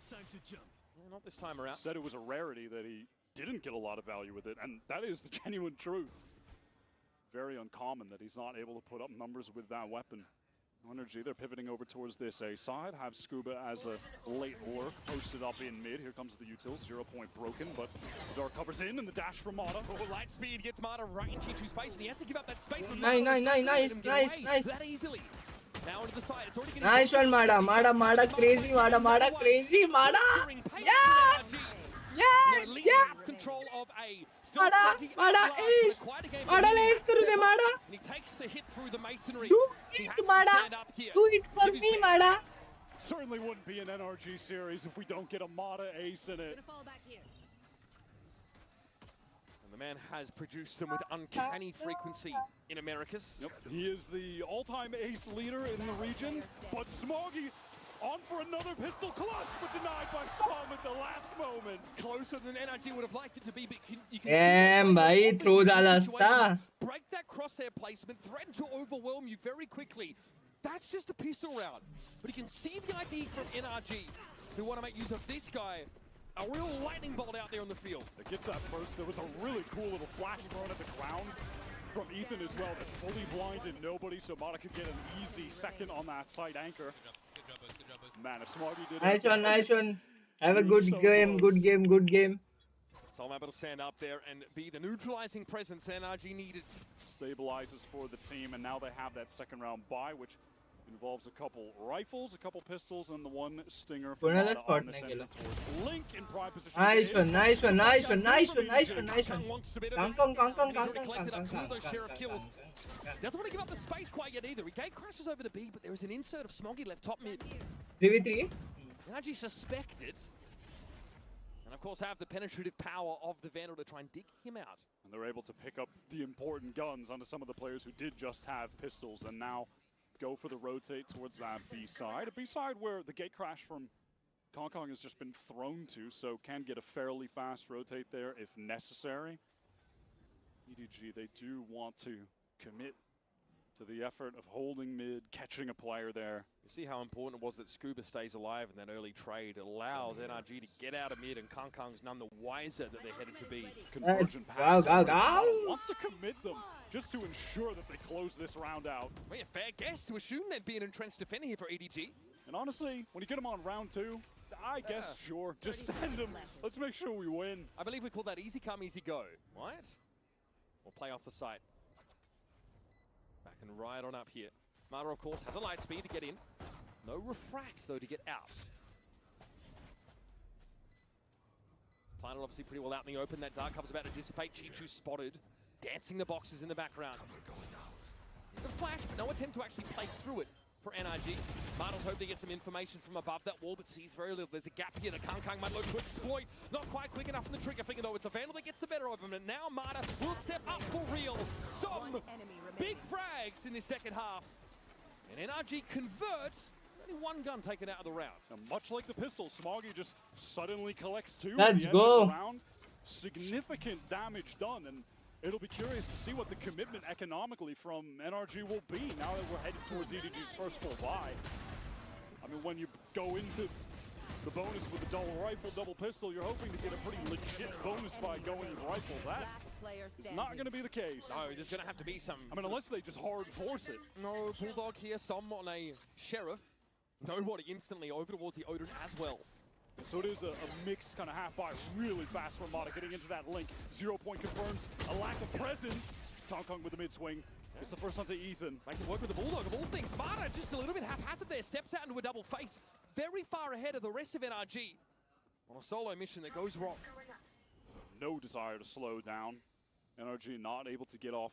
time to jump. Yeah, not this time around. Said it was a rarity that he didn't get a lot of value with it, and that is the genuine truth. Very uncommon that he's not able to put up numbers with that weapon. NRG, they're pivoting over towards this A side. Have Scuba as a late lurk posted up in mid. Here comes the util, 0 point broken, but Dark covers in and the dash from Mata. Oh, light speed gets Mata right in Chichu's face, and he has to give up that space. Nice. That easily. Now into the side, it's already Nice one, Mada, crazy, Mada, crazy, Mada. Yeah. Control of A. Mada, ace. Mada, ace करू दे, Mada. And he takes a hit through the masonry. Do it, Mada. Do it for me, Mada. Certainly wouldn't be an NRG series if we don't get a Mata ace in it. And the man has produced them with uncanny frequency in Americas. Yep, he is the all-time ace leader in the region, but Smoggy on for another pistol clutch, but denied by Psalm at the last moment. Closer than NRG would have liked it to be, but you can see भाई throw झाला असता. Break that crosshair placement, threaten to overwhelm you very quickly. That's just a pistol round. But you can see the ID from NRG, who want to make use of this guy. A real lightning bolt out there on the field. It gets that first. There was a really cool little flash thrown at the ground from Ethan as well that fully blinded nobody, so Mata could get an easy second on that side anchor. Man, if Smoggy did it. Nice one. Have a good game. So I'm able to stand up there and be the neutralizing presence NRG needed. Stabilizes for the team, and now they have that second round bye, which involves a couple rifles, a couple pistols, and the one stinger from Mata on this entry towards Link in prime position. Nice one. Doesn't want to give up the space quite yet either. He gate crashes over the B, but there is an insert of Smoggy left top mid. 3v3. NRG suspected. And of course have the penetrative power of the Vandal to try and dig him out. And they're able to pick up the important guns onto some of the players who did just have pistols, and now go for the rotate towards that B side. A B side where the gate crash from Kong has just been thrown to, so can get a fairly fast rotate there if necessary. EDG, they do want to commit to the effort of holding mid, catching a player there. You see how important it was that Scuba stays alive in that early trade. It allows NRG to get out of mid, and Kong's none the wiser that they're headed to be. Convergent pass. Wants to commit them just to ensure that they close this round out. Well, a fair guess to assume there'd be an entrenched defender here for EDG. And honestly, when you get them on round 2, I guess, sure, just send them. Let's make sure we win. I believe we call that easy come, easy go, right? We'll play off the site. Back and right on up here. Mata, of course, has a light speed to get in. No refract, though, to get out. Planted obviously pretty well out in the open. That dark cover's about to dissipate. Chichu spotted. Dancing the boxes in the background. There's a flash, but no attempt to actually play through it for NRG. Martel's hoping to get some information from above that wall, but sees very little. There's a gap here that Kong might look to exploit. Not quite quick enough on the trigger finger, though. It's the Vandal that gets the better of him, and now Marta will step up for real. Some big frags in the second half. And NRG converts. Only one gun taken out of the round. And much like the pistol, Smoggy just suddenly collects 2 Let's at the end go. of the round. Significant damage done, and it'll be curious to see what the commitment economically from NRG will be now that we're headed towards EDG's first full buy. I mean, when you go into the bonus with the double rifle, double pistol, you're hoping to get a pretty legit bonus by going with rifles. That is not going to be the case. No, there's going to have to be some... I mean, unless they just hard force it. No, Bulldog here, some on a Sheriff. Nobody instantly over towards the Odin as well. So it is a mixed kind of half-buy, really fast from Mata getting into that link. 0 point confirms a lack of presence. Kong with the mid-swing. It's the first onto Ethan. Makes it work with the Bulldog of all things. Mata just a little bit haphazard there. Steps out into a double face. Very far ahead of the rest of NRG. On a solo mission that goes wrong. No desire to slow down. NRG not able to get off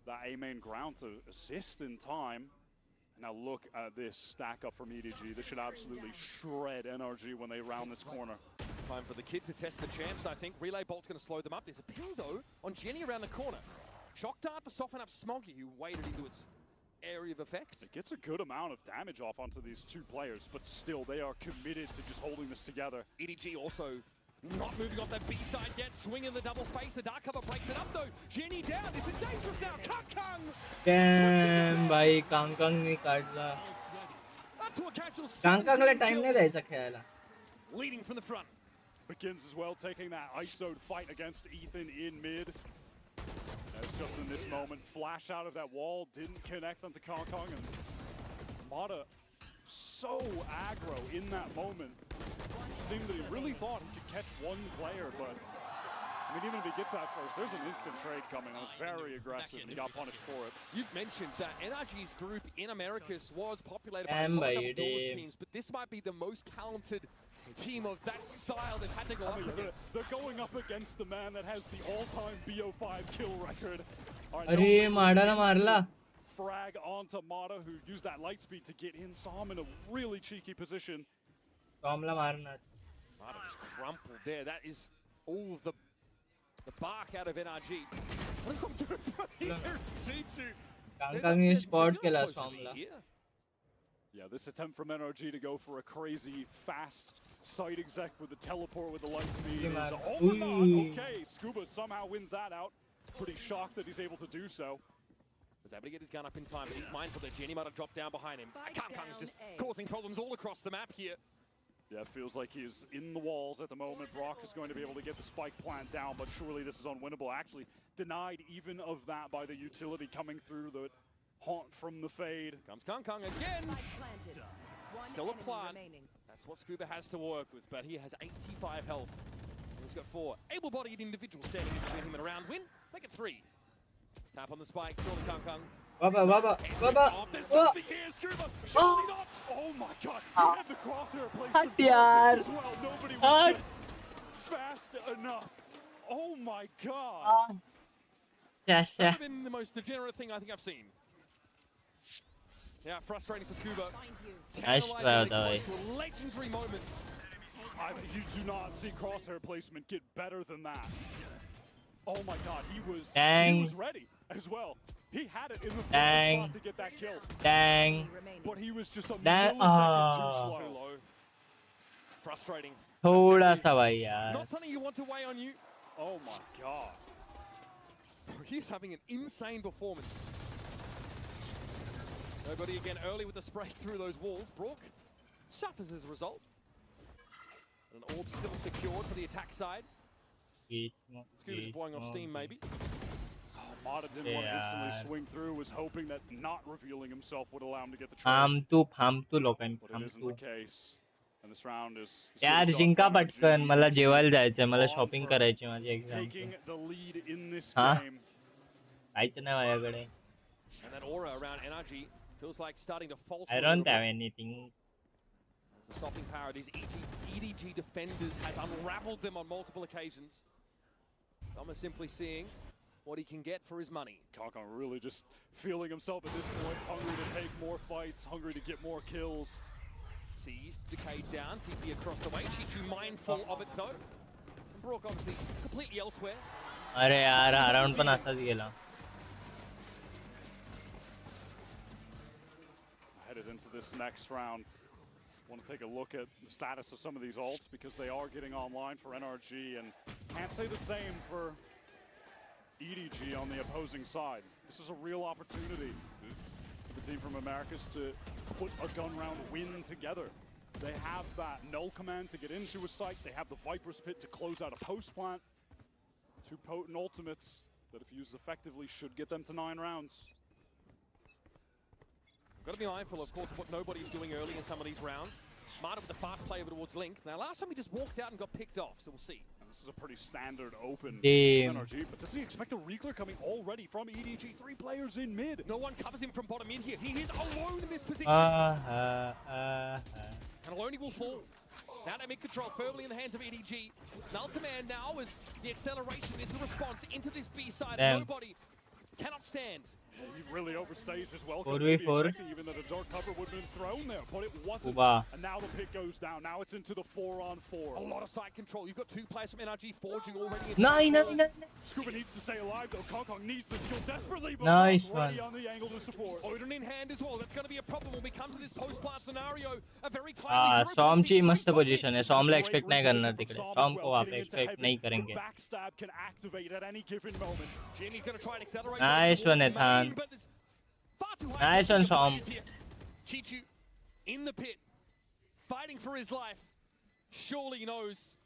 that A main ground to assist in time. Now look at this stack up from EDG. This should absolutely shred NRG when they round this corner. Time for the kid to test the champs, I think. Relay Bolt's going to slow them up. There's a ping, though, on Jenny around the corner. Shock Dart to soften up Smoggy, who waded into its area of effect. It gets a good amount of damage off onto these 2 players, but still, they are committed to just holding this together. EDG also not moving off that B side yet. Swinging the double face. The dark cover breaks it up, though. Jenny down. This is dangerous now. Kong! Damn, भाई Kong ने काट ला. Kong ला time नहीं रह सका यार. Leading from the front. Begins as well, taking that ISO'd fight against Ethan in mid. As just in this moment, flash out of that wall, didn't connect onto Kong, and Mata so aggro in that moment. Seemed that he really thought he could catch 1 player, but I mean, even if he gets out first, there's an instant trade coming. It was very aggressive, and he got punished for it. You've mentioned that NRG's group in Americas was populated by a lot of double doors teams, but this might be the most talented team of that style they've had to go up against. They're going up against the man that has the all-time BO5 kill record. अरे मारा ना मारला. Frag onto Mata, who used that light speed to get in. Saw him in a really cheeky position. Tomla मारना. Mata just crumpled there. That is all of the bark out of NRG. What is something from here? Kong ने spot किया Tomla. Yeah, this attempt from NRG to go for a crazy fast side exec with the teleport with the light speed is okay. Scuba somehow wins that out. Pretty shocked that he's able to do so. Was able to get his gun up in time, but he's mindful that Jenny might have dropped down behind him. Kong's just causing problems all across the map here. Yeah, it feels like he's in the walls at the moment. Brock is going to be able to get the spike plant down, but surely this is unwinnable. Actually, denied even of that by the utility coming through the haunt from the fade. Comes Kong again. Still a plant. That's what Scuba has to work with, but he has 85 health. He's got 4 able-bodied individuals standing in between him and a round win. Make it 3. Tap on the spike, surely Kong. Baba. There's something here, Scuba. Surely not. Oh my God. He had the crosshair placement yaar. as well. Nobody was just fast enough. Oh my God. Yeah. That would have been the most degenerate thing I think I've seen. Yeah, frustrating for Scuba. Nice play, though. To a legendary moment. You do not see crosshair placement get better than that. Oh my God, he was ready as well. He had it in the spot to get that kill. Dang. But he was just a millisecond too slow. Frustrating. थोड़ा सा भाई यार. Not something you want to weigh on you. Oh my god. He's having an insane performance. Nobody again early with the spray through those walls. Brook suffers as a result. An orb still secured for the attack side. Scooter's blowing off steam maybe. Mata didn't want to instantly swing through, was hoping that not revealing himself would allow him to get the trade. फामतू लोकांनी But it isn't the case. And this round is यार जिंका पटकन मला जेवायला जायचंय मला shopping करायची माझी taking the lead in this हाँ game. काहीच नाही माझ्याकडे. And that aura around NRG feels like starting to falter. I don't have anything. The stopping power of these EDG defenders has unraveled them on multiple occasions. Some are simply seeing what he can get for his money. Konkong really just feeling himself at this point, hungry to take more fights, hungry to get more kills. Sees Decayed down, TP across the way. Chichu mindful of it though. And Brook obviously completely elsewhere. अरे यार हा round पण असाच गेला. Headed into this next round. Want to take a look at the status of some of these ults because they are getting online for NRG, and can't say the same for EDG on the opposing side. This is a real opportunity for the team from Americas to put a gun round win together. They have that null command to get into a site. They have the Viper's Pit to close out a post plant. Two potent ultimates that, if used effectively, should get them to 9 rounds. Got to be mindful, of course, of what nobody's doing early in some of these rounds. Mata with the fast play over towards Link. Now, last time he just walked out and got picked off, so we'll see. And this is a pretty standard open Damn. NRG, but does he expect a Reekler coming already from EDG? 3 players in mid. No one covers him from bottom in here. He is alone in this position. And alone he will fall. Now they make control firmly in the hands of EDG. Null command now is the acceleration, is the response into this B side. Nobody cannot stand. He really overstays his welcome. 4v4. Maybe expecting even that a dark cover would have been thrown there, but it wasn't. Uba. And now the pit goes down. Now it's into the 4-on-4. A lot of side control. You've got 2 players from NRG forging already. No. Scuba needs to stay alive though. Konkong needs this kill desperately, but Nice ready one. on the angle to support. Odin in hand as well. That's going to be a problem when we come to this post-plant scenario. A very timely सॉमची मस्त position आहे. सॉमला expect नाही करणार तिकडे. सॉम को आप expect नहीं करेंगे. Backstab can activate at any given moment. Jimmy's going to try and accelerate. Nice one, Ethan. Nice one, Som. Chichu in the pit, fighting for his life. Surely knows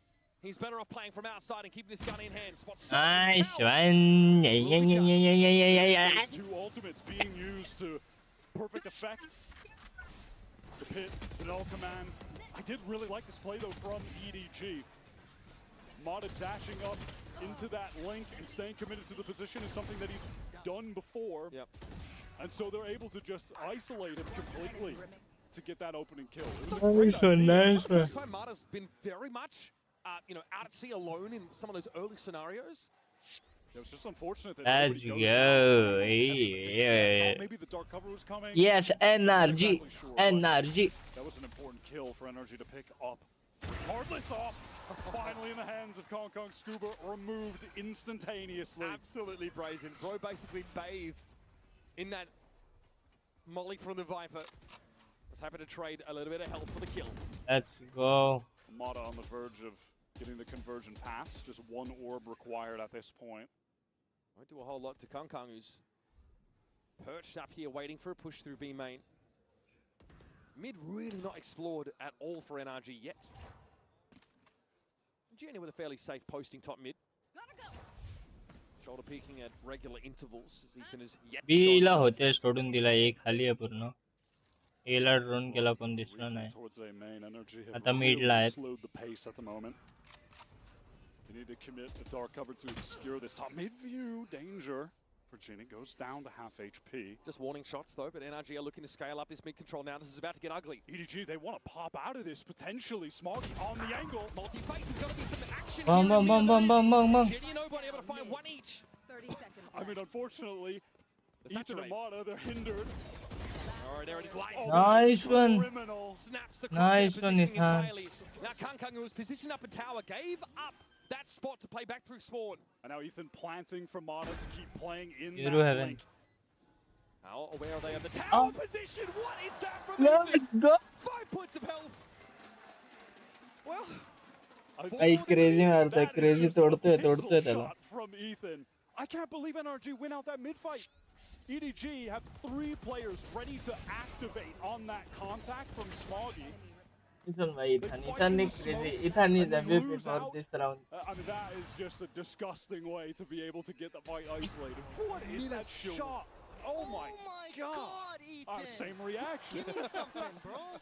he's better off playing from outside and keeping this gun in hand. Nice one. Yeah. 2 ultimates being used to perfect effect. The pit, the null command. I did really like this play though from EDG. Mata dashing up into that link and staying committed to the position is something that he's done before. Yep. And so they're able to just isolate him completely to get that opening kill. It was a great idea. The first time Mata's been very much, out at sea alone in some of those early scenarios. It was just unfortunate that Let's nobody goes go. down. Maybe the dark cover was coming. Yes, NRG. NRG. That was an important kill for NRG to pick up. Regardless of, finally in the hands of Konkong, Scuba removed instantaneously. Absolutely brazen. Bro basically bathed in that molly from the Viper. Was happy to trade a little bit of health for the kill. Let's go. Mata on the verge of getting the conversion pass. Just 1 orb required at this point. Won't do a whole lot to Konkong, who's perched up here waiting for a push through B main. Mid really not explored at all for NRG yet. Jenny with a fairly safe posting top mid. Shoulder peeking at regular intervals as Ethan is yet to show बीला होते सोडून दिला एक खाली आहे पूर्ण. एला drone केला पण दिसला नाही. आता मिडला आहे. Slowed the pace at the moment. They need to commit a dark cover to obscure this top mid view. Danger for Ginny goes down to half HP. Just warning shots though, but NRG are looking to scale up this mid control now. This is about to get ugly. EDG, they want to pop out of this potentially. Smoggy on the angle. Multi-phase, there's going to be some action Bum, here. bum. Ginny and nobody able to find 1 each. 30 seconds. I mean, unfortunately, Ethan and Mata, they're hindered. Alright, there it is. Nice one. Snaps the Nice one, positioning Ethan. entirely. Now Konkong, who was positioned up in tower, gave up that spot to play back through spawn. And now Ethan planting for Mata to keep playing in Zero that heaven. link. How aware are they of the tower position? What is that from Let's Ethan? go. 5 points of health. Well, भाई crazy मारता है, crazy तोड़ते हैं चलो. From Ethan. I can't believe NRG win out that mid-fight. EDG have 3 players ready to activate on that contact from Smoggy. Listen, भाई Ethan is crazy. Ethan is MVP for this round. I mean, that is just a disgusting way to be able to get the fight isolated. What is that shot? Oh my god, Ethan. Same reaction. Give me something, bro.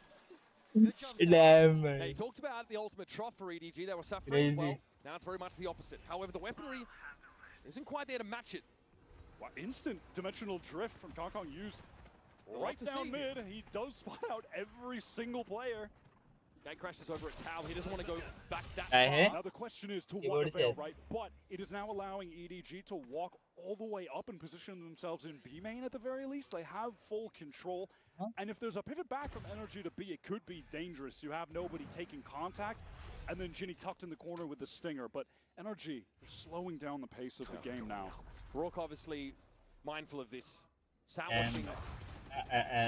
Damn, Now, you talked about the ultimate trough for EDG. They were suffering. Well, now it's very much the opposite. However, the weaponry isn't quite there to match it. Wow, instant dimensional drift from Kong used right down mid. He does spot out every single player. Gate crashes over at Tau. He doesn't want to go back that far. Now the question is to what avail, right? But it is now allowing EDG to walk all the way up and position themselves in B main at the very least. They have full control. And if there's a pivot back from NRG to B, it could be dangerous. You have nobody taking contact. And then Ginny tucked in the corner with the stinger. But NRG, they're slowing down the pace of the game now. Rourke obviously mindful of this. Sam watching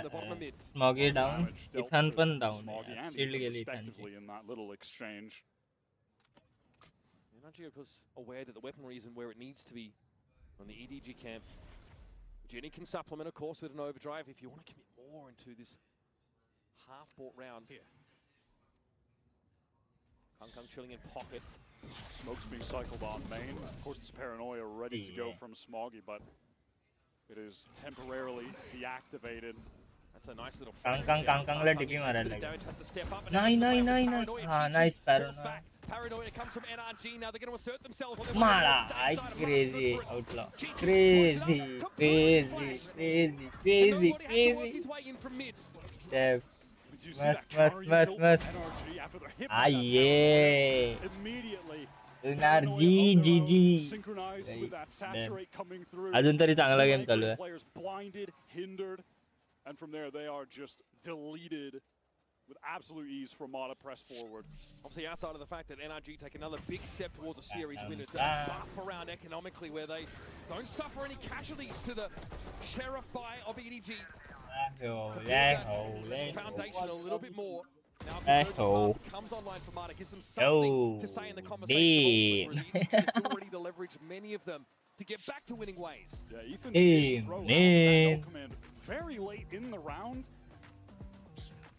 the bottom of mid. Smoggy down, Ethan पण down. Smoggy and Shield गेली respectively in that little exchange. NRG was aware that the weaponry isn't where it needs to be on the EDG camp. Ginny can supplement, of course, with an overdrive if you want to commit more into this half-bought round here. Kung chilling in pocket. Smoke's being cycled on main. Of course, it's Paranoia ready to go from Smoggy, but it is temporarily deactivated. That's a nice little Kang ले टिकी मारा लगा. Nine. हाँ, nice Paranoia. Paranoia comes from NRG. Now they're going to assert themselves. Mara, crazy outlaw. Crazy. Step. Must. Ah, yeah. NRG, GG. अजून तरी चांगला game चालू आहे. Players blinded, hindered, and from there they are just deleted with absolute ease from Mata press forward. Obviously, outside of the fact that NRG take another big step towards a series win, it's a buff around economically where they don't suffer any casualties to the sheriff buy of EDG. Foundation a little bit more. Now, comes online for Mata, gives them something to say in the conversation. Is still ready to leverage many of them to get back to winning ways. Yeah, Ethan did throw out that no command very late in the round.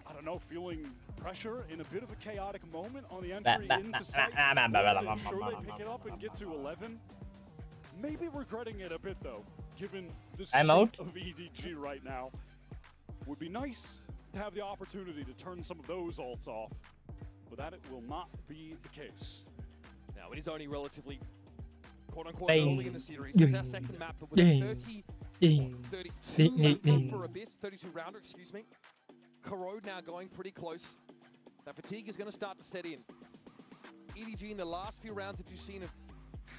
I don't know, feeling pressure in a bit of a chaotic moment on the entry into sight. Sure they pick it up and get to 11. Maybe regretting it a bit though, given the state of EDG right now. Would be nice to have the opportunity to turn some of those ults off, but that it will not be the case. Now it is only relatively quote-unquote early in the series. It's our second map, but with a 32 for Abyss, 32 rounder, excuse me. Corrode now going pretty close. That fatigue is going to start to set in. EDG in the last few rounds, if you've seen, have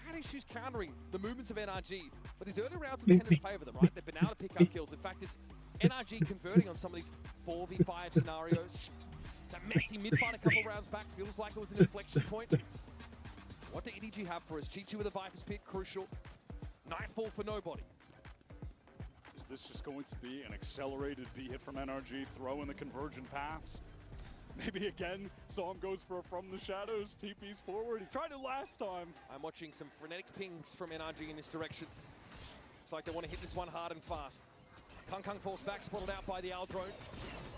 had issues countering the movements of NRG, but these early rounds have tended to favour them, right? They've been able to pick up kills. In fact, it's NRG converting on some of these 4v5 scenarios. That messy mid-fight a couple rounds back feels like it was an inflection point. What do EDG have for us? Chichi with a Viper's Pit, crucial. Nightfall for nobody. Is this just going to be an accelerated B hit from NRG, throw in the convergent paths? Maybe again, Psalm goes for a from the shadows, TP's forward. He tried it last time. I'm watching some frenetic pings from NRG in this direction. Looks like they want to hit this one hard and fast. Kung falls back, spotted out by the Al drone.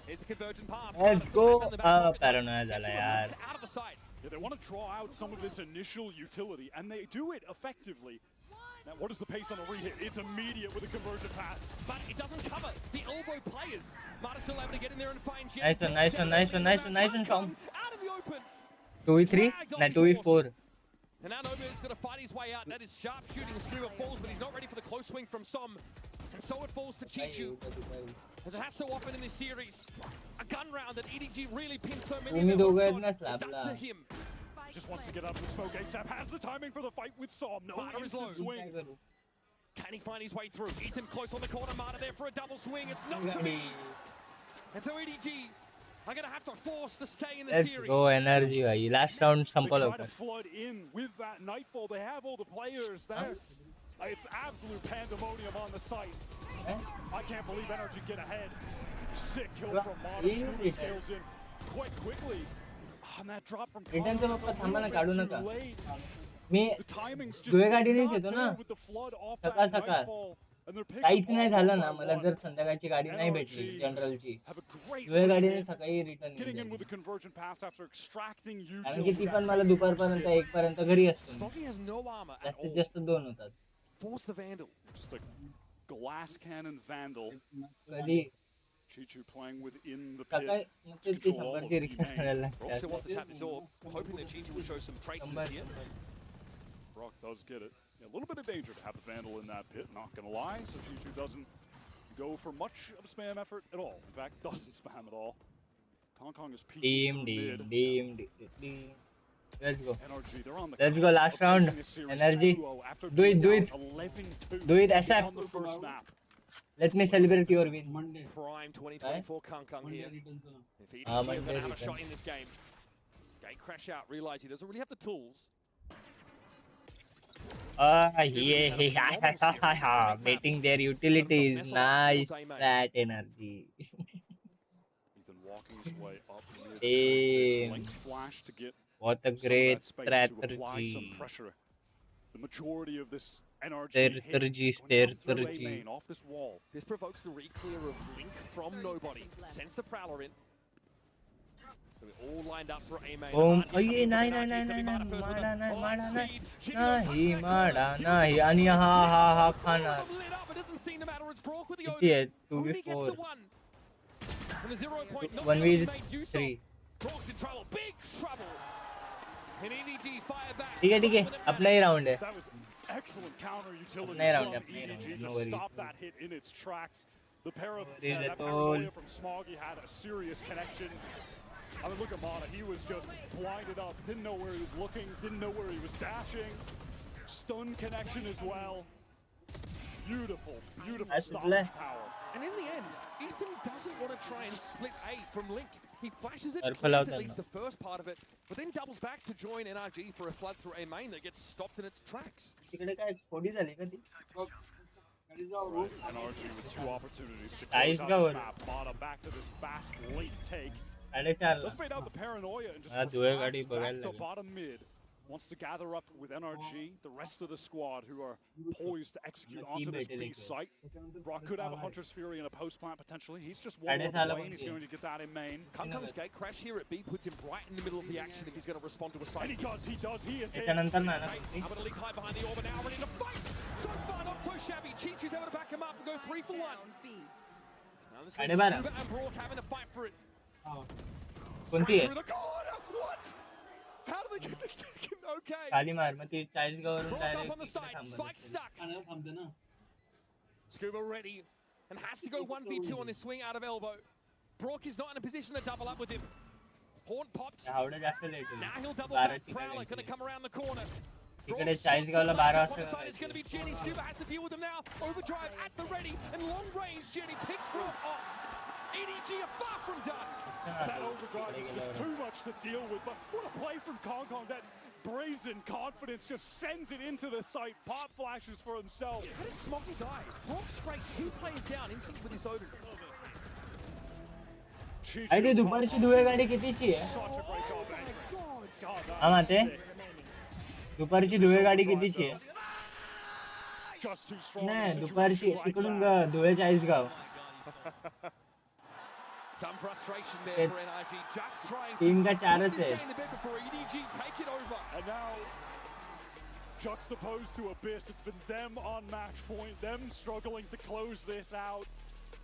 Here's the convergent path. Let's go. Paranoia झाला यार. Out of the sight. Yeah, they want to draw out some of this initial utility, and they do it effectively. Now, what is the pace on a re-hit? It's immediate with a convergent path. But it doesn't cover the elbow players. Marta's still able to get in there and find Jet. Nice one, Tom. Out of the open. 2v3? No, 2v4. And now Nomad's going to fight his way out. That is sharp shooting. Scooter falls, but he's not ready for the close swing from Som. And so it falls to Chichu. As it has so often in this series. A gun round that EDG really pinned so many of them. It's up to him. Just wants to get up the smoke ASAP, has the timing for the fight with Som. No instant swing. Can he find his way through? Ethan close on the corner, Marta there for a double swing. It's not to be. And so EDG are going to have to force to stay in the series. Let's go, NRG bhai. Last round sample They try to flood in with that Nightfall. They have all the players there. It's absolute pandemonium on the site. I can't believe NRG get ahead. Sick kill from Marta. Scooter scales in quite quickly. And that drop from रिटर्नचा Connor's papa a थांबा ना little काढू bit नका. too late. Me The timing's just Dubey गाडीनेच not येतो ना. there with the flood off that सकाळ सकाळ. nightfall. And they're picking काहीच नाही apart झालं one ना by मला one. जर संध्याकाळची गाडी नाही भेटली NRG जनरलची. have a great दुवे lead गाडीने in, सकाळी रिटर्न getting in येईल. with a convergent pass after extracting कारण util की with ती that पण मला fake दुपारपर्यंत skip. 1 पर्यंत घरी असतो. Smoggy has no armor at जास्तीत all. जास्त 2 होतात. Force the Vandal. Just a glass cannon Vandal. कधी Chichu playing within the pit. सकाळी मग ते Control all 100ची of rickshaw D-Main. करायला Brock लागतात. still wants to tap this orb, hoping that Chichu will show some traces here. Brock does get it. Yeah, a little bit of danger to have the Vandal in that pit, not gonna lie. So Chichu doesn't go for much of a spam effort at all. In fact, doesn't spam at all. Kong is peeking through mid. Let's go. NRG, they're on the Let's go, last cusp of round. taking this series Energy. 2-0 after Do it, being do down it. 11-2 Do it, ASAP. on the first map. Let me celebrate your win. Prime 2024 Kung here. If he Monday is going to have a return. shot in this game. Gate crash out, realize he doesn't really have the tools. Mating their utilities. Nice. That energy. Ethan walking his way up mid Damn. towards this link flash to get What a some of great that space to apply strategy. some pressure. The majority of this NRG Strategy, hit going up through A strategy. main off this wall. This provokes the re-clear of Link from nobody. Sends the Prowler in. So we're all lined up for A main. Boom. Oh yeah, nahi. Ani ha khana. किती आहे 2v4 1v3 ठीक है अपना ही round है. That was excellent counter utility Apne round, from apne EDG round, no to worries. stop that hit in its tracks. The worries that at all. paranoia from Smoggy had a serious connection. I mean, look at Mata. He was just blinded up. Didn't know where he was looking. Didn't know where he was dashing. Stun connection as well. Beautiful, beautiful stoppage power. And in the end, Ethan doesn't want to try and split A from Link. He flashes it, Circle clears out at least करना. the first part of it, but then doubles back to join NRG for a flood through A main that gets stopped in its tracks. तिकडे काय फोडी झाली का ती? Right, NRG with 2 opportunities to Nice close out this cover. map. Mata back to this fast late take. 4.5 Let's fade out the paranoia and just Dubey relax गाड़ी back बगल to लगी. bottom mid. Wants to gather up with NRG, the rest of the squad who are poised to execute onto this B site. Brock could have a Hunter's Fury and a post plant potentially. He's just one more away and he's going to get that in main. Kung's gate crash here at B puts him right in the middle of the action if he's going to respond to a site. And he does, he does, he is hit. त्याच्यानंतर ना ना I'm going to leak high behind the orb and now ready to fight. So far, not so shabby. Chichu's able to back him up and go 3 for 1. Now this is Scuba and Brock having to fight for it. कोणती आहे? Through the corner. What? How do they get this taken? Okay. खाली मार मग ती 40 गावरून Brock up on the direct side. Spike stuck. Scuba ready and has to go 1v2 on his swing out of elbow. Brock is not in a position to double up with him. Horn popped. आवडे जास्त late Now he'll double 12 back. Prowler going to come around the corner. तिकडे 40 गावला 12 One side is going to be Jenny. Scuba has to deal with him now. Overdrive at the ready and long range. Jenny picks Brock off. EDG are far from done. That overdrive is just too much to deal with, but what a play from Kong. That brazen confidence just sends it into the site. Pop flashes for himself. How did Smoggy die? Brock scrapes 2 players down instantly with this Odin. अरे दुपारची दुवे गाडी कितीची आहे? Such a great job anchoring. God, that हा was माते sick. दुपारची दुवे गाडी कितीची आहे? Just too strong. नाही दुपारची तिकडून धुळे 40 गाव. Some frustration there for NRG, just trying to team का put 4 this है. game to bed before EDG take it over. And now, juxtaposed to Abyss, it's been them on match point, them struggling to close this out.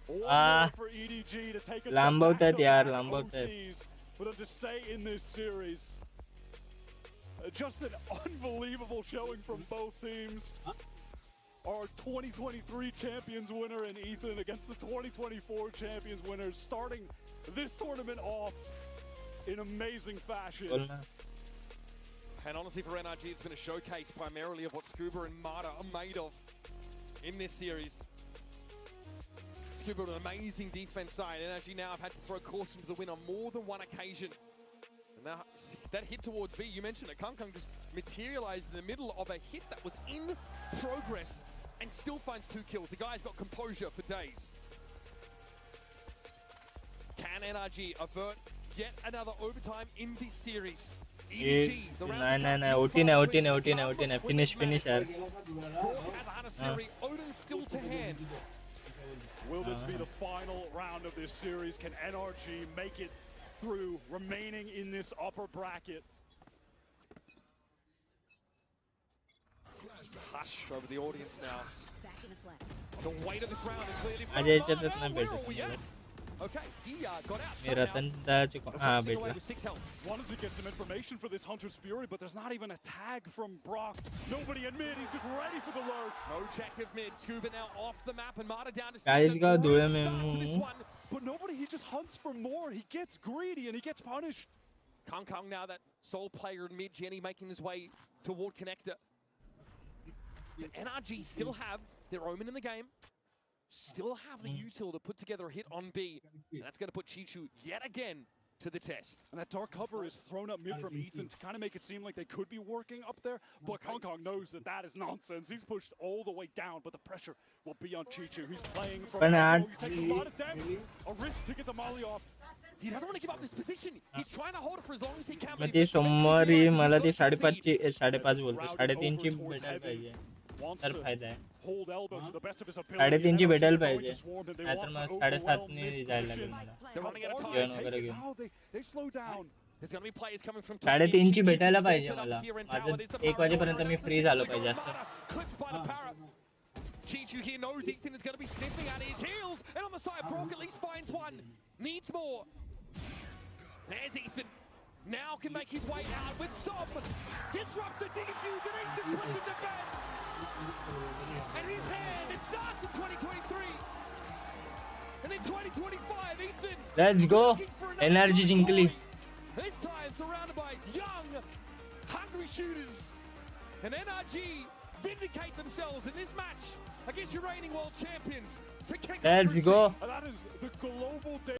One more for EDG to take us लांबवतात यार, to लांबवतात. OTs for them to stay in this series. Just an unbelievable showing from both teams. Our 2023 Champions winner in Ethan against the 2024 Champions winners, starting this tournament off in amazing fashion. And honestly for NRG, it's been a showcase primarily of what Scuba and Mata are made of in this series. Scuba with an amazing defense side. NRG now have had to throw caution to the wind on more than one occasion. And now that hit towards B, you mentioned it, Kung just materialized in the middle of a hit that was in progress and still finds 2 kills. The guy's got composure for days. Can NRG avert yet another overtime in this series. नहीं नहीं OT finish यार. Odin still to hand. Will this be the final round of this series? Can NRG make it through, remaining in this upper bracket? Hush over the audience now. The weight of this round is clearly where are we at? Okay, he got out. Wanted to get some information for this Hunter's Fury, but there's not even a tag from Brock. Nobody in mid, he's just ready for the lurk. No check of mid. Scuba now off the map and Marta down to 6. But nobody, he just hunts for more. He gets greedy and he gets punished. Kong now, that sole player in mid, Jenny making his way toward connector. But NRG still have their Omen in the game. Still have the util to put together a hit on B. And that's going to put Chichu yet again to the test. And that dark cover is thrown up mid from Ethan to kind of make it seem like they could be working up there. But Kong knows that that is nonsense. He's pushed all the way down, but the pressure will be on Chichu. He's playing from you take a lot of damage. A risk to get the molly off. He doesn't want to give up this position. He's trying to hold it for as long as he can. ती सोमवारी मला ती 5:30 बोलतो 3:30 ची भेटायला पाहिजे तर फायदा आहे 3:30 ची भेटायला पाहिजे नाहीतर मग 7:30 ने जायला लागेल मला जेवण वगैरे घेऊन There's going to be players coming from 3:30 ची भेटायला पाहिजे मला माझं 1 वाजेपर्यंत मी फ्री झालो पाहिजे Chichu here knows Ethan is going to be sniffing at his heels, and on the side, Brock at least finds one. Needs more. There's Ethan. Now can make his way out with Sob. Disrupts the defuse, and Ethan puts it to bed. And his hand, it starts in 2023. And in 2025, Ethan. Let's go. NRG jinkli. This time surrounded by young, hungry shooters. And NRG vindicate themselves in this match against your reigning world champions. Let's go. That is the global